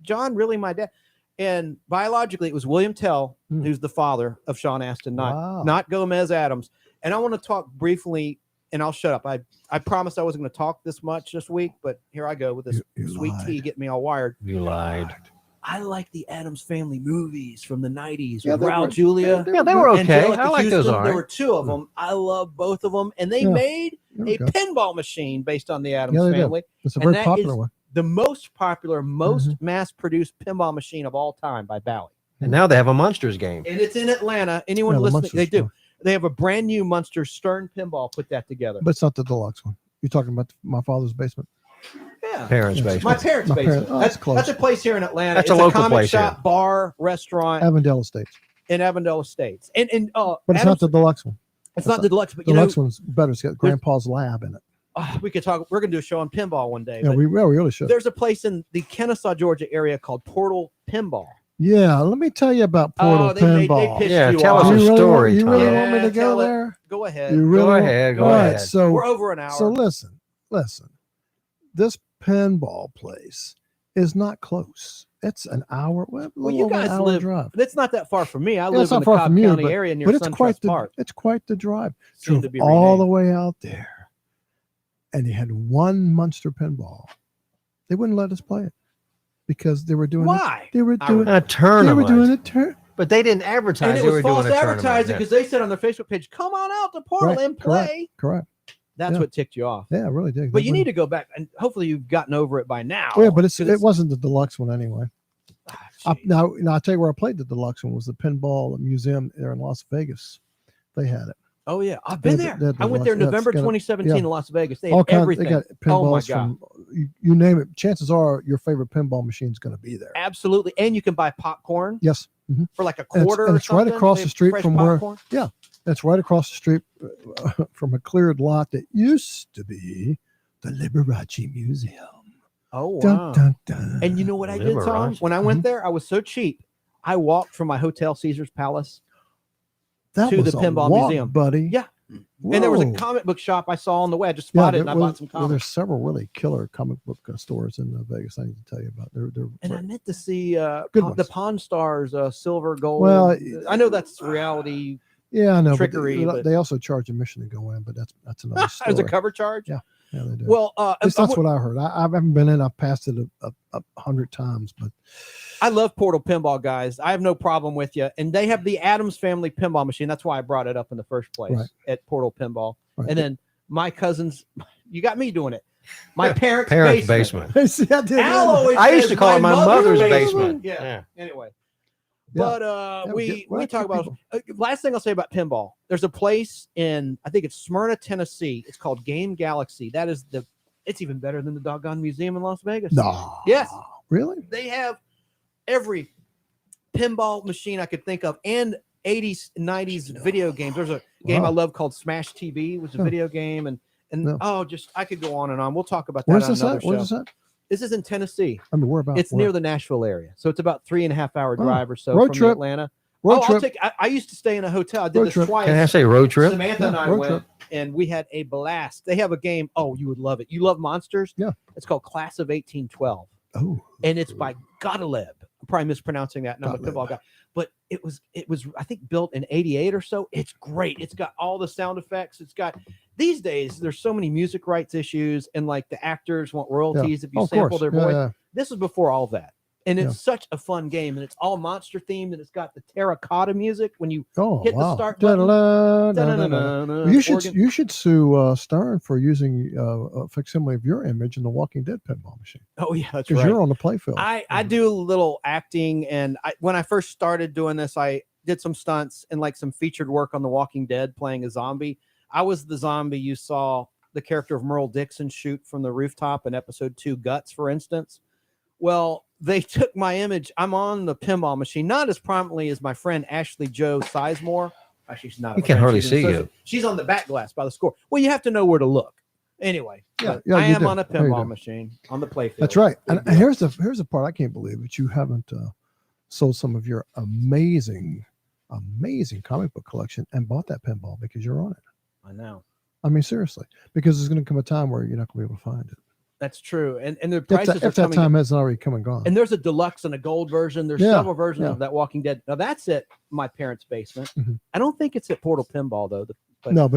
John really my dad? And biologically, it was William Tell, who's the father of Sean Astin, not Gomez Addams. And I want to talk briefly, and I'll shut up. I promised I wasn't going to talk this much this week, but here I go with this sweet tea getting me all wired. You lied. I like the Addams Family movies from the 90s Yeah, with they Raul were- Julia. Yeah, they were okay. Angelica I like those. Houston. All There right. were two of them. I love both of them. And they made a pinball machine based on the Addams Yeah, they did. Family. It's a And very that popular is one. the most popular, most mass-produced pinball machine of all time by Bally. And now they have a Munsters game. And it's in Atlanta. Anyone Yeah, the listening, Munsters they do. store. They have a brand new Munsters Stern pinball put that together. But it's not the deluxe one. You're talking about my father's basement. Yeah. Parents' basement. My parents' basement. Oh, that's close. That's a place here in Atlanta. That's it's a local comic place shop, here. bar, restaurant Avondale Estates. in Avondale Estates. And But it's Addams- not the deluxe one. It's not the deluxe, but The you know, deluxe one's better. It's got Grandpa's lab in it. we could talk. We're gonna do a show on pinball one day. Yeah, but we really should. there's a place in the Kennesaw, Georgia area called Portal Pinball. Yeah, let me tell you about Portal they Pinball. pissed Yeah, you tell off. us a You really story, You really Tom. want me to go tell it. there? Go ahead. You really Go want- ahead, go All right, ahead. So We're over an hour. So listen. This pinball place is not close. It's an hour. Well, you over an guys hour live. drive. It's not that far from me. I Yeah, live it's in not the far Cobb from you, County but- area near but it's Suntrust Park. It's quite the drive. Soon Drove to be all renamed. the way out there, and they had one Munster pinball. They wouldn't let us play it because they were doing. Why? They were doing A tournament. They were doing a tournament. But they didn't advertise And it they was were false doing a tournament. advertising Yeah. because they said on their Facebook page, "Come on out to Portal and play." Correct. That's Yeah. what ticked you off. Yeah, I really did. But you need to go back, and hopefully you've gotten over it by now. Yeah, but 'cause it wasn't the deluxe one anyway. Ah, Now I'll tell you where I played the deluxe one was the Pinball Museum there in Las Vegas. They had it. Oh yeah, I've been They there. had the I went there deluxe. November Yeah, it's got 2017 yeah. in Las Vegas. They All had kinds. everything. They got Oh my pinballs god, from you name it. Chances are your favorite pinball machine is going to be there. absolutely. And you can buy popcorn Yes. for like a And quarter. and or it's right something. across They the have street fresh from popcorn. where. Yeah, it's right across the street from a cleared lot that used to be the Liberace Museum. Oh wow. Dun, dun, dun. And you know what I did, Tom? Liberace. When I went there, I was so cheap. I walked from my hotel, Caesar's Palace, That to was the a Pinball walk, Museum. buddy. Yeah. And there was a Whoa. comic book shop I saw on the way. I just spotted it and I bought some there's comics. several really killer comic book stores in Vegas. I need to tell you about. They're And I meant to see Good the ones. Pawn Stars, silver, gold. Well, I know that's reality. yeah, I know. trickery, but but- they also charge admission to go in, but that's another story. There's a cover charge. Yeah, they do. Well, At least that's what I heard. I haven't been in. I've passed it a 100 times, but I love Portal Pinball, guys. I have no problem with you. And they have the Addams Family pinball machine. That's why I brought it up in the first place at Portal Pinball. Right. And then my cousins, you got me doing it. My parents' basement. See, I did. Al always I used says to call it my mother's basement. basement. Yeah. Anyway. Yeah. But Yeah, we well, talk good about last thing I'll say about pinball. There's a place in I think it's Smyrna, Tennessee. It's called Game Galaxy. That is it's even better than the doggone museum in Las Vegas. No. Yes. Really? They have every pinball machine I could think of and 80s, 90s video games. There's a game I Wow. love called Smash TV, which is a Huh. video game, and No. just I could go on and on. We'll talk about that Where's on this another at? show. Where's this at? This is in Tennessee. I mean, where about? It's near the Nashville area, so it's about 3.5 hour drive or so road from trip. Atlanta. Road I'll trip. I used to stay in a hotel. I did Road this trip. twice. Can I say road trip? Samantha and I road went, trip. and we had a blast. They have a game. Oh, you would love it. You love Monsters? Yeah. It's called Class of 1812, Oh, and it's by Gottlieb. I'm probably mispronouncing that. And I'm a Gottlieb. pinball guy, but it was I think built in '88 or so. It's great. It's got all the sound effects. It's got these days. There's so many music rights issues, and like the actors want royalties if you Oh, of sample course. their Yeah, voice. yeah. This is before all that. And it's Yeah. such a fun game, and it's all monster themed, and it's got the terracotta music when you Oh, hit wow. the start button. Da-da-da, Da-da-da-da, da-da-da. You should organ. you should sue Stern for using a facsimile of your image in the Walking Dead pinball machine Oh yeah, that's because right. you're on the playfield. I do a little acting, and when I first started doing this, I did some stunts and like some featured work on The Walking Dead, playing a zombie. I was the zombie you saw the character of Merle Dixon shoot from the rooftop in episode 2, Guts, for instance. Well, they took my image. I'm on the pinball machine, not as prominently as my friend Ashley Jo Sizemore. Actually, she's not. You can hardly see you. She's on the back glass by the score. Well, you have to know where to look. Anyway, I am on a pinball machine on the playfield. That's right. And here's the part I can't believe that you haven't sold some of your amazing comic book collection and bought that pinball because you're on it. I know. I mean, seriously, because there's going to come a time where you're not going to be able to find it. That's true. And the prices if that time hasn't already come and gone. And there's a deluxe and a gold version. There's several versions of that Walking Dead. Now that's at my parents' basement. I don't think it's at Portal Pinball though. No,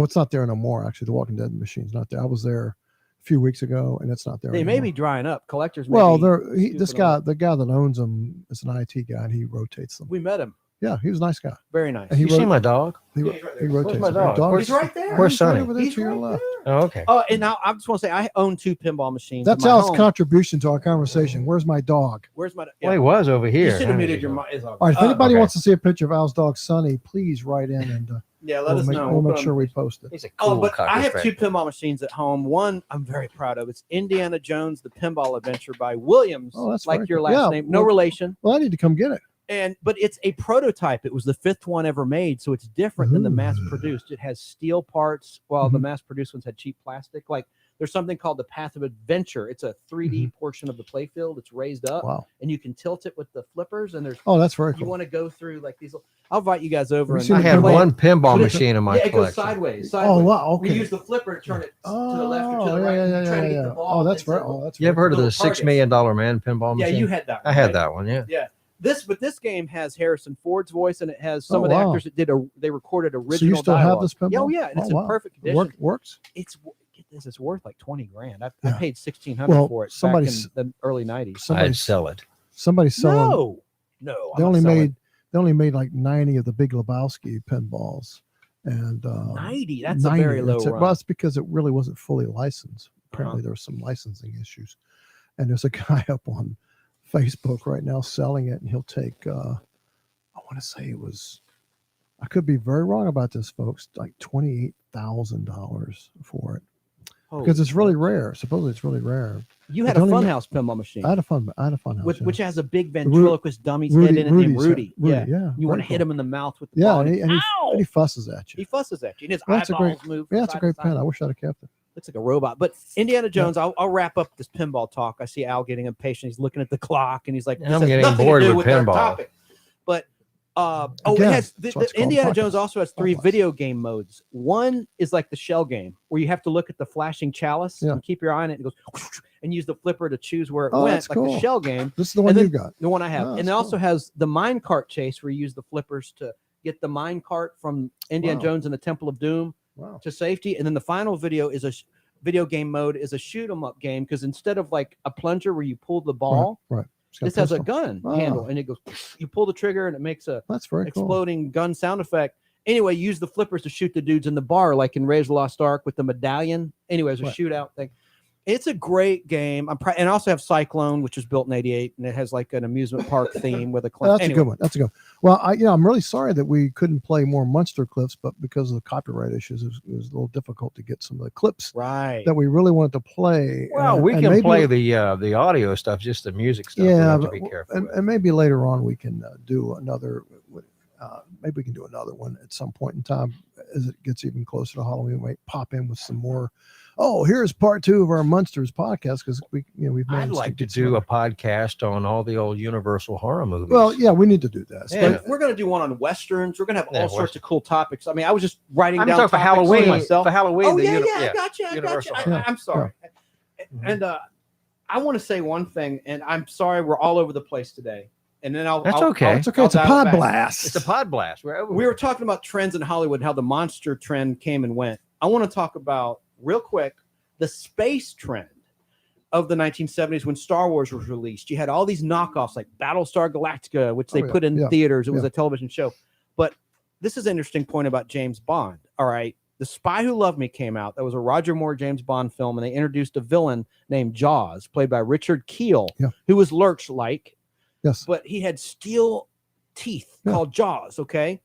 it's not there no more. Actually, the Walking Dead machine's not there. I was there a few weeks ago, and it's not there. They may be drying up. Collectors. The guy that owns them is an IT guy, and he rotates them. We met him. Yeah, he was a nice guy. Very nice. You see my dog? He rotates. Where's my dog? He's right there. Where's Sonny? Over there to your left. Oh, okay. Oh, and now I just want to say I own 2 pinball machines. That's Al's contribution to our conversation. Where's my dog? Where's my? Well, he was over here. You should have muted your. All right. If anybody wants to see a picture of Al's dog, Sonny, please write in and let us know. We'll make sure we post it. He's a cool but I have 2 pinball machines at home. One I'm very proud of. It's Indiana Jones: The Pinball Adventure by Williams. Oh, that's like your last name. No well, relation. Well, I need to come get it. But it's a prototype. It was the 5th one ever made, so it's different than the mass produced. It has steel parts, while the mass produced ones had cheap plastic. Like there's something called the Path of Adventure. It's a 3D portion of the playfield. It's raised up, and you can tilt it with the flippers. And there's that's very cool. You want to go through like these. I'll invite you guys over. I have one pinball machine in my collection. It goes sideways. Oh wow! Okay. We use the flipper to turn it to the left or to the right. And try to get the ball. Oh, that's right. You ever heard of the $6 million man pinball machine? Yeah, you had that one. I had that one. Yeah. Yeah. This game has Harrison Ford's voice, and it has some of the actors that they recorded original. So you still dialogue. have this pinball? Yeah, oh yeah, and it's in perfect condition. Works. It's worth like $20,000. I paid $1,600 for it back in the early '90s. I'd sell it. Somebody's selling. No. They only made like 90 of the Big Lebowski pinballs, and 90. That's 90, a very low run. Well, it's because it really wasn't fully licensed. Apparently, there were some licensing issues, and there's a guy up on Facebook right now selling it, and he'll take I want to say it was, I could be very wrong about this, folks, like $28,000 for it because it's really rare. Supposedly it's really rare. You had a Funhouse pinball machine. I had a Funhouse, which has a big ventriloquist dummy's head in it named Rudy. Yeah. You want to hit him in the mouth with the ball. And he fusses at you. He fusses at you. And his eyeballs move. Yeah, it's a great pen. I wish I'd have kept it. Looks like a robot. But Indiana Jones, I'll wrap up this pinball talk. I see Al getting impatient. He's looking at the clock, and he's like, I'm getting bored with pinball. But it has Indiana Jones also has 3 video game modes. One is like the shell game, where you have to look at the flashing chalice and keep your eye on it, and it goes and use the flipper to choose where it went, like the shell game. This is the one you got. The one I have. And it also has the mine cart chase, where you use the flippers to get the mine cart from Indiana Jones and the Temple of Doom to safety. And then the final video is video game mode is a shoot 'em up game, because instead of like a plunger where you pull the ball, this has a gun handle, and it goes. You pull the trigger, and it makes a exploding gun sound effect. Anyway, use the flippers to shoot the dudes in the bar, like in Raiders of the Lost Ark with the medallion. Anyways, a shootout thing. It's a great game. And I also have Cyclone, which was built in '88, and it has like an amusement park theme with a. That's a good one. That's a good one. Well, I'm really sorry that we couldn't play more Munster clips, but because of the copyright issues, it was a little difficult to get some of the clips that we really wanted to play. Well, we can play the audio stuff, just the music stuff. Yeah, to be careful. And maybe later on we can do another. Maybe we can do another one at some point in time as it gets even closer to Halloween. We might pop in with some more. Oh, here's part 2 of our Munsters podcast, because we've. I'd like to do a podcast on all the old Universal horror movies. Well, yeah, we need to do that. Yeah. We're going to do one on westerns. We're going to have all sorts of cool topics. I mean, I was just writing down topics for Halloween myself. For Halloween. Oh I got you. I'm sorry. And I want to say one thing, and I'm sorry we're all over the place today. And then That's okay. It's okay. It's a Podblast. It's a Podblast. We were talking about trends in Hollywood, how the monster trend came and went. I want to talk about, real quick, the space trend of the 1970s when Star Wars was released. You had all these knockoffs like Battlestar Galactica, which they put in theaters. It was a television show. But this is an interesting point about James Bond. All right. The Spy Who Loved Me came out. That was a Roger Moore James Bond film, and they introduced a villain named Jaws, played by Richard Keel, who was Lurch-like. Yes. But he had steel teeth called Jaws, okay?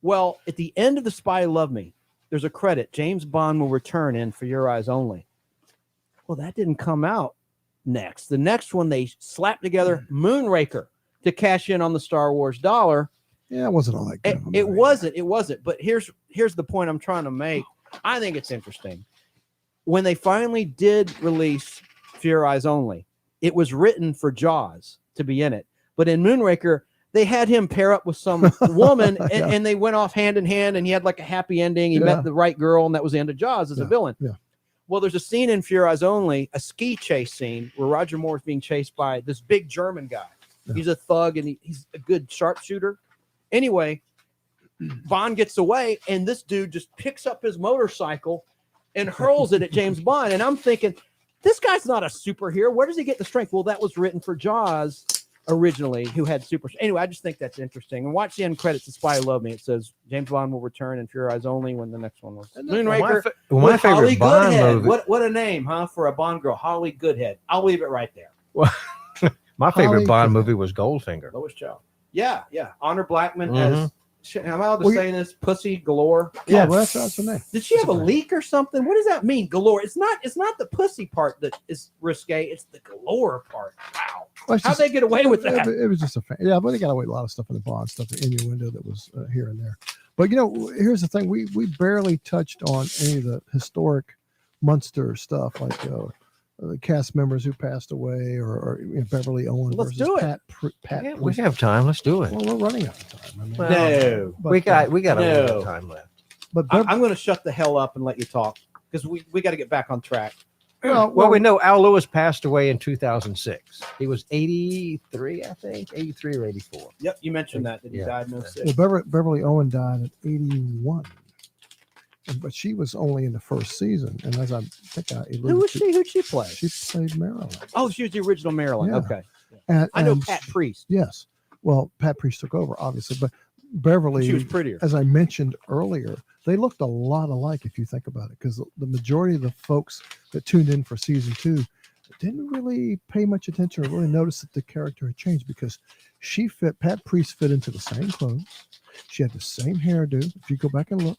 Well, at the end of The Spy Who Loved Me, there's a credit. James Bond will return in For Your Eyes Only. Well, that didn't come out next. The next one, they slapped together Moonraker to cash in on the Star Wars dollar. Yeah, it wasn't all that good. It wasn't. But here's the point I'm trying to make. I think it's interesting. When they finally did release For Your Eyes Only, it was written for Jaws to be in it. But in Moonraker, they had him pair up with some woman, and they went off hand in hand, and he had like a happy ending. He met the right girl, and that was the end of Jaws as a villain. Yeah. Well, there's a scene in For Your Eyes Only, a ski chase scene, where Roger Moore is being chased by this big German guy. Yeah. He's a thug, and he's a good sharpshooter. Anyway, Bond gets away, and this dude just picks up his motorcycle and hurls it at James Bond. And I'm thinking, this guy's not a superhero. Where does he get the strength? Well, that was written for Jaws originally, who had super. Anyway, I just think that's interesting. And watch the end credits of Spy Who Loved Me. It says James Bond will return in For Your Eyes Only, when the next one was Moonraker. My favorite Holly Bond Goodhead. movie. What a name, huh? For a Bond girl, Holly Goodhead. I'll leave it right there. Well, my favorite Bond movie was Goldfinger. Lois Child. Yeah. Honor Blackman as. Am I allowed to say this? Pussy galore. Yeah, well, that's her name. Did she have a leak or something? What does that mean? Galore. It's not the pussy part that is risque. It's the galore part. Wow. Well, How'd they get away with that? It was just but they got away with a lot of stuff in the Bond stuff, the innuendo that was here and there. But here's the thing: we barely touched on any of the historic Munster stuff, like the cast members who passed away, or Beverly Owen Let's versus do it. Pat. Yeah, we have time. Let's do it. Well, we're running out of time. I mean, No, we got a little bit of time left. But I'm going to shut the hell up and let you talk, because we got to get back on track. Well, we know Al Lewis passed away in 2006. He was 83, I think, 83 or 84. Yep, you mentioned that he died in 06. Well, Beverly Owen died at 81. But she was only in the first season, and as I think who was she? Who'd she play? She played Marilyn. Oh, she was the original Marilyn. Yeah. Okay, I know Pat Priest. Yes, well, Pat Priest took over, obviously, but Beverly, she was prettier. As I mentioned earlier, they looked a lot alike if you think about it, because the majority of the folks that tuned in for season 2 didn't really pay much attention or really notice that the character had changed, because Pat Priest fit into the same clothes. She had the same hairdo. If you go back and look,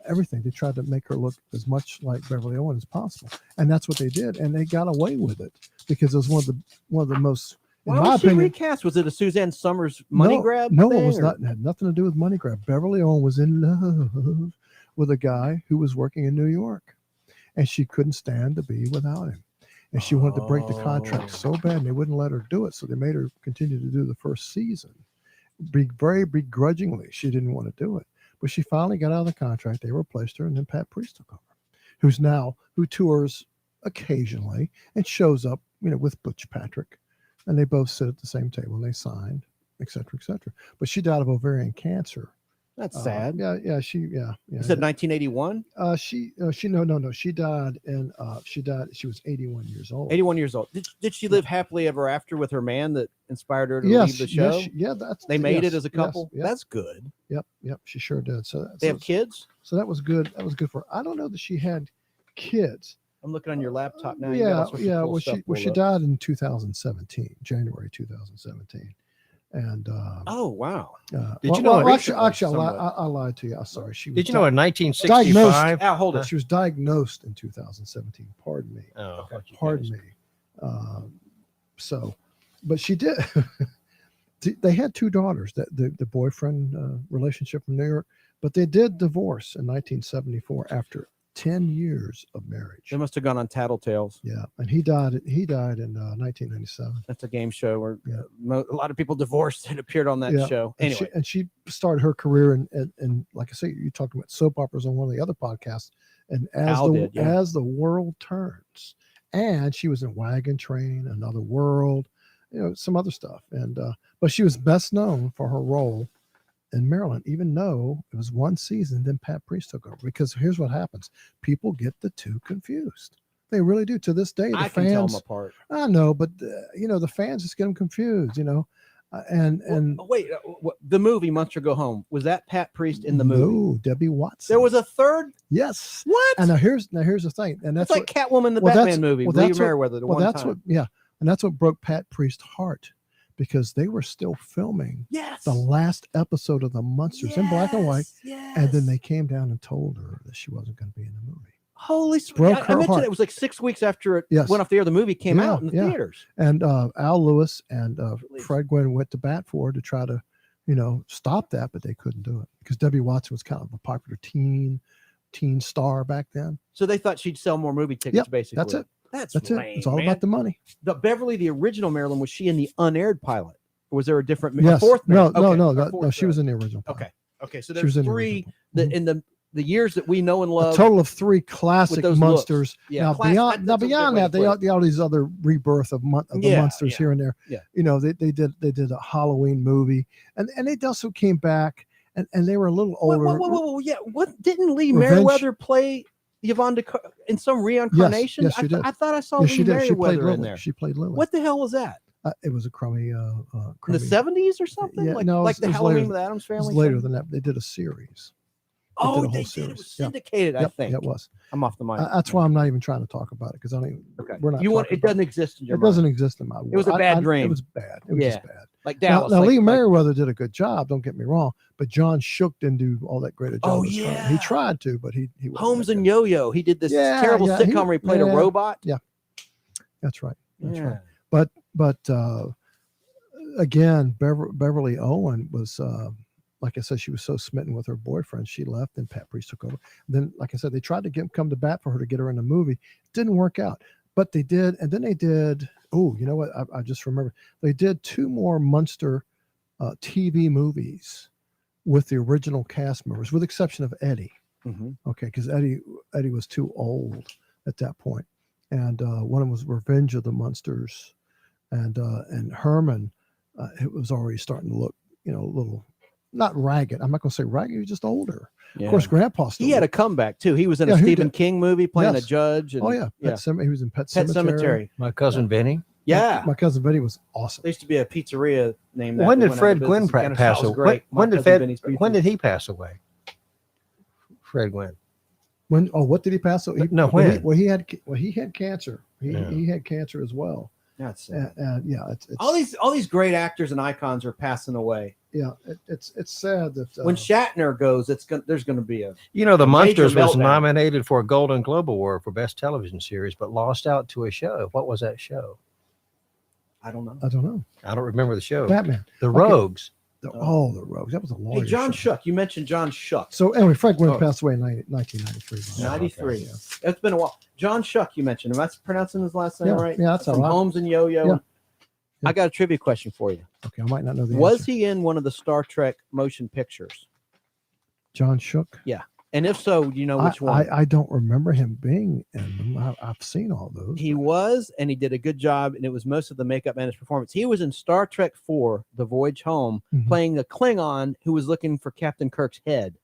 everything, they tried to make her look as much like Beverly Owen as possible, and that's what they did, and they got away with it because it was one of the most. Why was she recast? Was it a Suzanne Summers money grab? No, it was not. It had nothing to do with money grab. Beverly Owen was in love with a guy who was working in New York, and she couldn't stand to be without him, and she wanted to break the contract so bad, and they wouldn't let her do it, so they made her continue to do the first season. Very begrudgingly, she didn't want to do it. But she finally got out of the contract. They replaced her, and then Pat Priest took over, who tours occasionally and shows up, with Butch Patrick, and they both sit at the same table and they signed, et cetera, et cetera. But she died of ovarian cancer. That's sad. Yeah. You said 1981? No. She died she was 81 years old. 81 years old. Did she live happily ever after with her man that inspired her to leave the show? They made it as a couple. Yes. That's good. Yep. She sure did. So they have kids. So that was good. That was good for her. I don't know that she had kids. I'm looking on your laptop now. Well, she died in 2017, January 2017. And oh wow! Did you know? Actually, I lied to you. I'm sorry. She was did you know in 1965? Hold it. She was diagnosed in 2017. Pardon me. Oh, pardon me. But she did. They had 2 daughters. That the boyfriend relationship from New York, but they did divorce in 1974 after 10 years of marriage. They must have gone on Tattletales. Yeah, and he died in 1997. That's a game show where a lot of people divorced and appeared on that show. Anyway, and she started her career in like I say, you talked about soap operas on one of the other podcasts. And as the world turns, and she was in Wagon Train, Another World, some other stuff. And but she was best known for her role in Maryland, even though it was one season, then Pat Priest took over. Because here's what happens: people get the two confused. They really do. To this day, the fans can tell them apart. I know, but the fans just get them confused. Wait, the movie Munster Go Home, was that Pat Priest in the movie? No, Debbie Watson. There was a third. Yes. What? And now here's the thing, and that's like Catwoman in the Batman movie. Lee Meriwether. And that's what broke Pat Priest's heart, because they were still filming Yes. the last episode of the Munsters in black and white. And then they came down and told her that she wasn't going to be in the movie. Holy smoke. Broke I her mentioned heart. it was like 6 weeks after it Yes. went off the air. The movie came Yeah, out in the yeah. theaters. And Al Lewis and Fred Gwynn went to bat for her to try to, stop that, but they couldn't do it because Debbie Watson was kind of a popular teen star back then. So they thought she'd sell more movie tickets, Yep, basically. that's it. That's it. lame, It's all man. about the money. The Beverly, the original Marilyn, was she in the unaired pilot? Or was there a different Yes. fourth No, Marilyn? no, Okay, no, or fourth no. She was Marilyn. in the original. pilot. Okay. So She was there's in the three original. in the years that we know and love. A total of 3 classic those Munsters. looks. Yeah, Now beyond that's a good beyond way that, to they put it. all these other rebirth of the Munsters here and there. Yeah. They did a Halloween movie, and they also came back, and they were a little older. Whoa, yeah. What didn't Lee Revenge- Merriweather play Yvonne in some reincarnation? Yes, she did. I thought I saw Yes, Lee she did. She played Merriweather in Lily. there. She played Lily. What the hell was that? It was a crummy. In the 70s or something? Yeah, like no, like it the was Halloween later. with the Addams It was Family? later thing? than that. They did a series. Oh, did a they whole did. series. It was Yeah. syndicated, I Yep, think. yeah, it was. I'm off the mic. That's why I'm not even trying to talk about it because I don't. Okay. We're not. You want talking it about doesn't exist in your It mind. doesn't exist in my world. It was a bad dream. It was bad. It was just bad. Like Dallas. Now like- Lee like- Merriweather did a good job. Don't get me wrong, but John Shook didn't do all that great a job. Oh, as Herman. yeah. He tried to, but he wasn't Holmes that and Yo-Yo. He did this terrible yeah, sitcom where he played a robot. Yeah, that's right. That's Yeah. right. But again, Beverly Owen was. Like I said, she was so smitten with her boyfriend, she left, and Pat Priest took over. Then, like I said, they tried to come to bat for her to get her in the movie. It didn't work out, but they did. And then they did. Oh, you know what? I just remember they did 2 more Munster TV movies with the original cast members, with the exception of Eddie. Mm-hmm. Okay, because Eddie was too old at that point, and one of them was Revenge of the Munsters, and Herman, it was already starting to look, a little. Not ragged. I'm not going to say ragged. He was just older. Yeah. Of course, Grandpa still. He had a comeback too. He was in a he Stephen did. King movie playing Yes. a judge. And, Oh yeah, he was in Pet Cemetery. My cousin Benny. Yeah. My cousin Benny was awesome. There used to be a pizzeria named that. When that did went out Fred of Gwynn business. Kind of pass sounds away? great. When My did Cousin Benny's Pizza. when did he pass away? Fred Gwynn. When? Oh, what did he pass? He, No, when? when? He had cancer. He had cancer as well. That's yeah. It's all these great actors and icons are passing away. Yeah, it's sad that When Shatner goes, there's going to be a The major Munsters was meltdown. nominated for a Golden Globe Award for Best Television Series, but lost out to a show. What was that show? I don't know. I don't know. I don't remember the show. Batman. The Okay. Rogues. The Rogues. That was a long. Hey, John Shuck. You mentioned John Shuck. So anyway, Fred Gwynn passed away in 1993. 93. Yeah. It's been a while. John Shuck, you mentioned. Am I pronouncing his last name Yeah, right? yeah, that's From all right. Holmes and Yo-Yo. Yeah. I got a trivia question for you. Okay, I might not know the Was answer. he in one of the Star Trek motion pictures? John Shook? Yeah. And if so, do you know which one? I don't remember him being in them. I've seen all those. He was, and he did a good job, and it was most of the makeup and his performance. He was in Star Trek IV, The Voyage Home, playing the Klingon who was looking for Captain Kirk's head.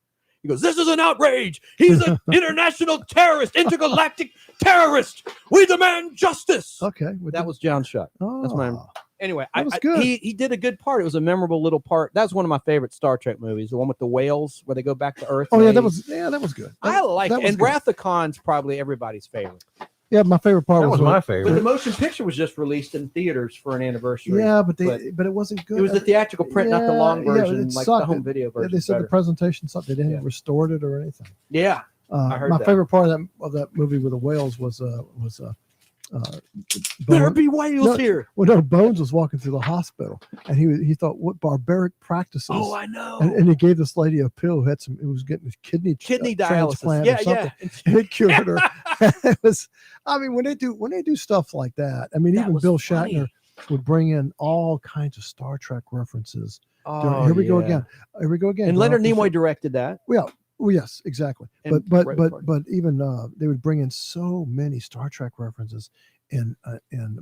He goes, "This is an outrage. He's an international terrorist, intergalactic terrorist. We demand justice." Okay. That was John Shuck. That's my. Anyway, That was good. He did a good part. It was a memorable little part. That's one of my favorite Star Trek movies, the one with the whales where they go back to Earth. Oh and yeah, they- that was good. I like that it. was And good. Wrath of Khan's probably everybody's favorite. Yeah, my favorite part That was my But the favorite. motion picture was just released in theaters for an anniversary. Yeah, but it wasn't good. It was the theatrical print, not the long version, it like sucked. the home video version. They said the presentation sucked. They didn't Yeah. restore it or anything. Yeah, I heard my that. favorite part of that movie with the whales was There be whales here. Well, no, Bones was walking through the hospital, and he thought, what barbaric practices. Oh, I know. And he gave this lady a pill who had who was getting a kidney Kidney transplant dialysis. Yeah, or something. yeah. And it cured her. It was, I mean, when they do stuff like that, I mean, That even was Bill funny. Shatner would bring in all kinds of Star Trek references. Oh, Here we go yeah. again. Here we go again. And Go Leonard off the Nimoy ship. directed that. Well, yes, exactly. And But Ray but Park. but even they would bring in so many Star Trek references in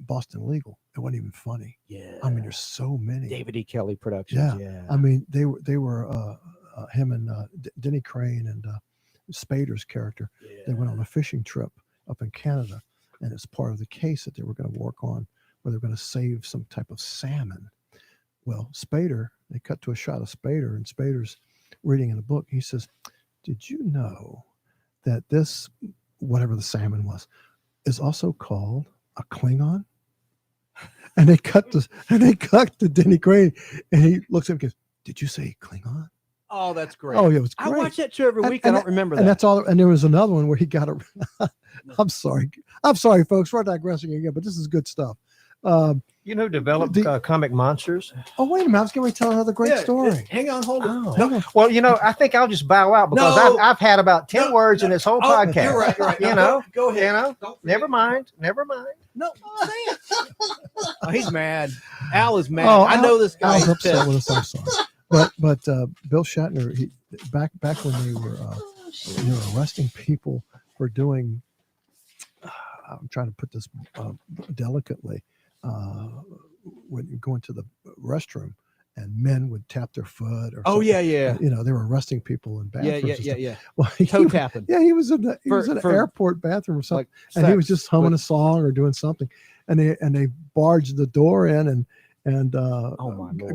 Boston Legal. It wasn't even funny. Yeah. I mean, there's so many. David E. Kelly Productions. Yeah. I mean, they were him and Denny Crane and Spader's character. They went on a fishing trip up in Canada, and it's part of the case that they were going to work on, where they're going to save some type of salmon. Well, Spader, they cut to a shot of Spader, and Spader's reading in a book. He says, "Did you know that this, whatever the salmon was, is also called a Klingon?" and they cut to Denny Crane, and he looks at him and goes, "Did you say Klingon?" Oh, that's great. Oh, yeah, it was I great. watch that show every week. I don't remember that. And that's all. And there was another one where he got a. I'm sorry, folks. We're digressing again, but this is good stuff. You know, developed comic monsters. Oh, wait a minute! I was going to tell another great story. Hang on, hold on. No. Well, you know, I think I'll just bow out because I've had about 10 words in this whole podcast. You're right. You know, go ahead. You know, never mind. No, say it. Oh, he's mad. Al is mad. Oh, I know this guy. Al's upset with us. I'm sorry. But Bill Shatner, he back when they were arresting people for doing. I'm trying to put this delicately. When you go into the restroom and men would tap their foot or something. Yeah. You know, they were arresting people in bathrooms. Yeah. Well, Toe tapping. Yeah, he was in an airport bathroom or something, and he was just humming a song or doing something, and they barged the door in and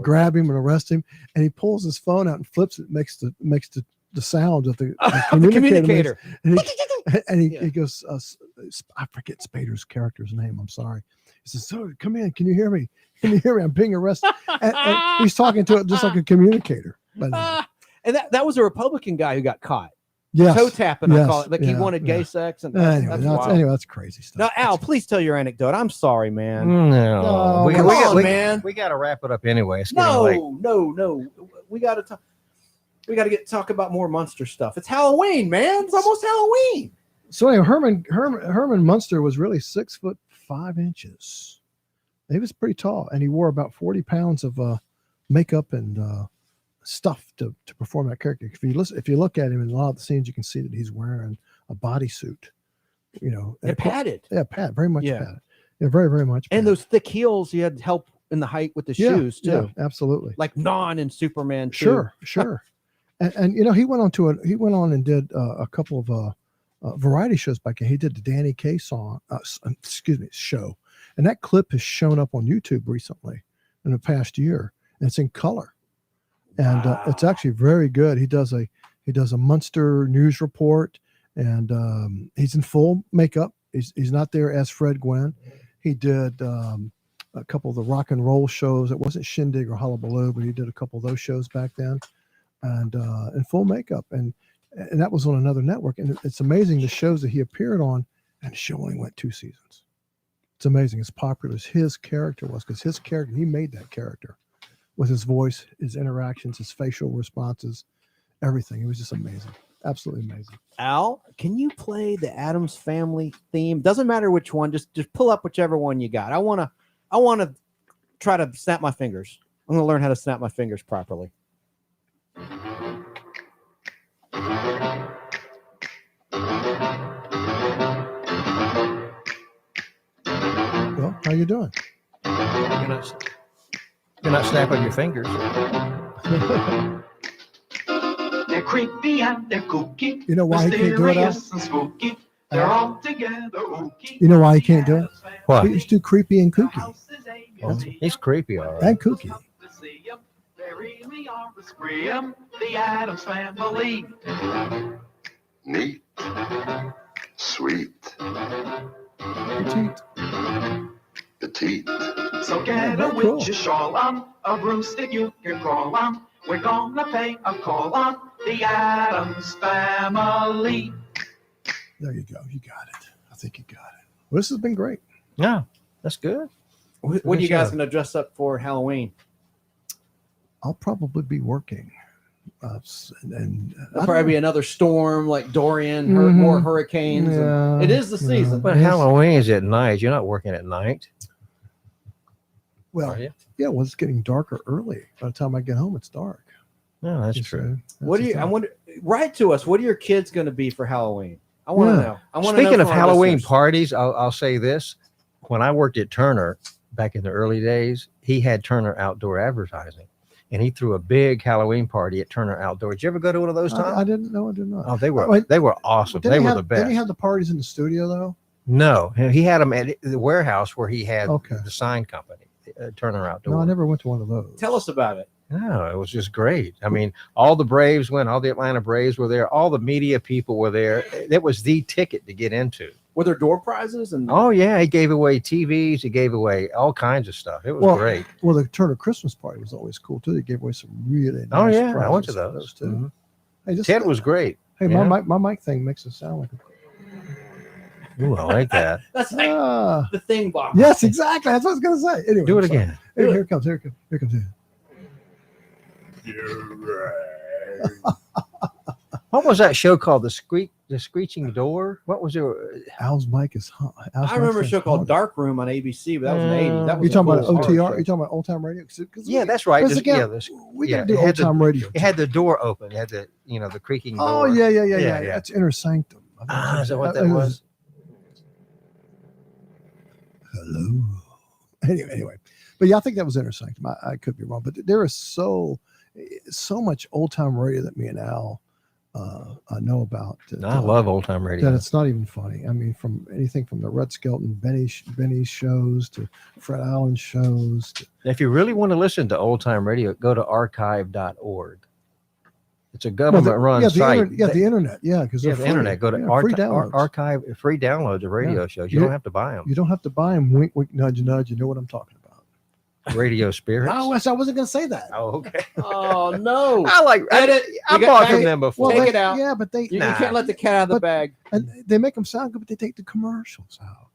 grab him and arrest him, and he pulls his phone out and flips it, makes the sound of the communicator. And he goes, I forget Spader's character's name. I'm sorry. He says, "So come in. Can you hear me? Can you hear me? I'm being arrested." And he's talking to it just like a communicator. But and that was a Republican guy who got caught. Yes. Toe tapping, I Yes. call it. Like he wanted gay sex. And anyway, that's crazy stuff. Now, Al, please tell your anecdote. I'm sorry, man. No, we got to wrap it up anyway. It's No. We got to talk. We got to talk about more Munster stuff. It's Halloween, man. It's almost Halloween. So anyway, Herman Munster was really 6'5". He was pretty tall, and he wore about 40 pounds of makeup and stuff to perform that character. If you look at him in a lot of the scenes, you can see that he's wearing a bodysuit. You know, padded. Yeah, very much padded. Yeah, very, very much. And those thick heels, he had help in the height with the shoes too. Yeah, absolutely. Like Non and Superman too. Sure. And you know, he went on and did a couple of variety shows back then. He did the Danny Kaye show, and that clip has shown up on YouTube recently in the past year, and it's in color, and it's actually very good. He does a Munster news report, and he's in full makeup. He's not there as Fred Gwynn. He did a couple of the rock and roll shows. It wasn't Shindig or Hullabaloo, but he did a couple of those shows back then, and in full makeup, and that was on another network. And it's amazing the shows that he appeared on, and the show only went 2 seasons. It's amazing as popular as his character was, because his character, he made that character with his voice, his interactions, his facial responses, everything. It was just amazing. Absolutely amazing. Al, can you play the Addams Family theme? Doesn't matter which one. Just pull up whichever one you got. I want to try to snap my fingers. I'm going to learn how to snap my fingers properly. Well, how you doing? You're not snapping your fingers. They're creepy and they're kooky. You know why he can't do it, Al? Mysterious and spooky. They're all together ooky. You know why he can't do it? What? He's too creepy and kooky. Oh, he's creepy, all right. And kooky. They really are a spree 'em, the Addams Family. Neat. Sweet. Petite. So get a witch's shawl on, a broomstick you can crawl on. We're gonna pay a call on the Addams Family. There you go. You got it. I think you got it. Well, this has been great. Yeah, that's good. What are you guys going to dress up for Halloween? I'll probably be working. There'll probably be another storm like Dorian, more hurricanes. Yeah, it is the season. But Halloween is at night. You're not working at night. Well, yeah, well, it's getting darker early. By the time I get home, it's dark. No, that's true. What do you? I wonder. Write to us. What are your kids going to be for Halloween? I want to know. I want to know. Speaking of from our Halloween listeners. parties, I'll say this: when I worked at Turner back in the early days, he had Turner Outdoor Advertising, and he threw a big Halloween party at Turner Outdoor. Did you ever go to one of those, Tom? I didn't know. I did not. Oh, they were awesome. Didn't They he were have- the best. Didn't he have the parties in the studio though? No, he had them at the warehouse where he had Okay. the sign company, Turner Outdoor. No, I never went to one of those. Tell us about it. No, it was just great. I mean, all the Braves went, all the Atlanta Braves were there, all the media people were there. That was the ticket to get into. Were there door prizes? And Oh yeah, he gave away TVs. He gave away all kinds of stuff. It was great. Well, the Turner Christmas party was always cool too. They gave away some really nice Oh yeah, prizes I went to for those too. Mhm. Hey, Ted was great. Hey, Yeah. my mic thing makes it sound like Ooh, I like that. That's like the thing box. Yes, exactly. That's what I was gonna say. Anyway, Do it I'm sorry. again. Here it comes. Here it comes. What was that show called? The Screeching Door? What was it? Al's mic is hot. I remember a show called Dark Room on ABC, but that was in the 80s. That was You talking about cool OTR? show. You talking about old time radio? Yeah, that's right. Because Just- again, yeah, this- we yeah, gotta do it had old time the- radio. It had the door open. It had the the creaking door. Oh yeah. That's Inner Sanctum. Is that what that was? Hello. Anyway, but yeah, I think that was Inner Sanctum. I could be wrong, but there is so much old time radio that me and Al know about. I love old time radio. That it's not even funny. I mean, from anything from the Red Skelton Benny shows to Fred Allen shows. If you really want to listen to old time radio, go to archive.org. It's a government-run site. The internet. Yeah, because the internet. Go to free downloads. archive, free downloads of radio shows. You don't have to buy them. You don't have to buy them. Wink, wink, nudge, nudge. You know what I'm talking about. Radio Spirits. Oh, I wasn't going to say that. Oh, okay. Oh no! I bought from them before. Take it out. Yeah, but You can't let the cat out of the bag. And they make them sound good, but they take the commercials out.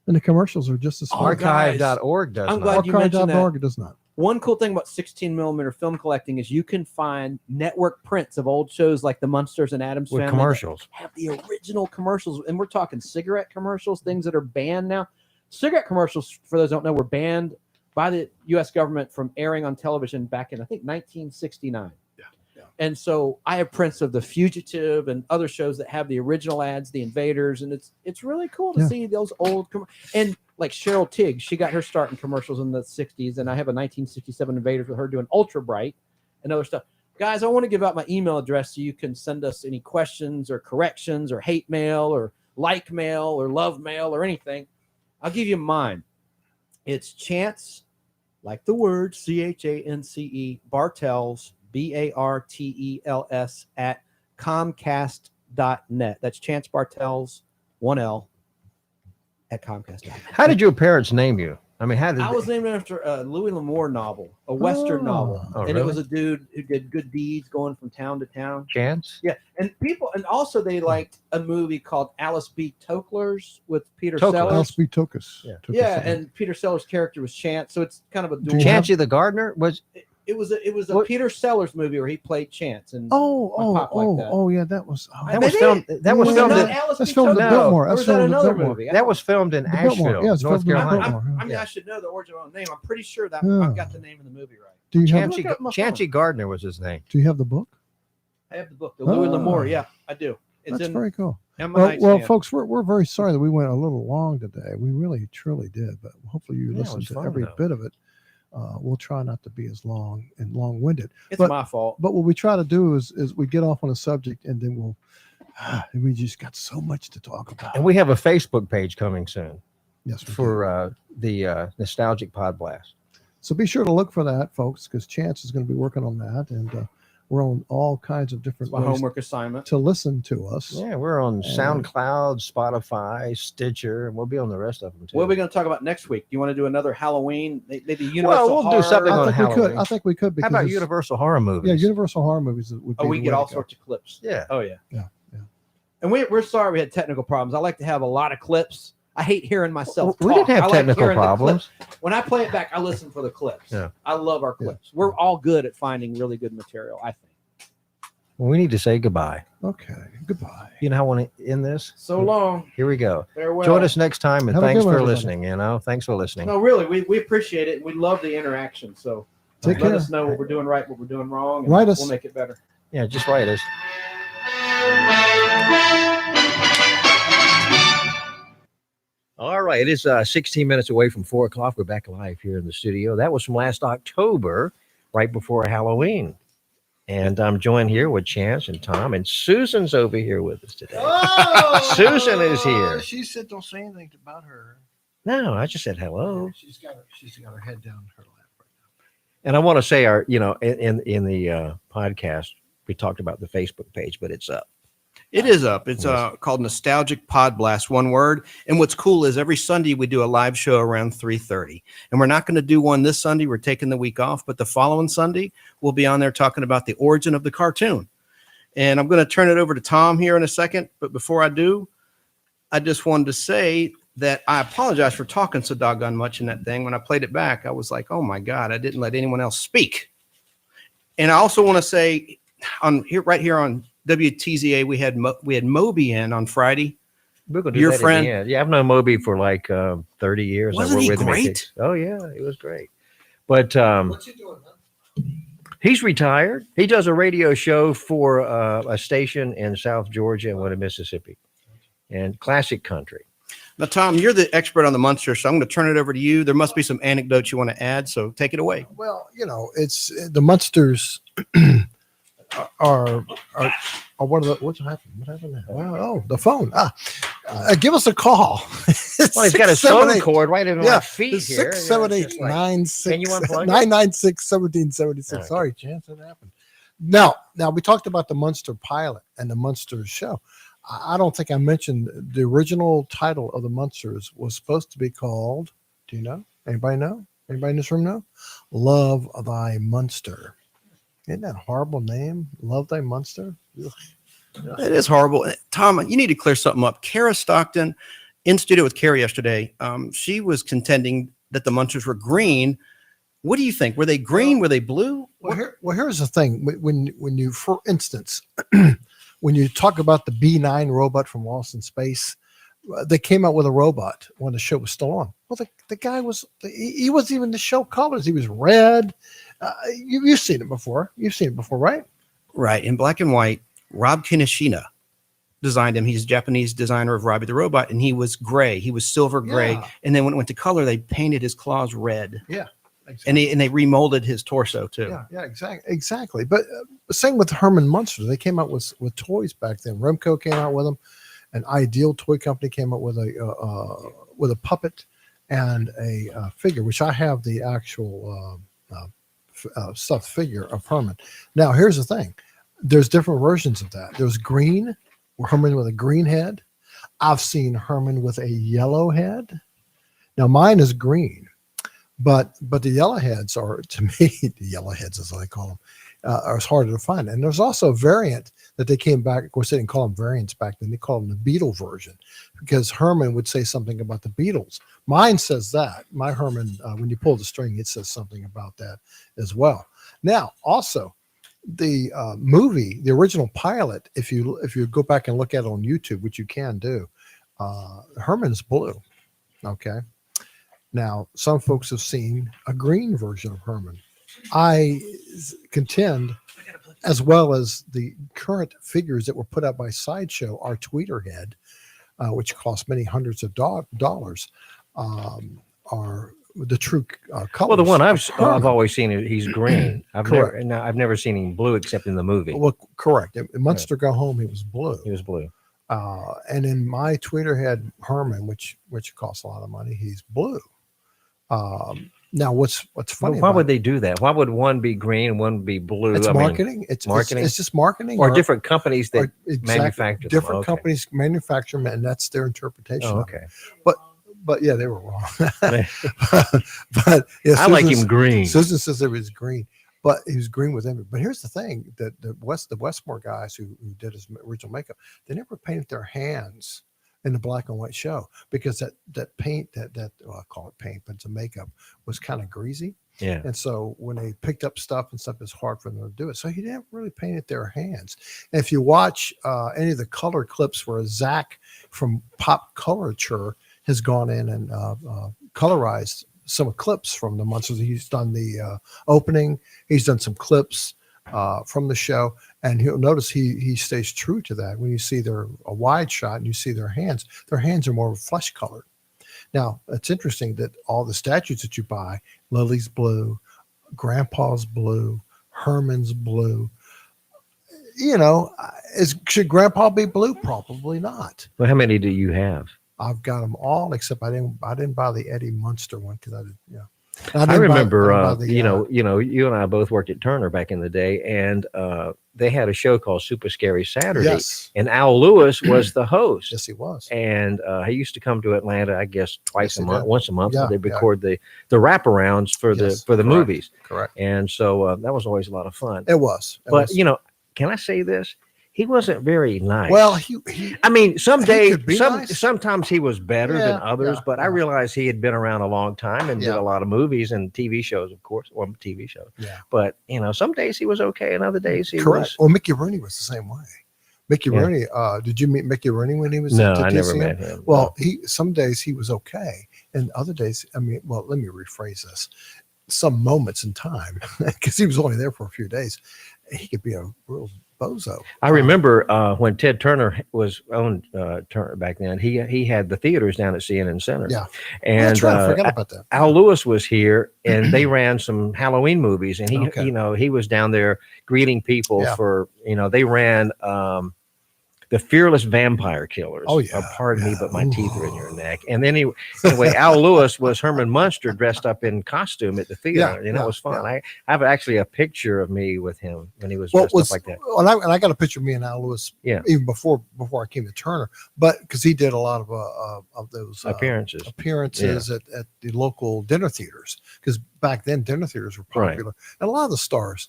And the commercials are just as fun. Archive.org does I'm not. glad you mentioned that. Archive.org does not. One cool thing about 16 millimeter film collecting is you can find network prints of old shows like the Munsters and Addams With Family commercials. that have the original commercials, and we're talking cigarette commercials, things that are banned now. Cigarette commercials, for those who don't know, were banned by the U.S. government from airing on television back in, I think, 1969. And so I have prints of The Fugitive and other shows that have the original ads, The Invaders, and it's really cool to see those old and like Cheryl Tiggs, she got her start in commercials in the 60s, and I have a 1967 Invaders with her doing Ultra Bright and other stuff. Guys, I want to give out my email address so you can send us any questions or corrections or hate mail or like mail or love mail or anything. I'll give you mine. It's Chance, like the word, CHANCE, Bartels, BARTELS at Comcast.net. That's Chance Bartels, 1L at Comcast.net. How did your parents name you? I mean, how did I was named after a Louis L'Amour novel, a Western novel. Oh, and it really? was a dude who did good deeds going from town to town. Chance? Yeah. And also they liked a movie called Alice B. Tokler's with Peter Tokler. Sellers. Alice B. Tokus. Yeah, and Peter Sellers' character was Chance, so it's kind of a dual. Chancey the Gardener was. It was a Peter Sellers movie where he played Chance, and yeah, that was. That was filmed. That was filmed. That's filmed at Biltmore. That's filmed at another Biltmore. movie? That was filmed in Asheville, Yeah, it's North filmed in Carolina. Biltmore. I mean, I should know the origin of my name. I'm pretty sure that Yeah. I've got the name of the movie right. Do you have? Chancey Gardner was his name. Do you have the book? I have the book, the Louis Oh. L'Amour. Yeah, I do. It's That's in, very cool. in my Well, nightstand. folks, we're very sorry that we went a little long today. We really, truly did, but hopefully you Yeah, it listened was to fun, every though. bit of it. We'll try not to be as long and long-winded. It's but, my fault. But what we try to do is we get off on a subject and then we just got so much to talk about. And we have a Facebook page coming soon. Yes, we for the Nostalgic Podblast. So be sure to look for that, folks, because Chance is going to be working on that, and we're on all kinds of different It's my ways homework assignment. to listen to us. Yeah, we're on And- SoundCloud, Spotify, Stitcher, and we'll be on the rest of them too. What are we going to talk about next week? Do you want to do another Halloween? Maybe Universal Well, we'll Horror? do something on I think we Halloween. could. I think we could. How Because about it's- Universal horror movies? Yeah, Universal horror movies would be. Oh, we the get way all to go. sorts of clips. Yeah. Oh, yeah. Yeah. And we're sorry we had technical problems. I like to have a lot of clips. I hate hearing myself We talk. didn't have I like technical hearing the problems. clips. When I play it back, I listen for the clips. Yeah. I love our clips. We're all good at finding really good material, I think. Well, we need to say goodbye. Okay, goodbye. You know how I want to end this? So long. Here we go. Farewell. Join us next time, and Have a thanks good one, for everybody. listening. Thanks for listening. No, really, we appreciate it. We love the interaction. So Take let care. us know what we're doing right, what we're doing wrong, and Write us. we'll make it better. Yeah, just write us. All right, it is 16 minutes away from 4 o'clock. We're back live here in the studio. That was from last October, right before Halloween. And I'm joined here with Chance and Tom, and Susan's over here with us today. Oh, Susan is here. She said, "Don't say anything about her." No, I just said hello. She's got her head down her lap right now. And I want to say in the podcast, we talked about the Facebook page, but it's up. It is up. It's called Nostalgic Podblast, one word. And what's cool is every Sunday we do a live show around 3:30. And we're not going to do one this Sunday. We're taking the week off. But the following Sunday, we'll be on there talking about the origin of the cartoon. And I'm going to turn it over to Tom here in a second. But before I do, I just wanted to say that I apologize for talking so doggone much in that thing. When I played it back, I was like, oh, my God, I didn't let anyone else speak. And I also want to say right here on WTZA, we had Moby in on Friday. We're gonna do Your that friend. at the end. Yeah, I've known Moby for like 30 years. Wasn't he him at great? Kicks. Oh yeah, it was great. But what's he doing now? He's retired. He does a radio show for a station in South Georgia and one in Mississippi, and classic country. Now, Tom, you're the expert on the Munsters, so I'm going to turn it over to you. There must be some anecdotes you want to add, so take it away. Well, it's the Munsters are one of the what happened now? Oh, the phone. Give us a call. Well, he's got a phone cord right in my feet here. 678-96 Can you unplug it? 996-1776. Sorry, Chance, it happened. Now we talked about the Munster pilot and the Munsters show. I don't think I mentioned the original title of the Munsters was supposed to be called. Do you know? Anybody know? Anybody in this room know? Love Thy Munster. Isn't that a horrible name? Love Thy Munster? Ugh. It is horrible. Tom, you need to clear something up. Kara Stockton, in studio with Kara yesterday, she was contending that the Munsters were green. What do you think? Were they green? Were they blue? Well, here's the thing. When you, for instance, when you talk about the B9 robot from Lost in Space, they came out with a robot when the show was still on. Well, the guy he wasn't even the show colors. He was red. You've seen it before. You've seen it before, right? Right. In black and white, Rob Kinishina designed him. He's a Japanese designer of Robbie the Robot, and he was gray. He was silver gray. Yeah. And then when it went to color, they painted his claws red. Yeah. Exactly. And they remolded his torso too. Yeah, exactly. But same with Herman Munster. They came out with toys back then. Remco came out with them. An Ideal Toy Company came out with a puppet and a figure, which I have the actual stuffed figure of Herman. Now, here's the thing. There's different versions of that. There's green, Herman with a green head. I've seen Herman with a yellow head. Now, mine is green. But the yellow heads are, to me, the yellow heads, as I call them, are harder to find. And there's also a variant that they came back. Of course, they didn't call them variants back then. They called them the Beatle version because Herman would say something about the Beatles. Mine says that. My Herman, when you pull the string, it says something about that as well. Now, also, the movie, the original pilot, if you go back and look at it on YouTube, which you can do, Herman's blue. Okay. Now, some folks have seen a green version of Herman. I contend, as well as the current figures that were put out by Sideshow, our Tweeterhead, which cost many hundreds of dollars, are the true colors. Well, the one I've always seen, he's green. I've never seen him blue except in the movie. Well, correct. In Munster Go Home, he was blue. He was blue. And in my Tweeterhead Herman, which costs a lot of money, he's blue. Now, what's funny? Why would they do that? Why would one be green and one be blue? It's marketing. It's marketing. It's just marketing. Or different companies that manufacture them. Different companies manufacture them, and that's their interpretation. Oh, okay. But yeah, they were wrong. But yeah, I like him green. Susan says it was green, but he was green with him. But here's the thing: that the Westmore guys who did his original makeup, they never painted their hands in the black and white show because that paint well, I call it paint, but it's a makeup, was kind of greasy. Yeah. And so when they picked up stuff and stuff, it's hard for them to do it. So he didn't really paint it their hands. And if you watch any of the color clips where Zach from Pop Colorature has gone in and colorized some clips from the Munsters. He's done the opening. He's done some clips from the show, and you'll notice he stays true to that. When you see a wide shot and you see their hands are more flesh colored. Now, it's interesting that all the statues that you buy, Lily's blue, Grandpa's blue, Herman's blue. You know, should Grandpa be blue? Probably not. Well, how many do you have? I've got them all except I didn't buy the Eddie Munster one because I didn't. Yeah. I remember, you know, you and I both worked at Turner back in the day, and they had a show called Super Scary Saturday. Yes. And Al Lewis was the host. Yes, he was. And he used to come to Atlanta, I guess, once a month. Yeah, They record the wraparounds for the correct, movies. correct. And so that was always a lot of fun. It was. But you know, can I say this? He wasn't very nice. Well, I mean, some days, could be nice. sometimes he was better than Yeah, others, yeah, but I realized he had been around a long time and did Yeah. a lot of movies and TV shows, of course, or TV shows. Yeah. But you know, some days he was okay, and other days he Correct. was. Well, Mickey Rooney was the same way. Mickey Yeah. Rooney. Did you meet Mickey Rooney when he was? No, at I never TCM? met him. Well, some days he was okay, and other days, I mean, well, let me rephrase this. Some moments in time, because he was only there for a few days, he could be a real bozo. I remember when Ted Turner was owned Turner back then. He had the theaters down at CNN Center. Yeah, and that's right. I forgot about that. Al Lewis was here, and they ran some Halloween movies, and he, Okay. you know, he was down there greeting people Yeah. for, you know, they ran the Fearless Vampire Killers. Oh, yeah, Pardon me, but my teeth are in your neck. And then anyway, Al Lewis was Herman Munster dressed up in costume at the theater, Yeah, and that was fun. yeah. I have actually a picture of me with him when he was Well, dressed up like that. Well, and I got a picture of me and Al Lewis, Yeah. even before I came to Turner, but because he did a lot of those Appearances. at the local dinner theaters, because back then dinner theaters were Right. popular, and a lot of the stars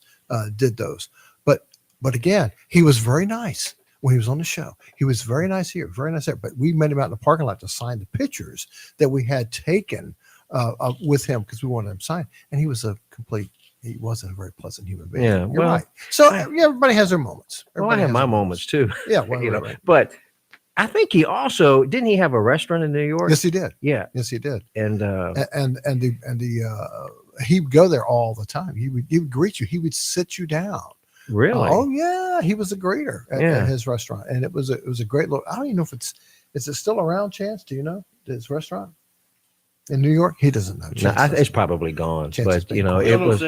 did those. But again, he was very nice when he was on the show. He was very nice here, very nice there. But we met him out in the parking lot to sign the pictures that we had taken with him because we wanted him signed, and he wasn't a very pleasant human being. Yeah, You're well, right. So everybody has their moments. Well, I Everybody have has my their moments too. Yeah, well, you know, right. but I think he also didn't he have a restaurant in New York? Yes, he did. Yeah, Yes, he did. and He'd go there all the time. He would greet you. He would sit you down. really, Oh yeah, he was a greeter at Yeah. his restaurant, and it was a great look. I don't even know if is it still around. Chance, do you know his restaurant in New York? He doesn't know. no, Chance doesn't. it's probably gone. Chances But you know, been it gone. was.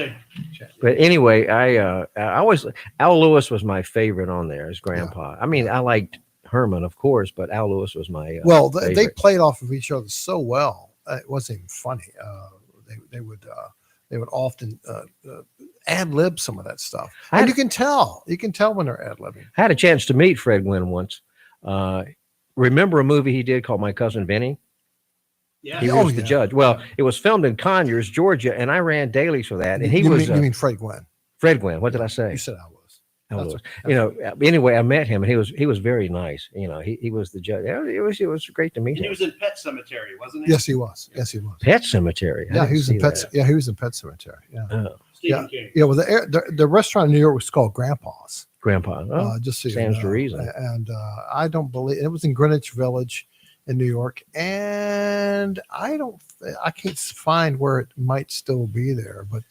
But anyway, I always Al Lewis was my favorite on there as Grandpa. I mean, I liked Herman, of course, but Al Lewis was my Well, they favorite. played off of each other so well. It wasn't even funny. They would often ad lib some of that stuff, and you can tell when they're ad libbing. I had a chance to meet Fred Gwynn once. Remember a movie he did called My Cousin Vinny? Yeah. He was the judge. Well, it was filmed in Conyers, Georgia, and I ran dailies for that. And he you was mean Fred Gwynn? Fred Gwynn. What did I say? You said Al Lewis. Al That's Lewis. okay. You know, anyway, I met him, and he was very nice. You know, he was the judge. It was great to meet He him. was in Pet Cemetery, wasn't he? Yes, he was. Yes, he was. Pet Cemetery. I Yeah, didn't he was in see Pet. that. Yeah, he was in Pet Cemetery. Yeah. Oh, Stephen King. Yeah. Well, the restaurant in New York was called Grandpa's. Grandpa. Oh, Just so you stands know. to reason. And I don't believe it was in Greenwich Village in New York, and I can't find where it might still be there, but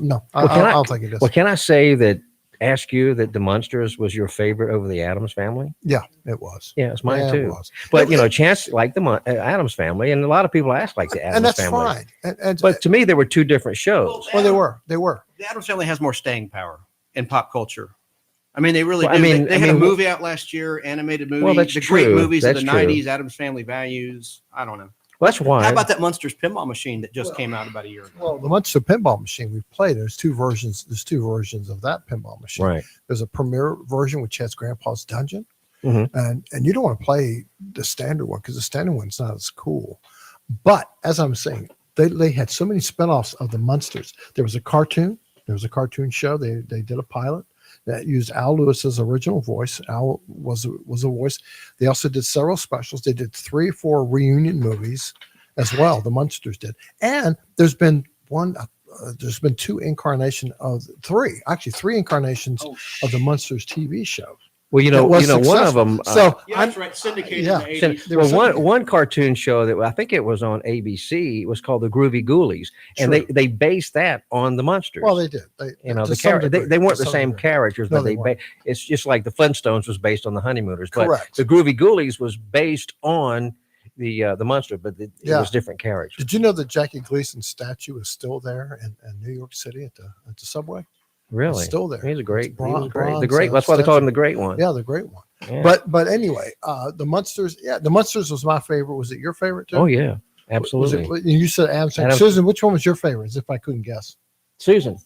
no, I'll take it. Well, can I say that? Ask you that the Munsters was your favorite over the Addams Family? Yeah, it was. Yeah, it's mine Yeah, it too. was. But you know, Chance like the Addams Family, and a lot of people ask like the Addams And that's Family. fine. But to me, they were two different shows. Well, they were. The Addams Family has more staying power in pop culture. I mean, they really Well, do. I mean- they I had a mean, movie out last year, animated movie. Well, that's the great true. movies of That's the true. 90s, Addams Family Values. I don't know. Well, that's why. How about that Munsters pinball machine that just came out about a year ago? Well, the Munster pinball machine we played. There's two versions of that pinball machine. Right. There's a premiere version which has Grandpa's Dungeon, Mhm. and you don't want to play the standard one because the standard one's not as cool. But as I'm saying, they had so many spinoffs of the Munsters. There was a cartoon. There was a cartoon show. They did a pilot that used Al Lewis's original voice. Al was a voice. They also did several specials. They did 3 or 4 reunion movies as well. The Munsters did, and there's been one. There's been 2 incarnations of 3, actually 3 incarnations of the Munsters TV show. Well, you that know, was one of successful. them. So Yeah, that's right. Syndicated yeah. in the 80s. They were Well, syndicated. one cartoon show that I think it was on ABC was called the Groovy Ghoulies, and True. they based that on the Munsters. Well, they did. You know, to the some character degree, they weren't to the some same degree. characters, No, but they they weren't. it's just like the Flintstones was based on the Honeymooners, but Correct. the Groovy Ghoulies was based on the Munster, but it Yeah. was different characters. Did you know that Jackie Gleason's statue is still there in New York City at the subway? Really, It's still there. He's a great, It's bronze- the great. bronze, That's why they call statue. him the Great One. Yeah, the great one. Yeah. But anyway, the Munsters. Yeah, the Munsters was my favorite. Was it your favorite too? Oh yeah, Absolutely. You said Addams Family. Susan, which one was your favorite? As if I couldn't guess. Susan.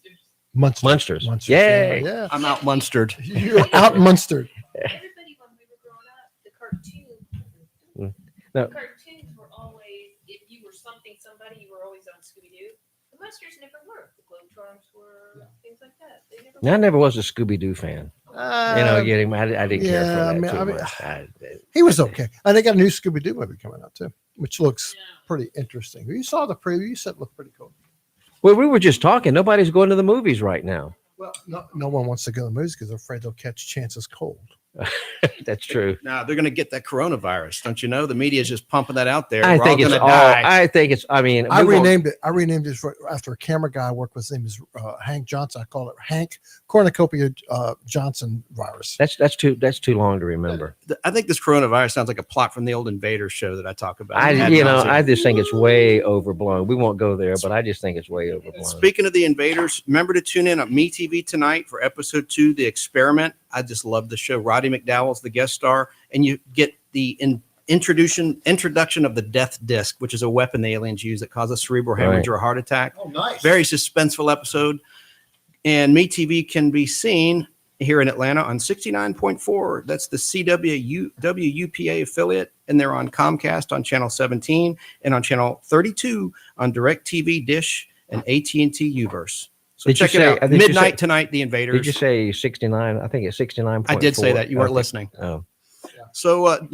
Munsters. Yay. Yeah. I'm out Munstered. You're out Munstered. Everybody, when we were growing up, the cartoons. No. The cartoons were always, if you were somebody, you were always on Scooby-Doo. The Munsters never were. The Globetrotters were, things like that. They never I never was a Scooby-Doo fan. I didn't care for that too much. He was okay. And they got a new Scooby-Doo movie coming out too, which looks pretty interesting. You saw the preview. You said it looked pretty cool. Well, we were just talking. Nobody's going to the movies right now. Well, no one wants to go to the movies because they're afraid they'll catch Chance's cold. That's true. Now they're going to get that coronavirus. Don't you know? The media is just pumping that out there. I think it's all. I think it's. I mean, I renamed it after a camera guy I worked with. His name is Hank Johnson. I call it Hank Cornucopia Johnson virus. That's too long to remember. I think this coronavirus sounds like a plot from the old Invaders show that I talk about. I just think it's way overblown. We won't go there, but I just think it's way overblown. Speaking of the Invaders, remember to tune in on MeTV tonight for episode 2, The Experiment. I just love the show. Roddy McDowell's the guest star, and you get the introduction of the death disc, which is a weapon the aliens use that causes cerebral hemorrhage or a heart attack. Oh, nice. Very suspenseful episode. And MeTV can be seen here in Atlanta on 69.4. That's the WUPA affiliate, and they're on Comcast on channel 17 and on channel 32 on DirecTV, Dish, and AT&T Uverse. So check it out. Midnight tonight, The Invaders. Did you say 69? I think it's 69.4. I did say that. You weren't listening. Oh. So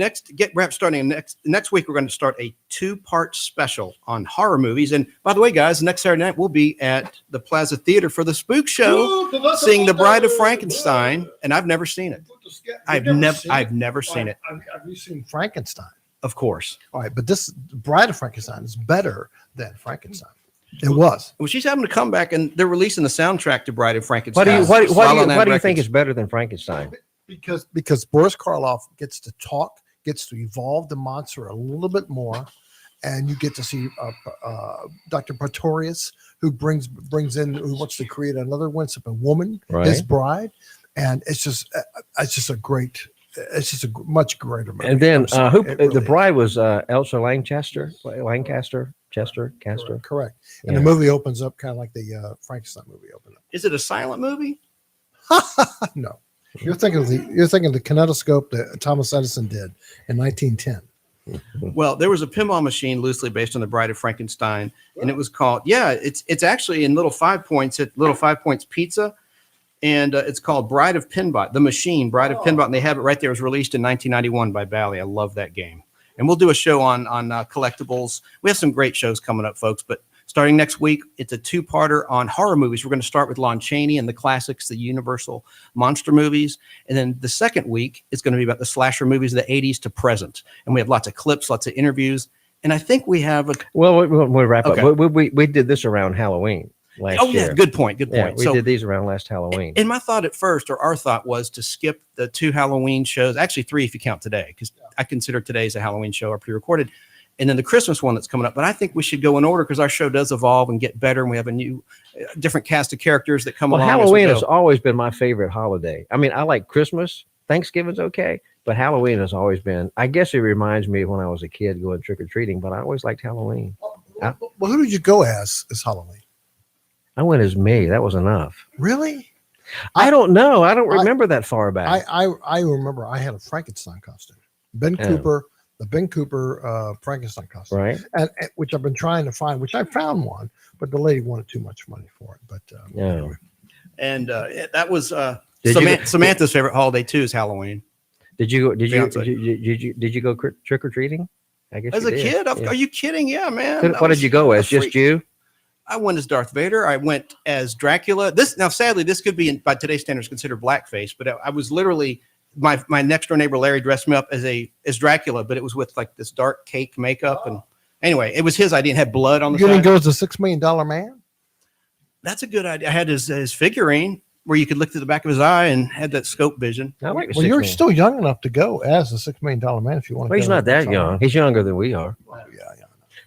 starting next week, we're going to start a 2-part special on horror movies. And by the way, guys, next Saturday night, we'll be at the Plaza Theater for the Spook Show, seeing The Bride of Frankenstein. And I've never seen it. I've never seen it. Have you seen Frankenstein? Of course. All right, but this Bride of Frankenstein is better than Frankenstein. It was. Well, she's having to come back, and they're releasing the soundtrack to Bride of Frankenstein. What do you think is better than Frankenstein? Because Boris Karloff gets to talk, gets to evolve the monster a little bit more, and you get to see Dr. Pretorius, who who wants to create another once upon woman, his bride, and it's just a much greater movie. And then the bride was Elsa Lancaster. Correct. And the movie opens up kind of like the Frankenstein movie opened up. Is it a silent movie? No. You're thinking of the kinetoscope that Thomas Edison did in 1910. Well, there was a pinball machine loosely based on The Bride of Frankenstein, and it was called, it's actually in Little 5 Points at Little 5 Points Pizza, and it's called Bride of Pinbot, the machine, Bride of Pinbot, and they have it right there. It was released in 1991 by Bally. I love that game. And we'll do a show on collectibles. We have some great shows coming up, folks, but starting next week, it's a 2-parter on horror movies. We're going to start with Lon Chaney and the classics, the Universal monster movies. And then the second week is going to be about the slasher movies of the 80s to present. And we have lots of clips, lots of interviews. And I think we have we'll wrap up. We did this around Halloween last year. Yeah, good point. Yeah, we did these around last Halloween. And my thought at first, or our thought, was to skip the 2 Halloween shows, actually 3 if you count today, because I consider today's a Halloween show, or pre-recorded, and then the Christmas one that's coming up. But I think we should go in order because our show does evolve and get better, and we have a new, different cast of characters that come along. Halloween has always been my favorite holiday. I mean, I like Christmas. Thanksgiving's okay, but Halloween has always been. I guess it reminds me of when I was a kid going trick or treating, but I always liked Halloween. Well, who did you go as Halloween? I went as me. That was enough. Really? I don't know. I don't remember that far back. I remember I had a Frankenstein costume. Ben Cooper Frankenstein costume, right? And which I've been trying to find, which I found one, but the lady wanted too much money for it. But anyway. And that was Samantha's favorite holiday too is Halloween. Did you go trick or treating? I guess as a kid. Are you kidding? Yeah, man. What did you go as? Just you? I went as Darth Vader. I went as Dracula. Sadly, this could be by today's standards considered blackface, but I was literally. My next door neighbor Larry dressed me up as Dracula, but it was with like this dark cake makeup, and anyway, it was his idea and had blood on the side. You didn't go as a $6 million man? That's a good idea. I had his figurine where you could look through the back of his eye and had that scope vision. Well, you're still young enough to go as a $6 million man if you want to. Well, he's not that young. He's younger than we are. Yeah.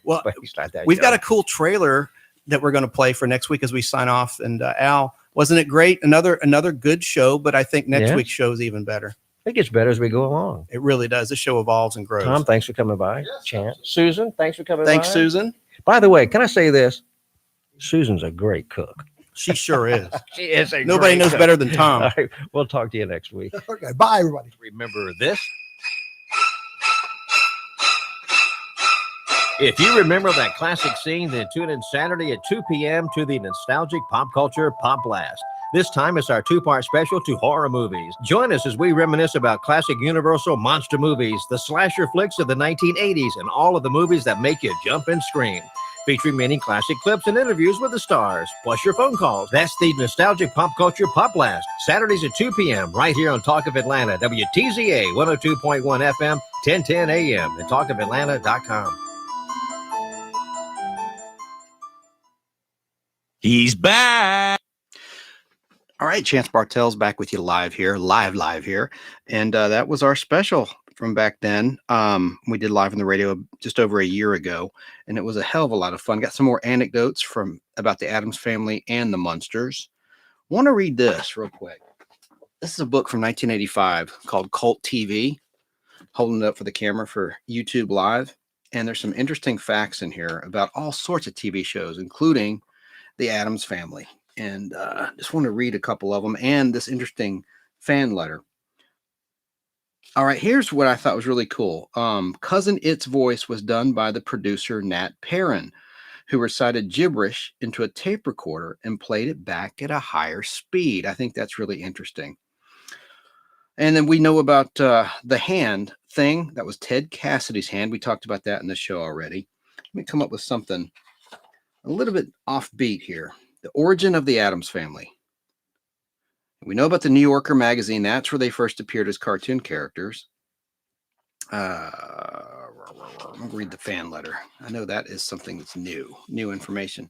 Well, he's not that. We've got a cool trailer that we're going to play for next week as we sign off. And Al, wasn't it great? Another good show, but I think next week's show is even better. It gets better as we go along. It really does. The show evolves and grows. Tom, thanks for coming by. Chant. Susan, thanks for coming by. Thanks, Susan. By the way, can I say this? Susan's a great cook. She sure is. She is a Nobody great knows cook. better than Tom. All right, we'll talk to you next week. Okay, bye, everybody. Remember this? If you remember that classic scene, then tune in Saturday at 2 p.m. to the nostalgic pop culture Pop Blast. This time it's our two-part special to horror movies. Join us as we reminisce about classic Universal monster movies, the slasher flicks of the 1980s, and all of the movies that make you jump and scream. Featuring many classic clips and interviews with the stars, plus your phone calls. That's the nostalgic pop culture Pop Blast. Saturdays at 2 p.m. right here on Talk of Atlanta, WTZA 102.1 FM, 1010 a.m. and talkofatlanta.com. He's back. All right, Chance Bartels back with you live here. And that was our special from back then. We did live on the radio just over a year ago, and it was a hell of a lot of fun. Got some more anecdotes about the Addams Family and the Munsters. Want to read this real quick. This is a book from 1985 called Cult TV. Holding it up for the camera for YouTube Live. And there's some interesting facts in here about all sorts of TV shows, including the Addams Family. And just want to read a couple of them and this interesting fan letter. All right, here's what I thought was really cool. Cousin It's voice was done by the producer Nat Perrin, who recited gibberish into a tape recorder and played it back at a higher speed. I think that's really interesting. And then we know about the hand thing. That was Ted Cassidy's hand. We talked about that in the show already. Let me come up with something a little bit offbeat here. The origin of the Addams Family. We know about the New Yorker magazine. That's where they first appeared as cartoon characters. I'm going to read the fan letter. I know that is something that's new information.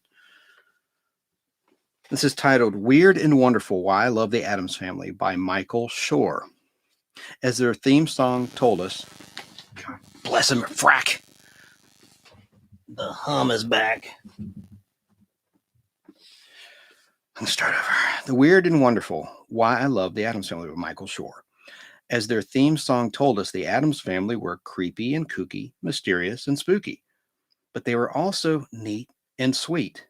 This is titled Weird and Wonderful, Why I Love the Addams Family by Michael Shore. As their theme song told us, God bless him, frack. The hum is back. Let's start over. The Weird and Wonderful, Why I Love the Addams Family by Michael Shore. As their theme song told us, the Addams Family were creepy and kooky, mysterious and spooky, but they were also neat and sweet.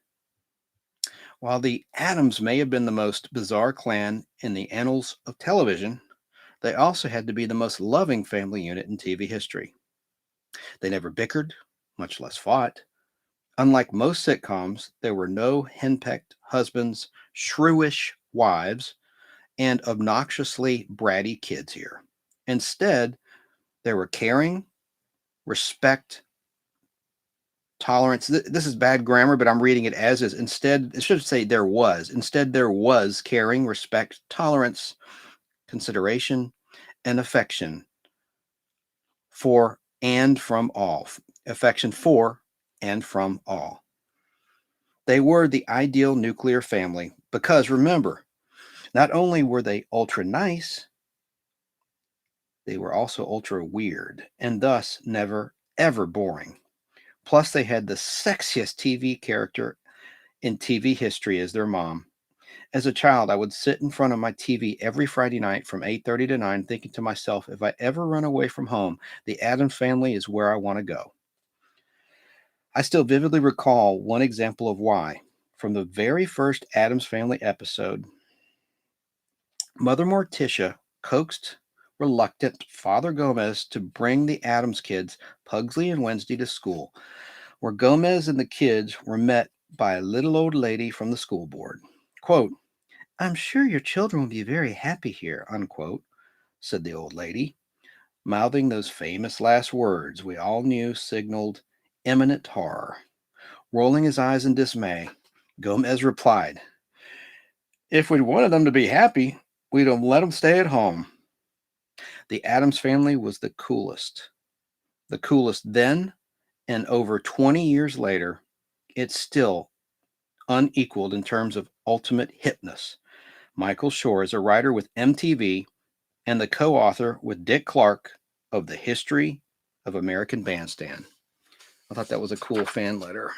While the Addams may have been the most bizarre clan in the annals of television, they also had to be the most loving family unit in TV history. They never bickered, much less fought. Unlike most sitcoms, there were no henpecked husbands, shrewish wives, and obnoxiously bratty kids here. Instead, there were caring, respect, tolerance. This is bad grammar, but I'm reading it as is. Instead, it should say there was. Instead, there was caring, respect, tolerance, consideration, and affection for and from all. Affection for and from all. They were the ideal nuclear family because, remember, not only were they ultra nice, they were also ultra weird and thus never, ever boring. Plus, they had the sexiest TV character in TV history as their mom. As a child, I would sit in front of my TV every Friday night from 8:30 to 9 thinking to myself, if I ever run away from home, the Addams Family is where I want to go. I still vividly recall one example of why. From the very first Addams Family episode, Mother Morticia coaxed reluctant Father Gomez to bring the Addams kids, Pugsley and Wednesday, to school, where Gomez and the kids were met by a little old lady from the school board. Quote, "I'm sure your children will be very happy here," unquote, said the old lady, mouthing those famous last words we all knew signaled imminent horror. Rolling his eyes in dismay, Gomez replied, "If we'd wanted them to be happy, we'd have let them stay at home." The Addams Family was the coolest then, and over 20 years later, it's still unequaled in terms of ultimate hipness. Michael Shore is a writer with MTV and the co-author with Dick Clark of The History of American Bandstand. I thought that was a cool fan letter.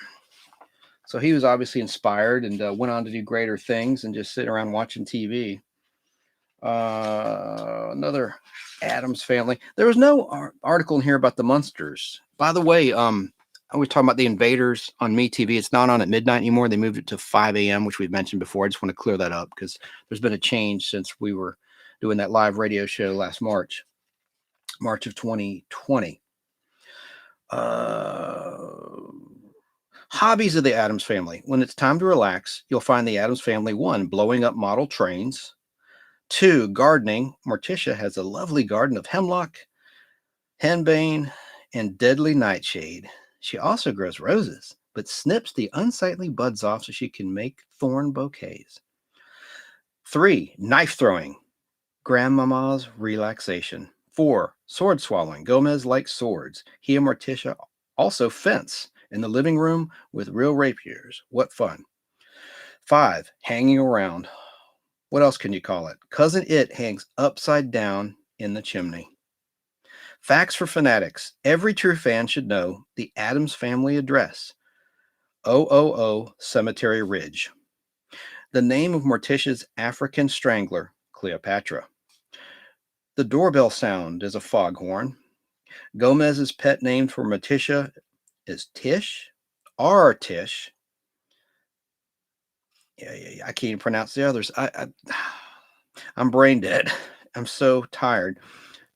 So he was obviously inspired and went on to do greater things and just sit around watching TV. Another Addams Family. There was no article in here about the Munsters. By the way, I was talking about the Invaders on MeTV. It's not on at midnight anymore. They moved it to 5 a.m., which we've mentioned before. I just want to clear that up because there's been a change since we were doing that live radio show last March of 2020. Hobbies of the Addams Family. When it's time to relax, you'll find the Addams Family 1, blowing up model trains. 2, gardening. Morticia has a lovely garden of hemlock, henbane, and deadly nightshade. She also grows roses, but snips the unsightly buds off so she can make thorn bouquets. 3, knife throwing. Grandmama's relaxation. 4, sword swallowing. Gomez likes swords. He and Morticia also fence in the living room with real rapiers. What fun. 5, hanging around. What else can you call it? Cousin It hangs upside down in the chimney. Facts for fanatics. Every true fan should know the Addams Family address. 000 Cemetery Ridge. The name of Morticia's African strangler, Cleopatra. The doorbell sound is a foghorn. Gomez's pet name for Morticia is Tish. Tish. Yeah. I can't even pronounce the others. I'm brain dead. I'm so tired.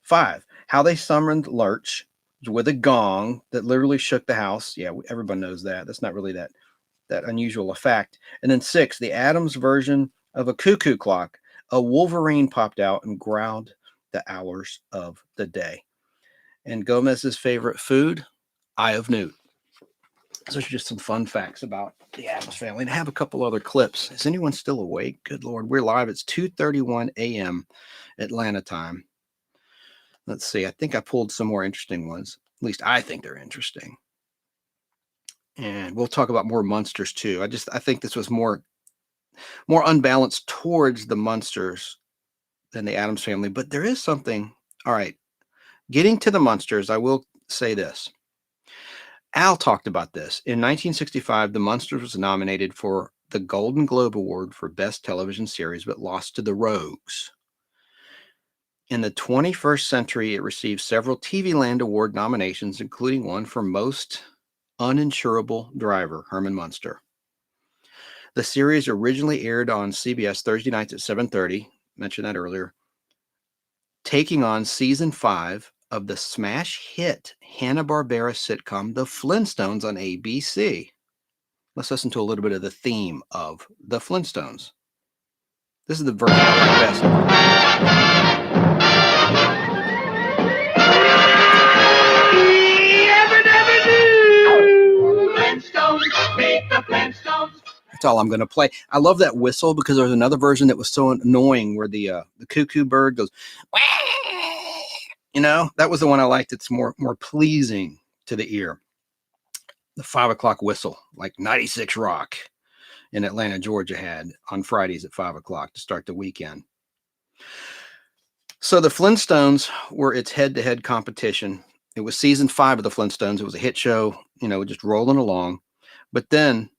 5, how they summoned Lurch with a gong that literally shook the house. Yeah, everyone knows that. That's not really that unusual a fact. And then 6, the Addams version of a cuckoo clock. A wolverine popped out and growled the hours of the day. And Gomez's favorite food, eye of newt. Those are just some fun facts about the Addams Family. And I have a couple other clips. Is anyone still awake? Good Lord. We're live. It's 2:31 a.m. Atlanta time. Let's see. I think I pulled some more interesting ones. At least I think they're interesting. And we'll talk about more Munsters too. I think this was more unbalanced towards the Munsters than the Addams Family. But there is something. All right. Getting to the Munsters, I will say this. Al talked about this. In 1965, The Munsters was nominated for the Golden Globe Award for Best Television Series, but lost to The Rogues. In the 21st century, it received several TV Land Award nominations, including one for Most Uninsurable Driver, Herman Munster. The series originally aired on CBS Thursday nights at 7:30, mentioned that earlier, taking on season 5 of the smash hit Hanna-Barbera sitcom The Flintstones on ABC. Let's listen to a little bit of the theme of The Flintstones. This is the version I like best. Flintstones, meet the Flintstones. That's all I'm going to play. I love that whistle because there's another version that was so annoying where the cuckoo bird goes, wah! You know, that was the one I liked. It's more pleasing to the ear. The 5 o'clock whistle, like 96 Rock in Atlanta, Georgia had on Fridays at 5 o'clock to start the weekend. So the Flintstones were its head-to-head competition. It was season 5 of the Flintstones. It was a hit show, just rolling along. But then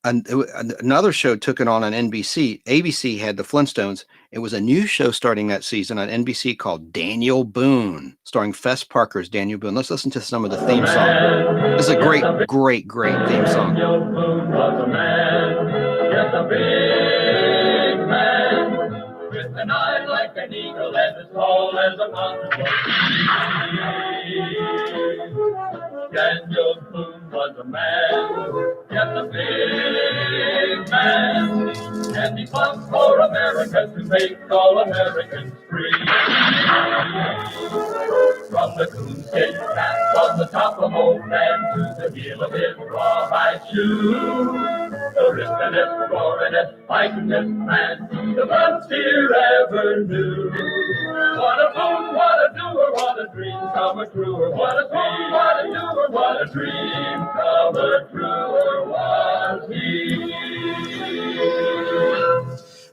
another show took it on NBC. ABC had the Flintstones. It was a new show starting that season on NBC called Daniel Boone, starring Fess Parker as Daniel Boone. Let's listen to some of the theme song. This is a great theme song. Daniel Boone was a man, yes, a big man, with an eye like an eagle and as tall as a mountain. Daniel Boone was a man, yes, a big man, and he fought for America to make all Americans free. From the coonskin cap on the top of old man to the heel of his rawhide shoe, the riskinest, roaringest, fightingest man the frontier ever knew. What a boon, what a doer, what a dream come truer. What a boon, what a doer, what a dream come truer was he.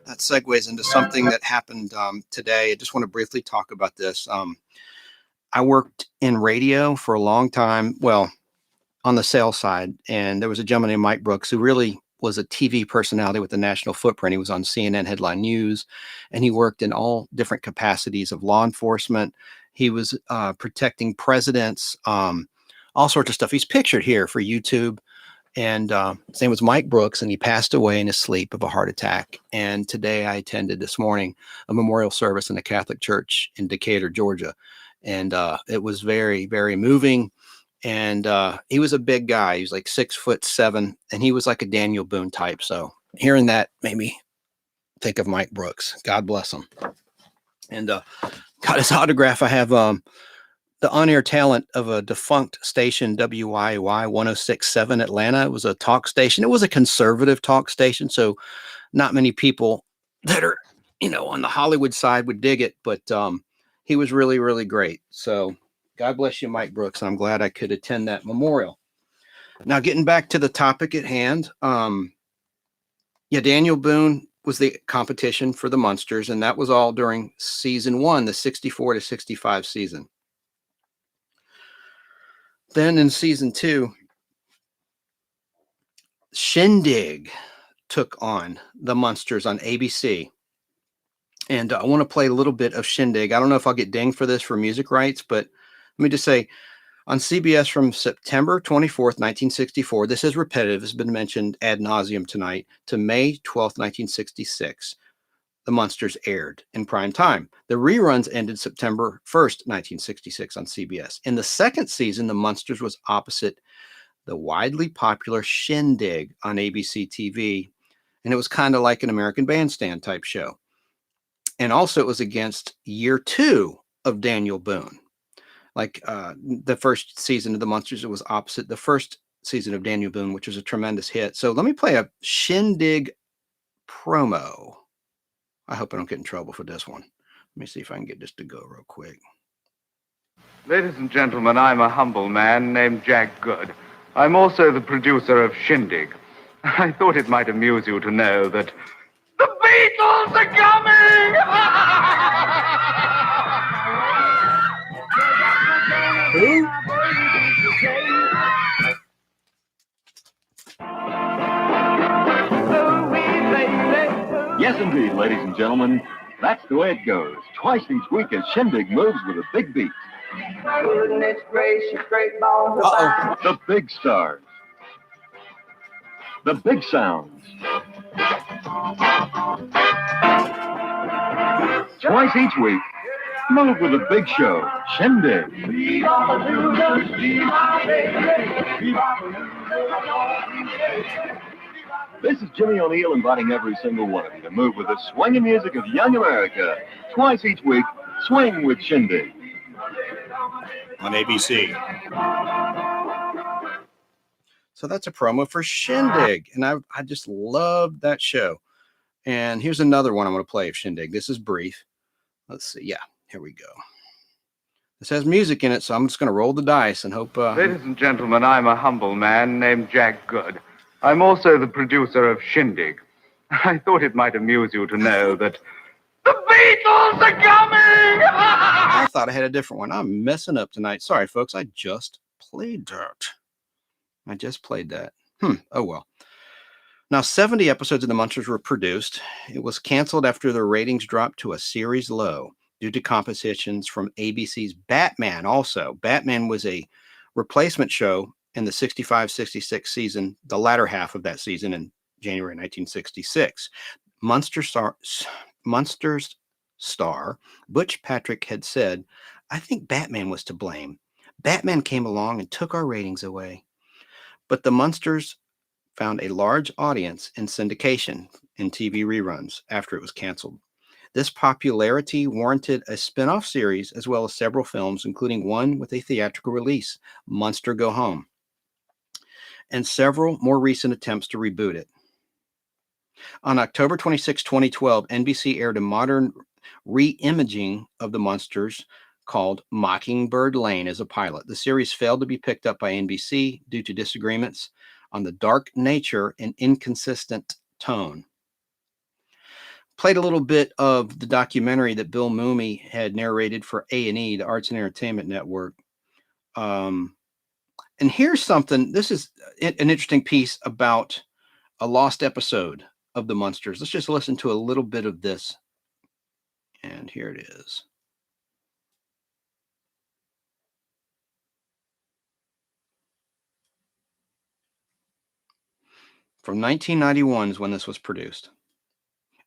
That segues into something that happened today. I just want to briefly talk about this. I worked in radio for a long time, well, on the sales side, and there was a gentleman named Mike Brooks who really was a TV personality with a national footprint. He was on CNN Headline News, and he worked in all different capacities of law enforcement. He was protecting presidents, all sorts of stuff. He's pictured here for YouTube. And his name was Mike Brooks, and he passed away in his sleep of a heart attack. And today I attended this morning a memorial service in a Catholic church in Decatur, Georgia. And it was very, very moving. And he was a big guy. He was like 6'7", and he was like a Daniel Boone type. So hearing that made me think of Mike Brooks. God bless him. And got his autograph. I have the on-air talent of a defunct station, WYY 106.7 Atlanta. It was a talk station. It was a conservative talk station, so not many people that are, on the Hollywood side would dig it, but he was really, really great. So God bless you, Mike Brooks. I'm glad I could attend that memorial. Now, getting back to the topic at hand, Daniel Boone was the competition for the Munsters, and that was all during season 1, the 64 to 65 season. Then in season 2, Shindig took on the Munsters on ABC. And I want to play a little bit of Shindig. I don't know if I'll get dinged for this for music rights, but let me just say, on CBS from September 24th, 1964, this is repetitive, it's been mentioned ad nauseum tonight, to May 12th, 1966. The Munsters aired in prime time. The reruns ended September 1st, 1966 on CBS. In the second season, the Munsters was opposite the widely popular Shindig on ABC TV, and it was kind of like an American Bandstand type show. And also it was against year 2 of Daniel Boone. Like the first season of the Munsters, it was opposite the first season of Daniel Boone, which was a tremendous hit. So let me play a Shindig promo. I hope I don't get in trouble for this one. Let me see if I can get this to go real quick. Ladies and gentlemen, I'm a humble man named Jack Good. I'm also the producer of Shindig. I thought it might amuse you to know that the Beatles are coming! Who? Yes, indeed, ladies and gentlemen. That's the way it goes. Twice each week as Shindig moves with a big beat. Goodness gracious, great balls of fire. The big stars. The big sounds. Twice each week, move with a big show. Shindig. This is Jimmy O'Neill inviting every single one of you to move with the swinging music of young America. Twice each week, swing with Shindig. On ABC. So that's a promo for Shindig. And I just loved that show. And here's another one I'm going to play of Shindig. This is brief. Let's see. Yeah, here we go. This has music in it, so I'm just going to roll the dice and hope... Ladies and gentlemen, I'm a humble man named Jack Good. I'm also the producer of Shindig. I thought it might amuse you to know that the Beatles are coming! I thought I had a different one. I'm messing up tonight. Sorry, folks. I just played that. Oh, well. Now, 70 episodes of The Munsters were produced. It was canceled after the ratings dropped to a series low due to competitions from ABC's Batman also. Batman was a replacement show in the 65-66 season, the latter half of that season in January 1966. Munsters star Butch Patrick had said, "I think Batman was to blame. Batman came along and took our ratings away." But the Munsters found a large audience in syndication in TV reruns after it was canceled. This popularity warranted a spin-off series as well as several films, including one with a theatrical release, Munster Go Home, and several more recent attempts to reboot it. On October 26, 2012, NBC aired a modern re-imaging of the Munsters called Mockingbird Lane as a pilot. The series failed to be picked up by NBC due to disagreements on the dark nature and inconsistent tone. Played a little bit of the documentary that Bill Mooney had narrated for A&E, the Arts and Entertainment Network. And here's something, this is an interesting piece about a lost episode of the Munsters. Let's just listen to a little bit of this. And here it is. From 1991 is when this was produced.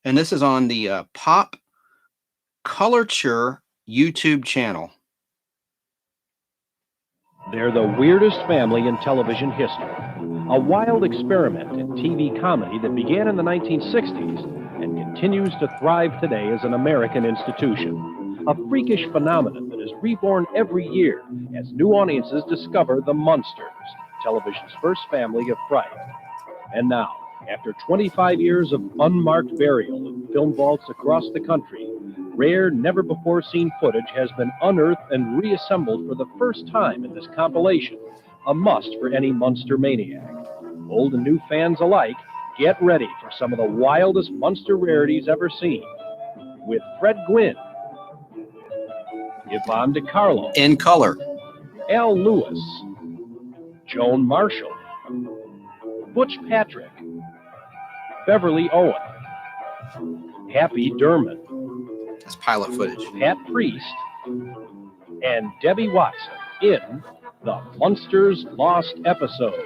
And this is on the Pop Culture YouTube channel. They're the weirdest family in television history. A wild experiment in TV comedy that began in the 1960s and continues to thrive today as an American institution. A freakish phenomenon that is reborn every year as new audiences discover the Munsters, television's first family of fright. And now, after 25 years of unmarked burial in film vaults across the country, rare, never-before-seen footage has been unearthed and reassembled for the first time in this compilation, a must for any Munster maniac. Old and new fans alike, get ready for some of the wildest Munster rarities ever seen. With Fred Gwynn, Yvonne DiCarlo, in color, Al Lewis, Joan Marshall, Butch Patrick, Beverly Owen, Happy Dermot, that's pilot footage, Pat Priest, and Debbie Watson in the Munsters Lost Episodes.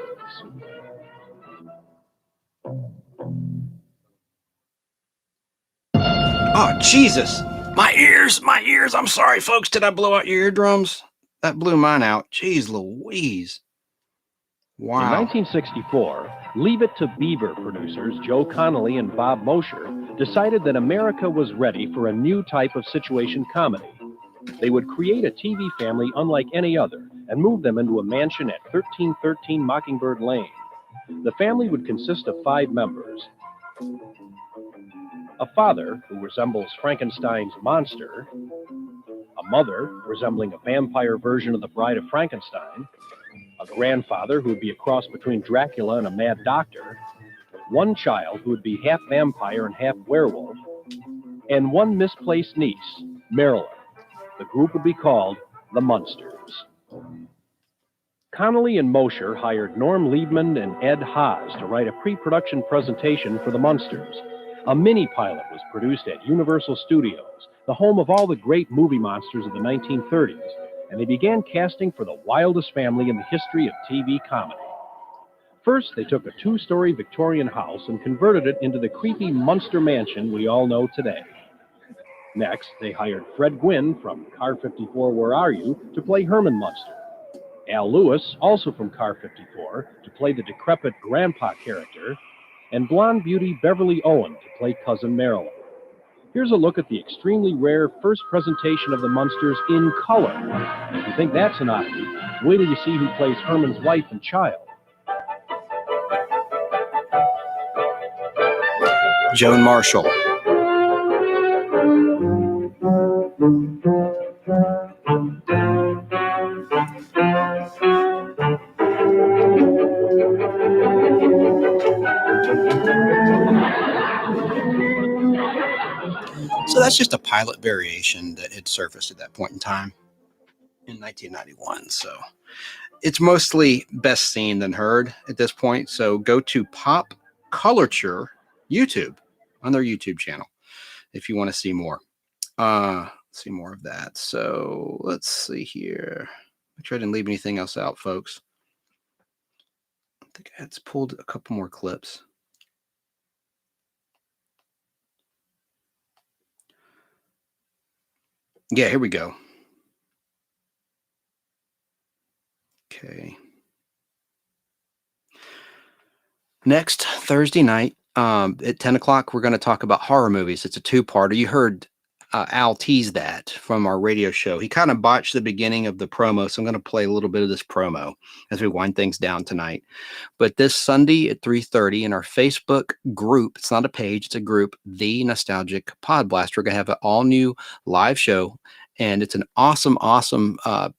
Oh, Jesus. My ears. I'm sorry, folks. Did I blow out your eardrums? That blew mine out. Jeez Louise. Wow. In 1964, Leave It to Beaver producers Joe Connolly and Bob Mosher decided that America was ready for a new type of situation comedy. They would create a TV family unlike any other and move them into a mansion at 1313 Mockingbird Lane. The family would consist of 5 members. A father who resembles Frankenstein's monster, a mother resembling a vampire version of the Bride of Frankenstein, a grandfather who would be a cross between Dracula and a mad doctor, one child who would be half vampire and half werewolf, and one misplaced niece, Marilyn. The group would be called the Munsters. Connolly and Mosher hired Norm Liebman and Ed Haas to write a pre-production presentation for the Munsters. A mini pilot was produced at Universal Studios, the home of all the great movie monsters of the 1930s, and they began casting for the wildest family in the history of TV comedy. First, they took a 2-story Victorian house and converted it into the creepy Munster mansion we all know today. Next, they hired Fred Gwynn from Car 54 Where Are You to play Herman Munster, Al Lewis, also from Car 54, to play the decrepit grandpa character, and blonde beauty Beverly Owen to play Cousin Marilyn. Here's a look at the extremely rare first presentation of the Munsters in color. If you think that's an oddity, wait till you see who plays Herman's wife and child. Joan Marshall. So that's just a pilot variation that had surfaced at that point in time in 1991. So it's mostly best seen than heard at this point. So go to Pop Culture YouTube on their YouTube channel if you want to see more. See more of that. So let's see here. Make sure I didn't leave anything else out, folks. I think I had pulled a couple more clips. Yeah, here we go. Okay. Next Thursday night at 10 o'clock, we're going to talk about horror movies. It's a 2-parter. You heard Al tease that from our radio show. He kind of botched the beginning of the promo, so I'm going to play a little bit of this promo as we wind things down tonight. But this Sunday at 3:30 in our Facebook group, it's not a page, it's a group, The Nostalgic Podblast. We're going to have an all-new live show, and it's an awesome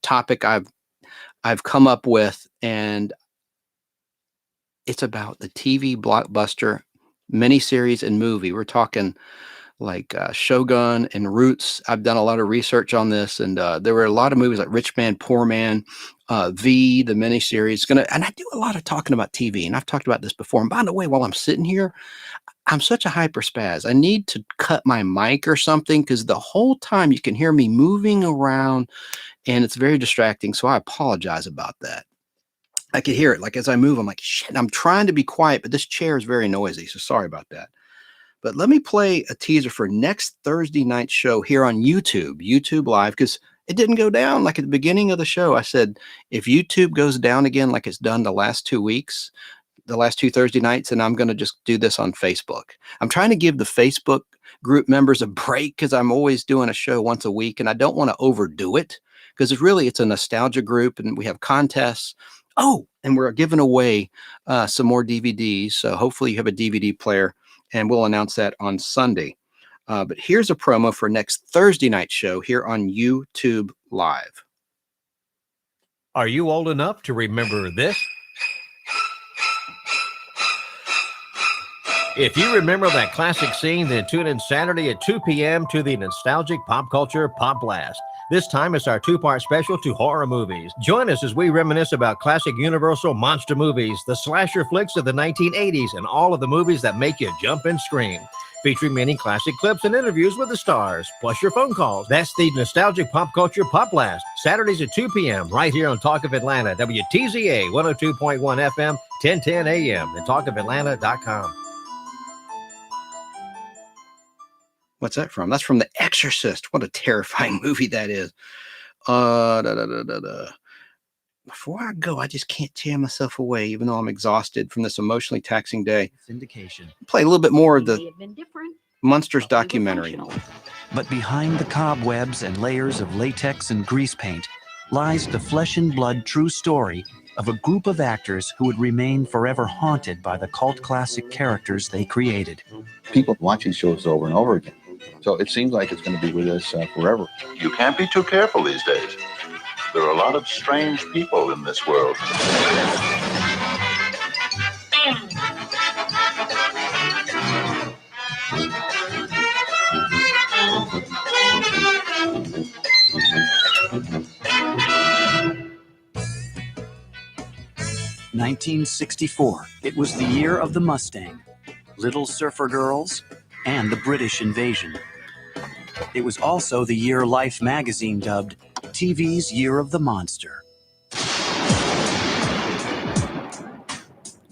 topic I've come up with, and it's about the TV blockbuster miniseries and movie. We're talking like Shogun and Roots. I've done a lot of research on this, and there were a lot of movies like Rich Man, Poor Man, V, the miniseries, and I do a lot of talking about TV, and I've talked about this before. And by the way, while I'm sitting here, I'm such a hyper spaz. I need to cut my mic or something because the whole time you can hear me moving around and it's very distracting. So I apologize about that. I could hear it like as I move. I'm like, shit, I'm trying to be quiet, but this chair is very noisy. So sorry about that. But let me play a teaser for next Thursday night show here on YouTube Live, because it didn't go down. Like at the beginning of the show, I said, if YouTube goes down again like it's done the last 2 weeks, the last 2 Thursday nights, and I'm going to just do this on Facebook. I'm trying to give the Facebook group members a break because I'm always doing a show once a week, and I don't want to overdo it because it's a nostalgia group and we have contests. Oh, and we're giving away some more DVDs. So hopefully you have a DVD player, and we'll announce that on Sunday. But here's a promo for next Thursday night show here on YouTube Live. Are you old enough to remember this? If you remember that classic scene, then tune in Saturday at 2 p.m. to the nostalgic pop culture Pop Blast. This time it's our 2-part special to horror movies. Join us as we reminisce about classic Universal monster movies, the slasher flicks of the 1980s, and all of the movies that make you jump and scream. Featuring many classic clips and interviews with the stars, plus your phone calls. That's the nostalgic pop culture Pop Blast. Saturdays at 2 p.m. right here on Talk of Atlanta, WTZA 102.1 FM, 1010 a.m. and talkofatlanta.com. What's that from? That's from The Exorcist. What a terrifying movie that is. Before I go, I just can't tear myself away, even though I'm exhausted from this emotionally taxing day. Syndication. Play a little bit more of the Munsters documentary. But behind the cobwebs and layers of latex and grease paint lies the flesh and blood true story of a group of actors who would remain forever haunted by the cult classic characters they created. People watch these shows over and over again. So it seems like it's going to be with us forever. You can't be too careful these days. There are a lot of strange people in this world. (1964). It was the year of the Mustang, Little Surfer Girls, and the British invasion. It was also the year Life magazine dubbed TV's Year of the Monster.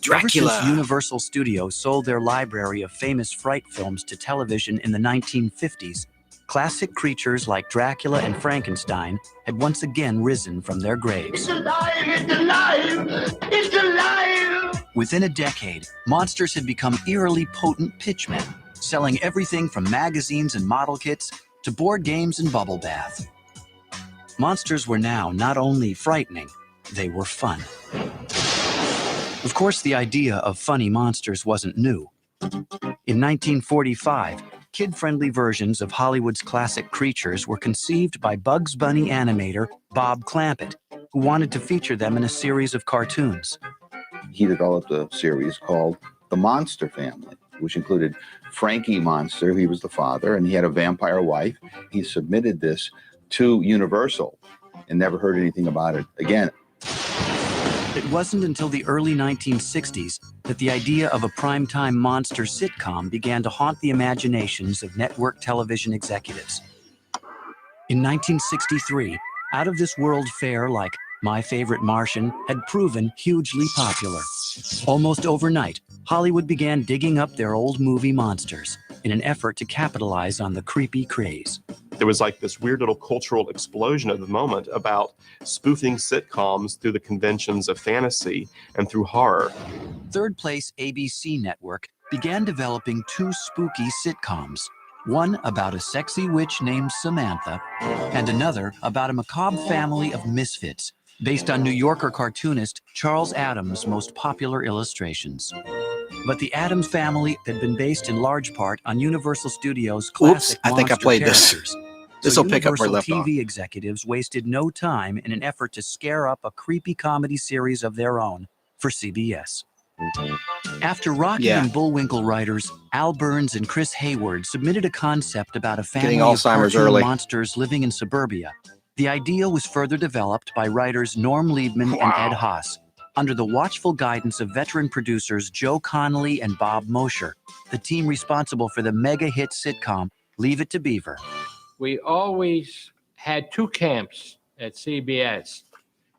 Dracula. Ever since Universal Studios sold their library of famous fright films to television in the 1950s, classic creatures like Dracula and Frankenstein had once again risen from their graves. It's alive! It's alive! It's alive! Within a decade, monsters had become eerily potent pitchmen, selling everything from magazines and model kits to board games and bubble bath. Monsters were now not only frightening, they were fun. Of course, the idea of funny monsters wasn't new. In 1945, kid-friendly versions of Hollywood's classic creatures were conceived by Bugs Bunny animator Bob Clampett, who wanted to feature them in a series of cartoons. He developed a series called The Munster Family, which included Frankie Munster, he was the father, and he had a vampire wife. He submitted this to Universal and never heard anything about it again. It wasn't until the early 1960s that the idea of a primetime monster sitcom began to haunt the imaginations of network television executives. In 1963, out-of-this-world fare like My Favorite Martian had proven hugely popular. Almost overnight, Hollywood began digging up their old movie monsters in an effort to capitalize on the creepy craze. There was like this weird little cultural explosion of the moment about spoofing sitcoms through the conventions of fantasy and through horror. Third Place ABC network began developing 2 spooky sitcoms, one about a sexy witch named Samantha, and another about a macabre family of misfits, based on New Yorker cartoonist Charles Addams' most popular illustrations. But the Addams Family had been based in large part on Universal Studios' classic I think I monster played this. characters. This So will pick up where I left Universal TV off. executives wasted no time in an effort to scare up a creepy comedy series of their own for CBS. After Rocky and Bullwinkle writers Al Burns and Chris Hayward submitted a concept about a family Getting of Alzheimer's cartoon early. monsters living in suburbia, The idea was further developed by writers Norm Liebman and Ed Haas, under the watchful guidance of veteran producers Joe Connolly and Bob Mosher, the team responsible for the mega-hit sitcom Leave It to Beaver. We always had two camps at CBS.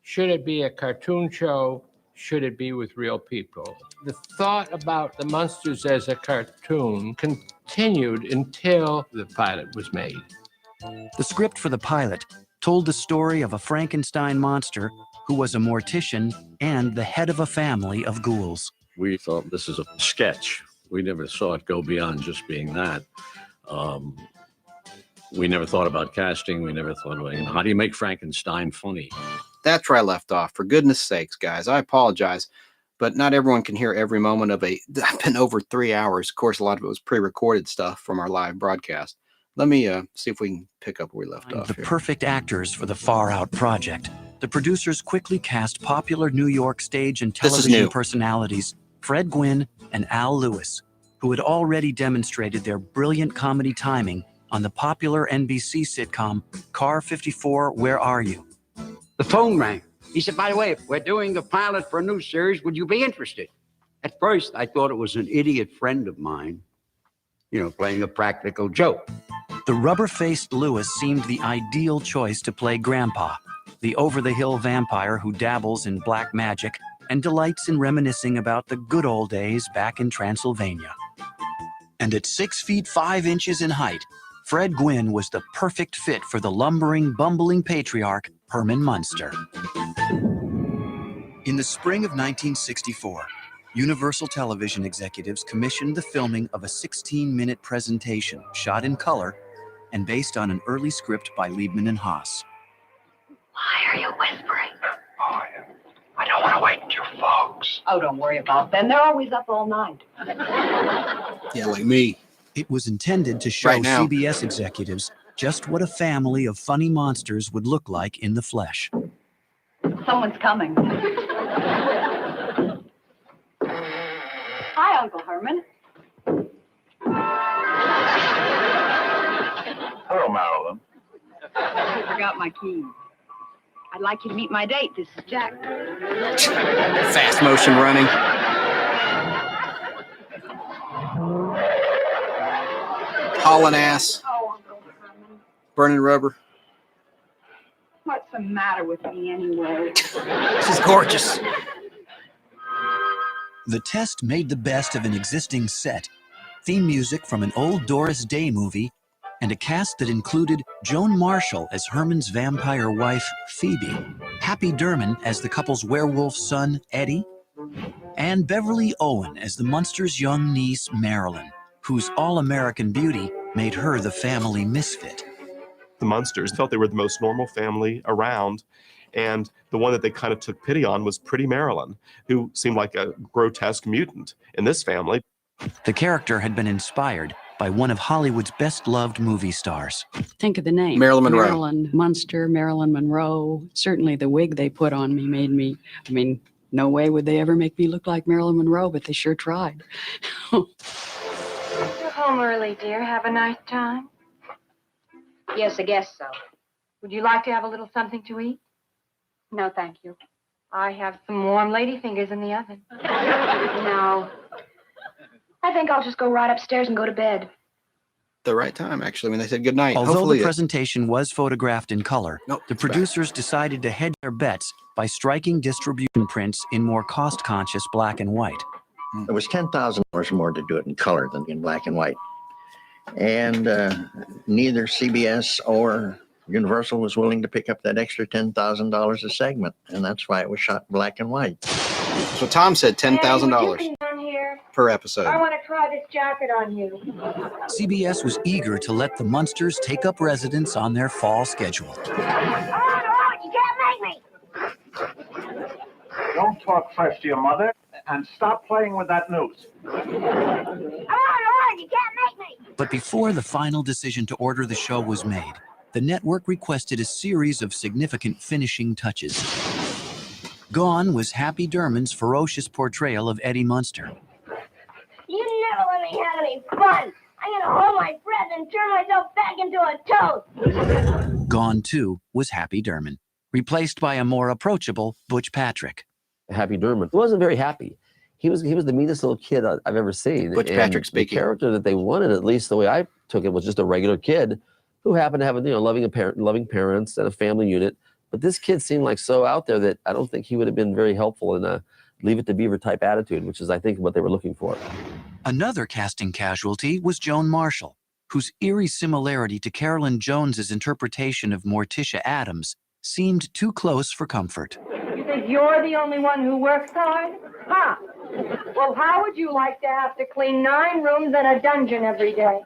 Should it be a cartoon show? Should it be with real people? The thought about the Munsters as a cartoon continued until the pilot was made. The script for the pilot told the story of a Frankenstein monster who was a mortician and the head of a family of ghouls. We thought this is a sketch. We never saw it go beyond just being that. We never thought about casting. We never thought about, how do you make Frankenstein funny? That's where I left off. For goodness sakes, guys, I apologize, but not everyone can hear every moment of I've been over 3 hours. Of course, a lot of it was pre-recorded stuff from our live broadcast. Let me see if we can pick up where we left off. The perfect actors for the Far Out project. The producers quickly cast popular New York stage and television personalities Fred Gwynne and Al Lewis, who had already demonstrated their brilliant comedy timing on the popular NBC sitcom Car 54, Where Are You? The phone rang. He said, by the way, we're doing a pilot for a new series. Would you be interested? At first, I thought it was an idiot friend of mine, playing a practical joke. The rubber-faced Lewis seemed the ideal choice to play Grandpa, the over-the-hill vampire who dabbles in black magic and delights in reminiscing about the good old days back in Transylvania. And at 6 feet 5 inches in height, Fred Gwynne was the perfect fit for the lumbering, bumbling patriarch, Herman Munster. In the spring of 1964, Universal Television executives commissioned the filming of a 16-minute presentation shot in color and based on an early script by Liebman and Haas. Why are you whispering? Oh, I don't want to wake your folks. Oh, don't worry about them. They're always up all night. Yeah, like me. It was intended to show CBS executives just what a family of funny monsters would look like in the flesh. Someone's coming. Hi, Uncle Herman. Hello, Marilyn. I forgot my keys. I'd like you to meet my date. This is Jack. Fast motion running. Hauling ass. Oh, Uncle Herman. Burning rubber. What's the matter with me anyway? She's gorgeous. The test made the best of an existing set, theme music from an old Doris Day movie, and a cast that included Joan Marshall as Herman's vampire wife, Phoebe, Happy Derman as the couple's werewolf son, Eddie, and Beverly Owen as the Munsters' young niece, Marilyn, whose all-American beauty made her the family misfit. The Munsters felt they were the most normal family around, and the one that they kind of took pity on was Pretty Marilyn, who seemed like a grotesque mutant in this family. The character had been inspired by one of Hollywood's best-loved movie stars. Think of the name. Marilyn Monroe. Marilyn Munster, Marilyn Monroe. Certainly the wig they put on me made me, no way would they ever make me look like Marilyn Monroe, but they sure tried. You're home early, dear. Have a nice time. Yes, I guess so. Would you like to have a little something to eat? No, thank you. I have some warm lady fingers in the oven. No. I think I'll just go right upstairs and go to bed. The right time, actually, when they said goodnight. Although Hopefully the presentation was photographed in color, the producers decided to hedge their bets by striking distribution prints in more cost-conscious black and white. It was $10,000 more to do it in color than in black and white. And neither CBS or Universal was willing to pick up that extra $10,000 a segment, and that's why it was shot in black and white. So Tom said $10,000 per episode. I want to try this jacket on you. CBS was eager to let the Munsters take up residence on their fall schedule. You can't make me. Don't talk first to your mother, and stop playing with that noose. You can't make me. But before the final decision to order the show was made, the network requested a series of significant finishing touches. Gone was Happy Derman's ferocious portrayal of Eddie Munster. You never let me have any fun. I'm going to hold my breath head and turn myself back into a toad. Gone too was Happy Durman, replaced by a more approachable Butch Patrick. Happy Durman wasn't very happy. He was the meanest little kid I've ever seen. Butch And Patrick the speaking. character that they wanted, at least the way I took it, was just a regular kid who happened to have loving parents and a family unit. But this kid seemed like so out there that I don't think he would have been very helpful in a Leave It to Beaver type attitude, which is, I think, what they were looking for. Another casting casualty was Joan Marshall, whose eerie similarity to Carolyn Jones's interpretation of Morticia Addams seemed too close for comfort. You think you're the only one who works hard? Huh. Well, how would you like to have to clean 9 rooms and a dungeon every day?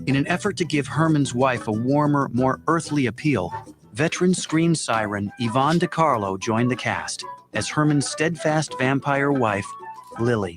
In an effort to give Herman's wife a warmer, more earthly appeal, veteran screen siren Yvonne DiCarlo joined the cast as Herman's steadfast vampire wife, Lily.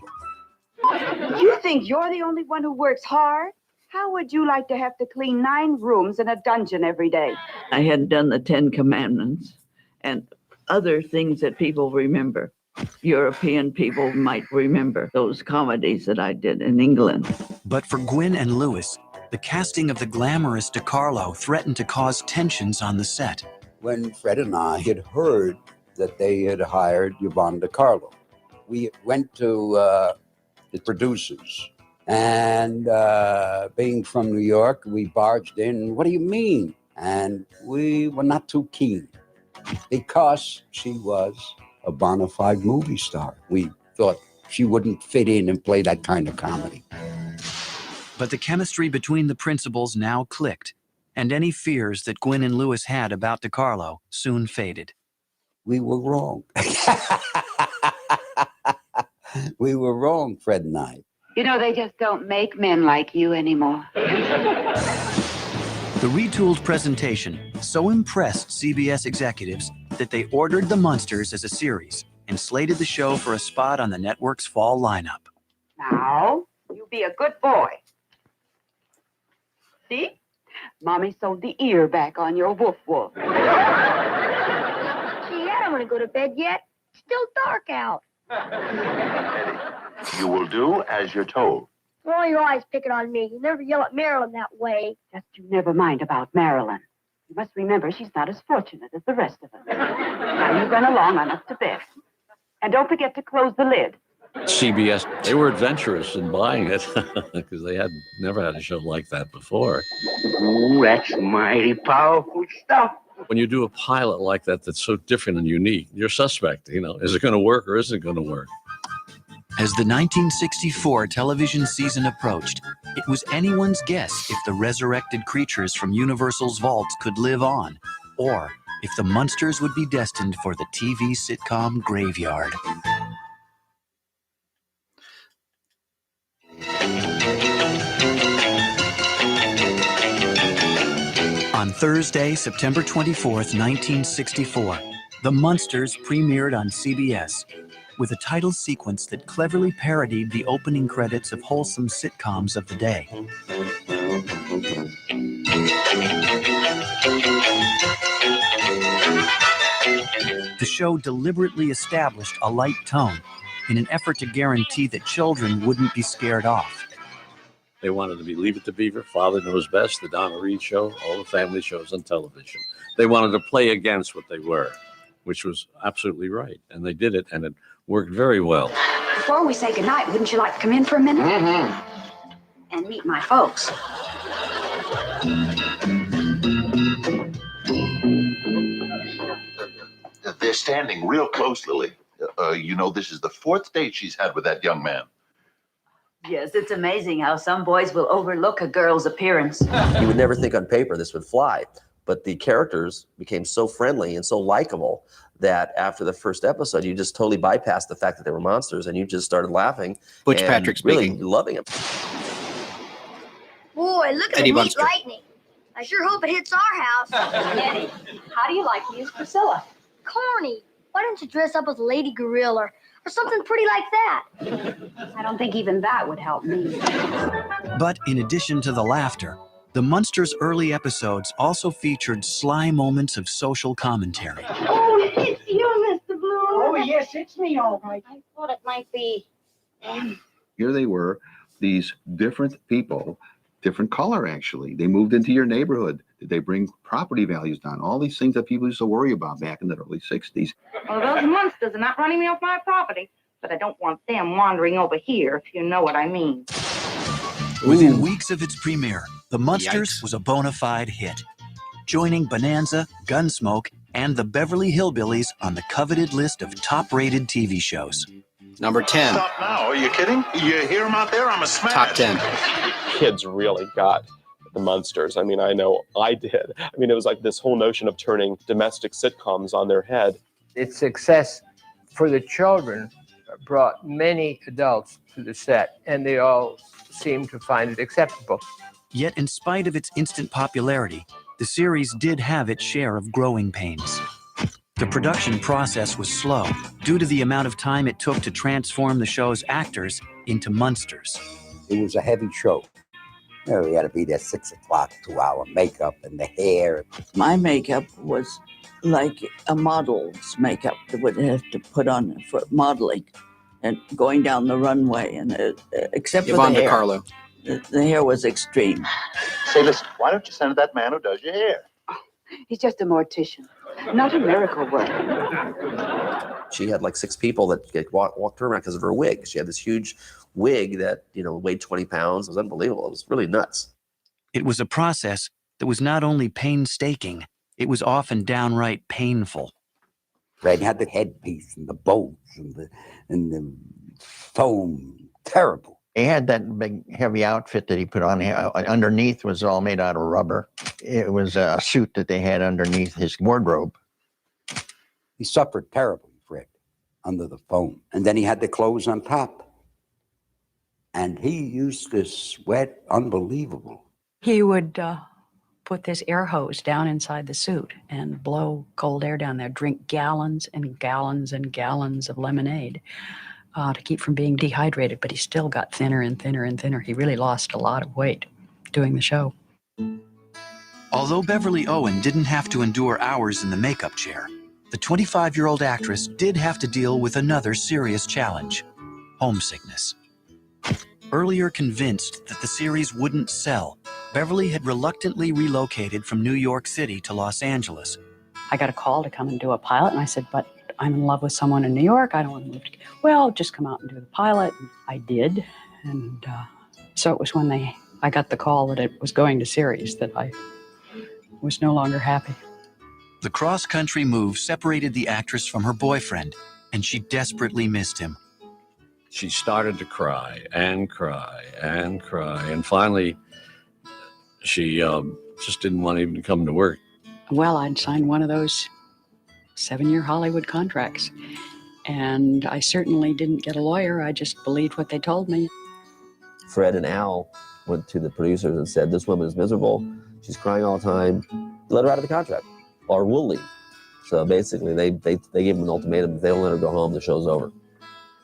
You think you're the only one who works hard? How would you like to have to clean 9 rooms and a dungeon every day? I had done the 10 Commandments and other things that people remember. European people might remember those comedies that I did in England. But for Gwyn and Lewis, the casting of the glamorous DiCarlo threatened to cause tensions on the set. When Fred and I had heard that they had hired Yvonne DiCarlo, we went to the producers. And being from New York, we barged in. What do you mean? And we were not too keen because she was a bona fide movie star. We thought she wouldn't fit in and play that kind of comedy. But the chemistry between the principals now clicked, and any fears that Gwyn and Lewis had about DiCarlo soon faded. We were wrong. We were wrong, Fred and I. You know, they just don't make men like you anymore. The retooled presentation so impressed CBS executives that they ordered The Munsters as a series and slated the show for a spot on the network's fall lineup. Now, you be a good boy. See? Mommy sewed the ear back on your woof woof. Gee, I don't want to go to bed yet. It's still dark out. You will do as you're told. Well, you're always picking on me. You never yell at Marilyn that way. Just you never mind about Marilyn. You must remember she's not as fortunate as the rest of us. Now you run along on up to bed. And don't forget to close the lid. CBS, they were adventurous in buying it because they had never had a show like that before. Ooh, that's mighty powerful stuff. When you do a pilot like that that's so different and unique, you're suspect, is it going to work or isn't it going to work? As the 1964 television season approached, it was anyone's guess if the resurrected creatures from Universal's vaults could live on, or if the Munsters would be destined for the TV sitcom graveyard. On Thursday, September 24th, 1964, The Munsters premiered on CBS with a title sequence that cleverly parodied the opening credits of wholesome sitcoms of the day. The show deliberately established a light tone in an effort to guarantee that children wouldn't be scared off. They wanted to be Leave It to Beaver, Father Knows Best, The Donna Reed Show, all the family shows on television. They wanted to play against what they were, which was absolutely right. And they did it, and it worked very well. Before we say goodnight, wouldn't you like to come in for a minute? And meet my folks. They're standing real close, Lily. This is the 4th date she's had with that young man. Yes, it's amazing how some boys will overlook a girl's appearance. You would never think on paper this would fly, but the characters became so friendly and so likable that after the first episode, you just totally bypassed the fact that they were monsters and you just started laughing. Butch and Patrick really speaking. loving them. Boy, look at Eddie the neat Munster. lightning. I sure hope it hits our house. Eddie, how do you like to use Priscilla? Corny. Why don't you dress up as a lady gorilla or something pretty like that? I don't think even that would help me. But in addition to the laughter, the Munsters' early episodes also featured sly moments of social commentary. Oh, it's you, Mr. Blue. Oh, yes, it's me, all right. I thought it might be. Here they were, these different people different color, actually. They moved into your neighborhood. Did they bring property values down? All these things that people used to worry about back in the early 60s. Well, those Munsters are not running me off my property, but I don't want them wandering over here, if you know what I mean. Within weeks of its premiere, The Munsters was a bona fide hit, joining Bonanza, Gunsmoke, and the Beverly Hillbillies on the coveted list of top-rated TV shows. Number 10. Stop now. Are you kidding? You hear him out there? I'm a smash. Top 10. Kids really got the Munsters. I mean, I know I did. I mean, it was like this whole notion of turning domestic sitcoms on their head. Its success for the children brought many adults to the set, and they all seemed to find it acceptable. Yet, in spite of its instant popularity, the series did have its share of growing pains. The production process was slow due to the amount of time it took to transform the show's actors into Munsters. It was a heavy show. You know, you had to be there 6 o'clock, 2-hour makeup and the hair. My makeup was like a model's makeup that would have to put on for modeling and going down the runway, and except for the hair. DeCarlo. The hair was extreme. Say, listen, why don't you send to that man who does your hair? He's just a mortician, not a miracle worker. She had like 6 people that walked her around because of her wig. She had this huge wig that, weighed 20 pounds. It was unbelievable. It was really nuts. It was a process that was not only painstaking, it was often downright painful. They had the headpiece and the bows and the foam. Terrible. He had that big heavy outfit that he put on here. Underneath was all made out of rubber. It was a suit that they had underneath his wardrobe. He suffered terribly, Fred, under the foam. And then he had the clothes on top. And he used to sweat unbelievable. He would put this air hose down inside the suit and blow cold air down there, drink gallons and gallons and gallons of lemonade to keep from being dehydrated. But he still got thinner and thinner and thinner. He really lost a lot of weight doing the show. Although Beverly Owen didn't have to endure hours in the makeup chair, the 25-year-old actress did have to deal with another serious challenge: homesickness. Earlier convinced that the series wouldn't sell, Beverly had reluctantly relocated from New York City to Los Angeles. I got a call to come and do a pilot, and I said, but I'm in love with someone in New York. I don't want to move to... Well, just come out and do the pilot. And I did. And so it was when I got the call that it was going to series that I was no longer happy. The cross-country move separated the actress from her boyfriend, and she desperately missed him. She started to cry and cry and cry. And finally, she just didn't want even to come to work. Well, I'd signed one of those 7-year Hollywood contracts. And I certainly didn't get a lawyer. I just believed what they told me. Fred and Al went to the producers and said, this woman is miserable. She's crying all the time. Let her out of the contract, or we'll leave. So basically, they gave them an ultimatum. If they don't let her go home, the show's over.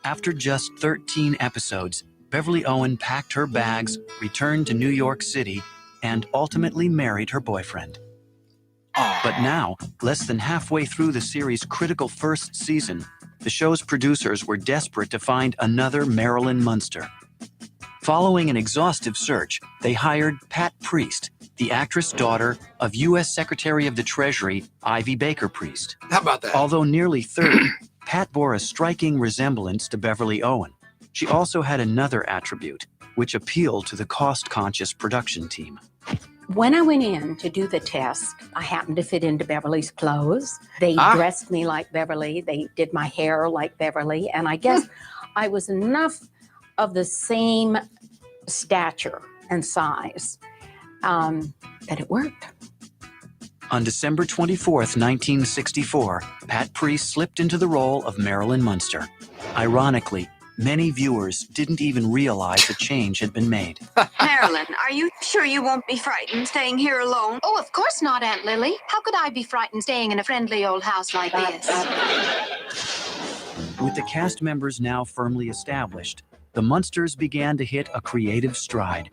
After just 13 episodes, Beverly Owen packed her bags, returned to New York City, and ultimately married her boyfriend. But now, less than halfway through the series' critical first season, the show's producers were desperate to find another Marilyn Munster. Following an exhaustive search, they hired Pat Priest, the actress daughter of U.S. Secretary of the Treasury Ivy Baker Priest. How about that? Although nearly 30, Pat bore a striking resemblance to Beverly Owen. She also had another attribute, which appealed to the cost-conscious production team. When I went in to do the test, I happened to fit into Beverly's clothes. They dressed me like Beverly. They did my hair like Beverly. And I guess I was enough of the same stature and size that it worked. On December 24th, 1964, Pat Priest slipped into the role of Marilyn Munster. Ironically, many viewers didn't even realize a change had been made. Marilyn, are you sure you won't be frightened staying here alone? Oh, of course not, Aunt Lily. How could I be frightened staying in a friendly old house like this? With the cast members now firmly established, the Munsters began to hit a creative stride.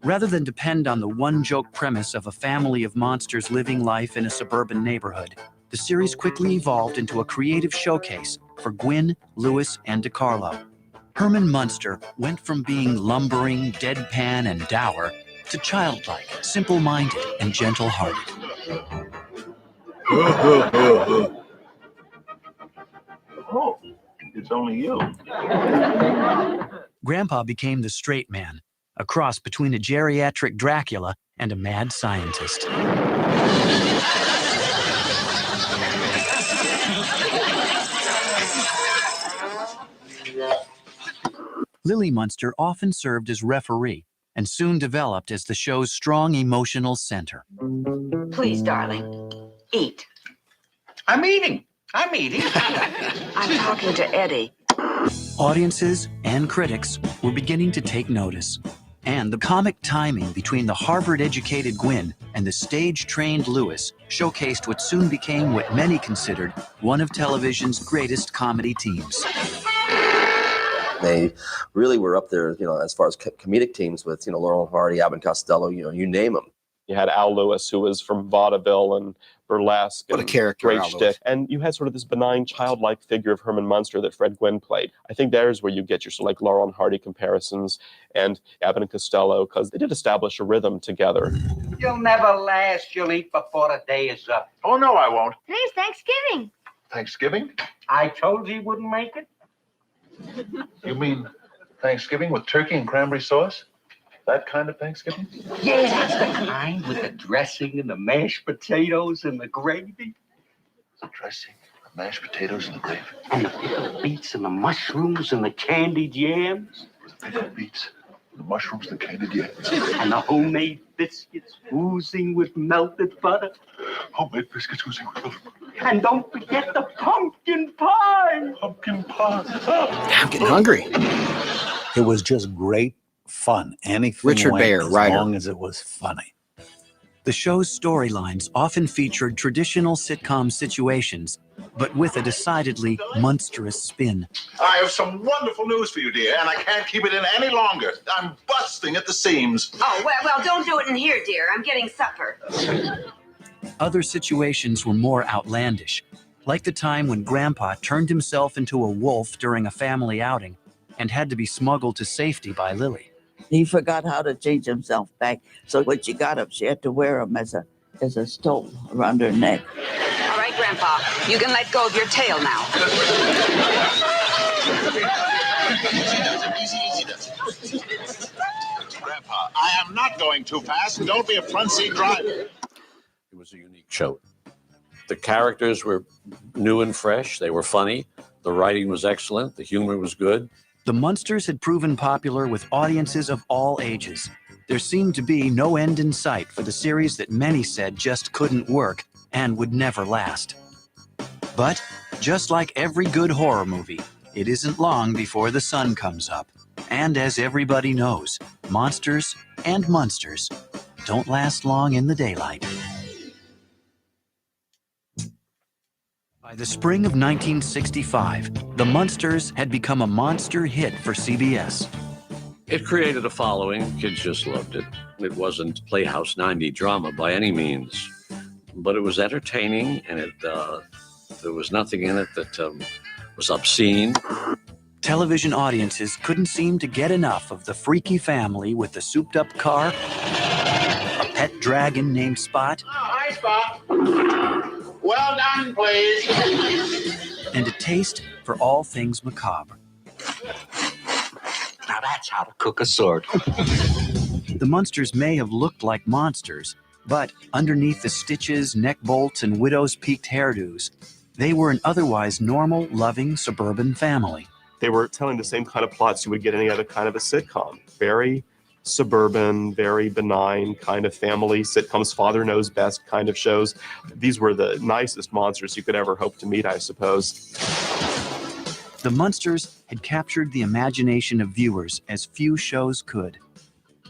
Rather than depend on the one-joke premise of a family of monsters living life in a suburban neighborhood, the series quickly evolved into a creative showcase for Gwyn, Lewis, and DeCarlo. Herman Munster went from being lumbering, deadpan, and dour to childlike, simple-minded, and gentle-hearted. Oh, it's only you. Grandpa became the straight man, a cross between a geriatric Dracula and a mad scientist. Lily Munster often served as referee and soon developed as the show's strong emotional center. Please, darling, eat. I'm eating. I'm eating. I'm talking to Eddie. Audiences and critics were beginning to take notice, and the comic timing between the Harvard-educated Gwyn and the stage-trained Lewis showcased what soon became what many considered one of television's greatest comedy teams. They really were up there, as far as comedic teams with, Laurel and Hardy, Abbott and Costello, you name them. You had Al Lewis, who was from vaudeville and burlesque. What a and character, great Al shtick. Lewis. And you had sort of this benign, childlike figure of Herman Munster that Fred Gwynne played. I think there's where you get your sort of like Laurel and Hardy comparisons and Abbott and Costello, because they did establish a rhythm together. You'll never last. You'll eat before the day is up. Oh, no, I won't. Today's Thanksgiving. Thanksgiving? I told you he wouldn't make it. You mean Thanksgiving with turkey and cranberry sauce? That kind of Thanksgiving? Yeah, that's the kind with the dressing and the mashed potatoes and the gravy. The dressing, the mashed potatoes, and the gravy. And the pickled beets and the mushrooms and the candied yams. The pickled beets, the mushrooms, the candied yams. And the homemade biscuits oozing with melted butter. Homemade biscuits oozing with milk. And don't forget the pumpkin pie. Pumpkin pie. I'm getting hungry. It was just great fun. Anything Richard went Baer, as writer. long as it was funny. The show's storylines often featured traditional sitcom situations, but with a decidedly monstrous spin. I have some wonderful news for you, dear, and I can't keep it in any longer. I'm busting at the seams. Oh, well, don't do it in here, dear. I'm getting supper. Other situations were more outlandish, like the time when Grandpa turned himself into a wolf during a family outing and had to be smuggled to safety by Lily. He forgot how to change himself back, so when she got him, she had to wear him as a stole around her neck. All right, Grandpa, you can let go of your tail now. Grandpa, I am not going too fast, and don't be a front seat driver. It was a unique show. The characters were new and fresh. They were funny. The writing was excellent. The humor was good. The Munsters had proven popular with audiences of all ages. There seemed to be no end in sight for the series that many said just couldn't work and would never last. But, just like every good horror movie, it isn't long before the sun comes up. And as everybody knows, monsters and Munsters don't last long in the daylight. By the spring of 1965, the Munsters had become a monster hit for CBS. It created a following. Kids just loved it. It wasn't Playhouse 90 drama by any means, but it was entertaining, and there was nothing in it that was obscene. Television audiences couldn't seem to get enough of the freaky family with the souped-up car, a pet dragon named Spot, Oh, hi, Spot. Well done, please. and a taste for all things macabre. Now that's how to cook a sword. The Munsters may have looked like monsters, but underneath the stitches, neck bolts, and widow's peaked hairdos, they were an otherwise normal, loving suburban family. They were telling the same kind of plots you would get any other kind of a sitcom. Very suburban, very benign kind of family sitcoms, father knows best kind of shows. These were the nicest monsters you could ever hope to meet, I suppose. The Munsters had captured the imagination of viewers as few shows could.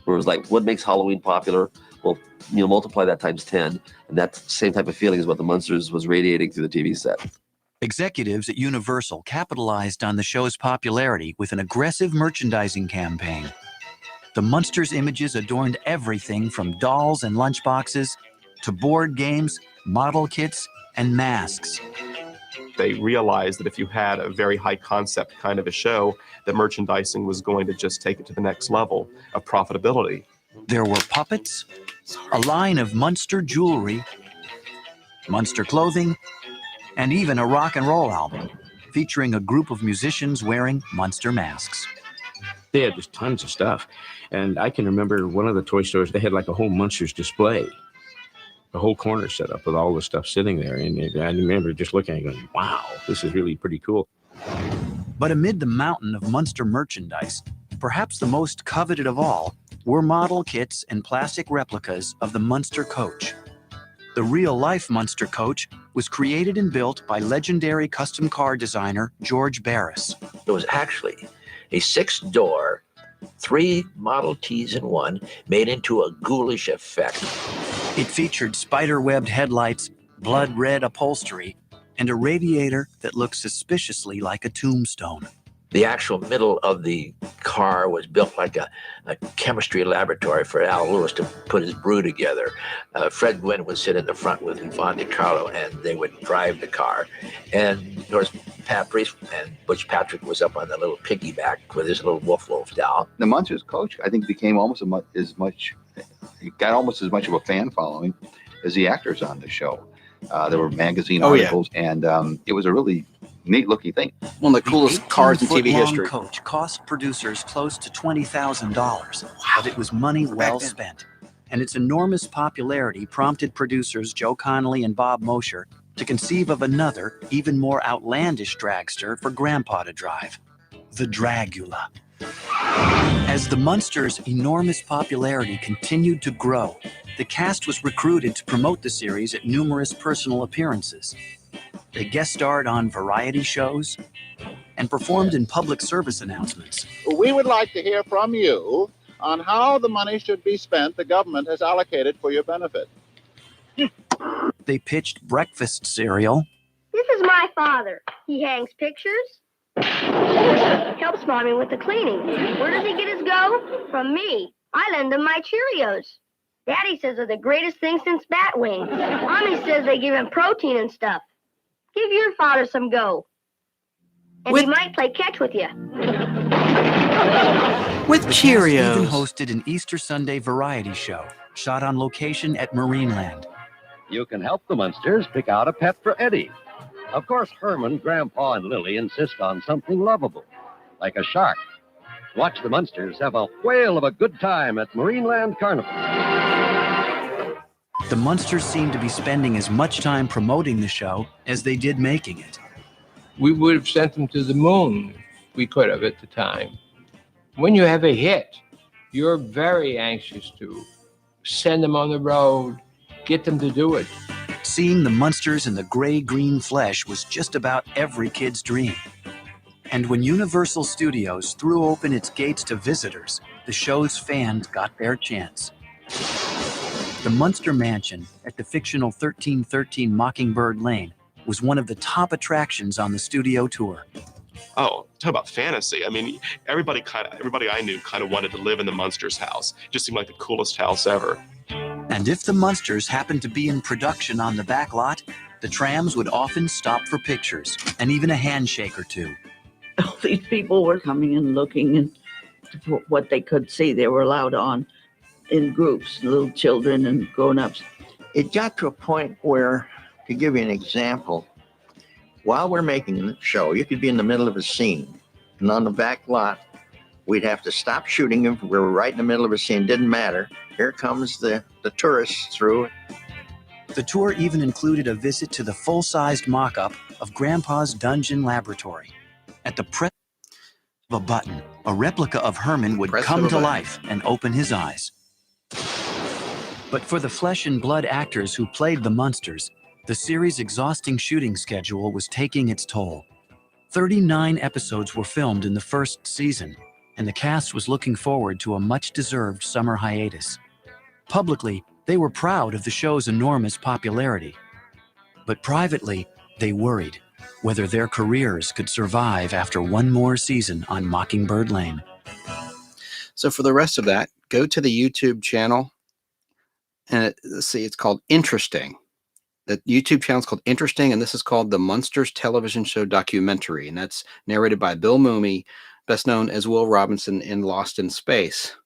Where it was like, what makes Halloween popular? Well, multiply that times 10, and that same type of feeling is what the Munsters was radiating through the TV set. Executives at Universal capitalized on the show's popularity with an aggressive merchandising campaign. The Munsters images adorned everything from dolls and lunchboxes to board games, model kits, and masks. They realized that if you had a very high concept kind of a show, that merchandising was going to just take it to the next level of profitability. There were puppets, a line of Munster jewelry, Munster clothing, and even a rock and roll album featuring a group of musicians wearing Munster masks. They had just tons of stuff. And I can remember one of the toy stores, they had like a whole Munsters display, a whole corner set up with all the stuff sitting there. And I remember just looking and going, wow, this is really pretty cool. But amid the mountain of Munster merchandise, perhaps the most coveted of all were model kits and plastic replicas of the Munster coach. The real-life Munster coach was created and built by legendary custom car designer George Barris. It was actually a 6-door, 3 Model Ts in one, made into a ghoulish effect. It featured spider-webbed headlights, blood-red upholstery, and a radiator that looked suspiciously like a tombstone. The actual middle of the car was built like a chemistry laboratory for Al Lewis to put his brew together. Fred Gwynn would sit in the front with Yvonne DiCarlo, and they would drive the car. And of course, Pat Priest and Butch Patrick was up on the little piggyback with his little Wolf doll. The Munsters coach, I think, became almost as much, it got almost as much of a fan following as the actors on the show. There were magazine articles, and it was a really neat-looking thing. One of the coolest cars in TV history. The coach cost producers close to $20,000, but it was money well spent. And its enormous popularity prompted producers Joe Connolly and Bob Mosher to conceive of another, even more outlandish dragster for Grandpa to drive, the Dragula. As the Munsters' enormous popularity continued to grow, the cast was recruited to promote the series at numerous personal appearances. They guest starred on variety shows and performed in public service announcements. We would like to hear from you on how the money should be spent the government has allocated for your benefit. They pitched breakfast cereal. This is my father. He hangs pictures. Helps Mommy with the cleaning. Where does he get his go? From me. I lend him my Cheerios. Daddy says they're the greatest thing since bat wings. Mommy says they give him protein and stuff. Give your father some go. And he might play catch with you. With Cheerios. Even hosted an Easter Sunday variety show shot on location at Marineland. You can help the Munsters pick out a pet for Eddie. Of course, Herman, Grandpa, and Lily insist on something lovable, like a shark. Watch the Munsters have a whale of a good time at Marineland Carnival. The Munsters seemed to be spending as much time promoting the show as they did making it. We would have sent them to the moon if we could have at the time. When you have a hit, you're very anxious to send them on the road, get them to do it. Seeing the Munsters in the gray-green flesh was just about every kid's dream. And when Universal Studios threw open its gates to visitors, the show's fans got their chance. The Munster Mansion at the fictional 1313 Mockingbird Lane was one of the top attractions on the studio tour. Oh, talk about fantasy. I mean, everybody I knew kind of wanted to live in the Munsters house. It just seemed like the coolest house ever. And if the Munsters happened to be in production on the back lot, the trams would often stop for pictures and even a handshake or two. All these people were coming and looking and for what they could see. They were allowed on in groups, little children and grown-ups. It got to a point where, to give you an example, while we're making the show, you could be in the middle of a scene, and on the back lot, we'd have to stop shooting if we were right in the middle of a scene. Didn't matter. Here comes the tourists through. The tour even included a visit to the full-sized mock-up of Grandpa's dungeon laboratory. At the press of a button, a replica of Herman would come to life and open his eyes. But for the flesh and blood actors who played the Munsters, the series' exhausting shooting schedule was taking its toll. 39 episodes were filmed in the first season, and the cast was looking forward to a much-deserved summer hiatus. Publicly, they were proud of the show's enormous popularity. But privately, they worried whether their careers could survive after one more season on Mockingbird Lane. So for the rest of that, go to the YouTube channel, and let's see, it's called Interesting. The YouTube channel is called Interesting, and this is called the Munsters Television Show Documentary, and that's narrated by Bill Mooney, best known as Will Robinson in Lost in Space.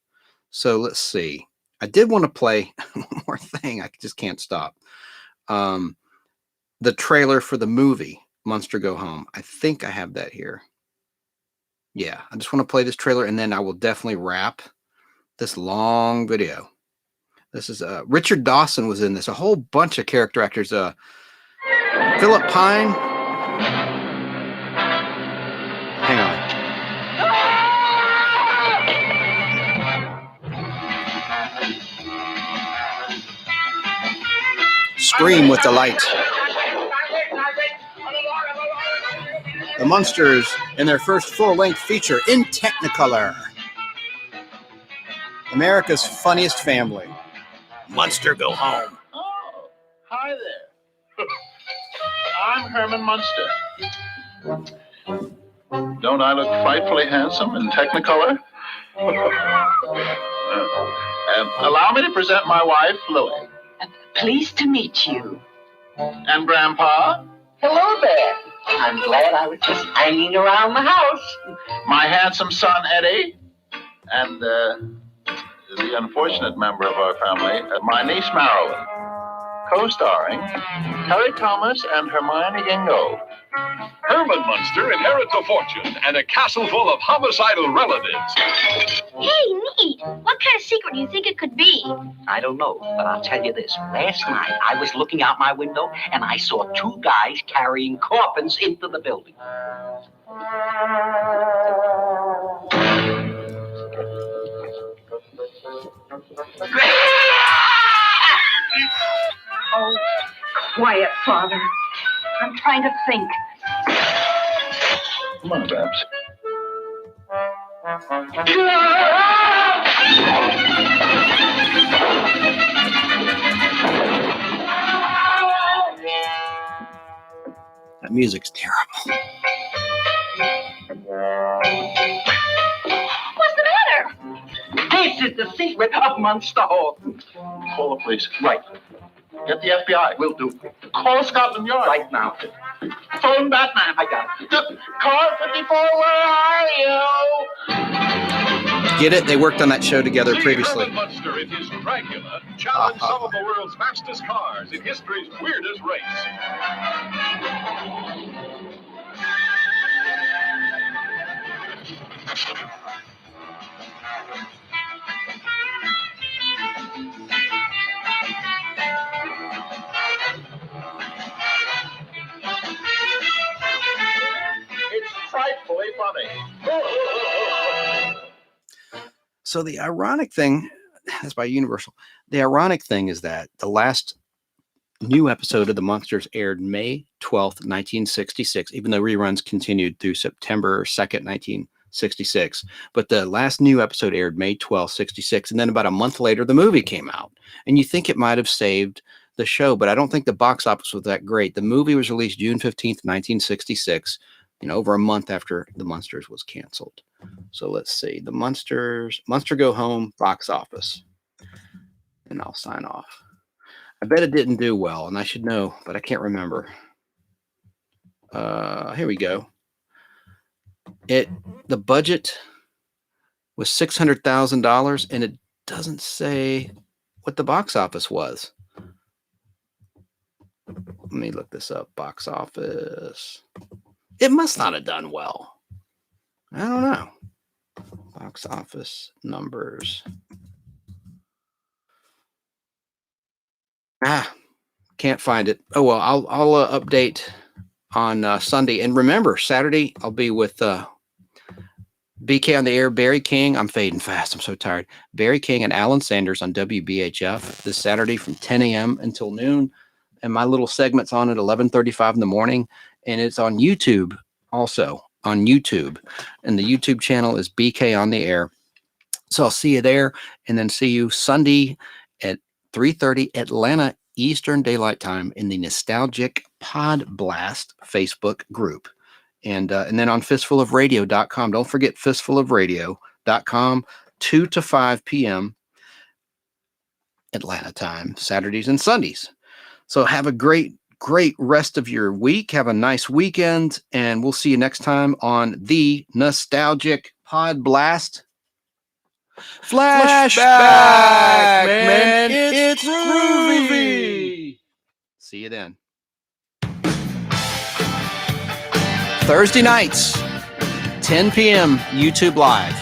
So let's see. I did want to play one more thing. I just can't stop. The trailer for the movie Munster Go Home. I think I have that here. Yeah, I just want to play this trailer, and then I will definitely wrap this long video. This is Richard Dawson was in this. A whole bunch of character actors. Philip Pine. Hang on. Scream with delight. The Munsters in their first full-length feature in Technicolor. America's funniest family. Munster Go Home. Oh, hi there. I'm Herman Munster. Don't I look frightfully handsome in Technicolor? And allow me to present my wife, Louie. Pleased to meet you. And Grandpa. Hello there. I'm glad I was just hanging around the house. My handsome son, Eddie. And the unfortunate member of our family, my niece, Marilyn. Co-starring Harry Thomas and Hermione Gingold. Herman Munster inherits a fortune and a castle full of homicidal relatives. Hey, neat. What kind of secret do you think it could be? I don't know, but I'll tell you this. Last night, I was looking out my window, and I saw two guys carrying coffins into the building. Oh, quiet, Father. I'm trying to think. Come on, Babs. That music's terrible. What's the matter? This is the secret of Munster Hall. Call the police. Right. Get the FBI. Will do. Call Scotland Yard. Right now. Phone Batman. I got it. Car 54, where are you? Get it? They worked on that show together previously. Herman Munster in his Dracula challenged some of the world's fastest cars in history's weirdest race. It's frightfully funny. So the ironic thing, that's by Universal. The ironic thing is that the last new episode of The Munsters aired May 12th, 1966, even though reruns continued through September 2nd, 1966. But the last new episode aired May 12th, 66. And then about a month later, the movie came out. And you think it might have saved the show, but I don't think the box office was that great. The movie was released June 15th, 1966, over a month after The Munsters was canceled. So let's see. The Munster Go Home box office. And I'll sign off. I bet it didn't do well, and I should know, but I can't remember. Here we go. The budget was $600,000, and it doesn't say what the box office was. Let me look this up. Box office. It must not have done well. I don't know. Box office numbers. Can't find it. Oh well, I'll update on Sunday. And remember, Saturday I'll be with BK on the air, Barry King. I'm fading fast. I'm so tired. Barry King and Alan Sanders on WBHF this Saturday from 10 a.m. until noon. And my little segment's on at 11:35 in the morning. And it's on YouTube also. On YouTube. And the YouTube channel is BK on the air. So I'll see you there. And then see you Sunday at 3:30 Atlanta Eastern Daylight Time in the Nostalgic Podblast Facebook group. And then on fistfulofradio.com. Don't forget fistfulofradio.com, 2 to 5 p.m. Atlanta time, Saturdays and Sundays. So have a great rest of your week. Have a nice weekend. And we'll see you next time on the Nostalgic Podblast Flashback, man. It's groovy. See you then. Thursday nights, 10 p.m. YouTube Live.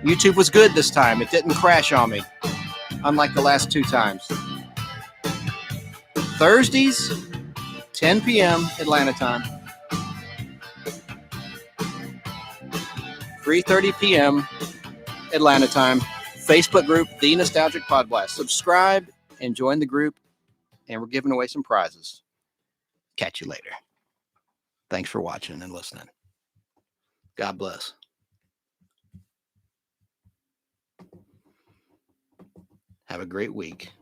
YouTube was good this time. It didn't crash on me, unlike the last 2 times. Thursdays, 10 p.m. Atlanta time. 3:30 p.m. Atlanta time. Facebook group, The Nostalgic Podblast. Subscribe and join the group, and we're giving away some prizes. Catch you later. Thanks for watching and listening. God bless. Have a great week.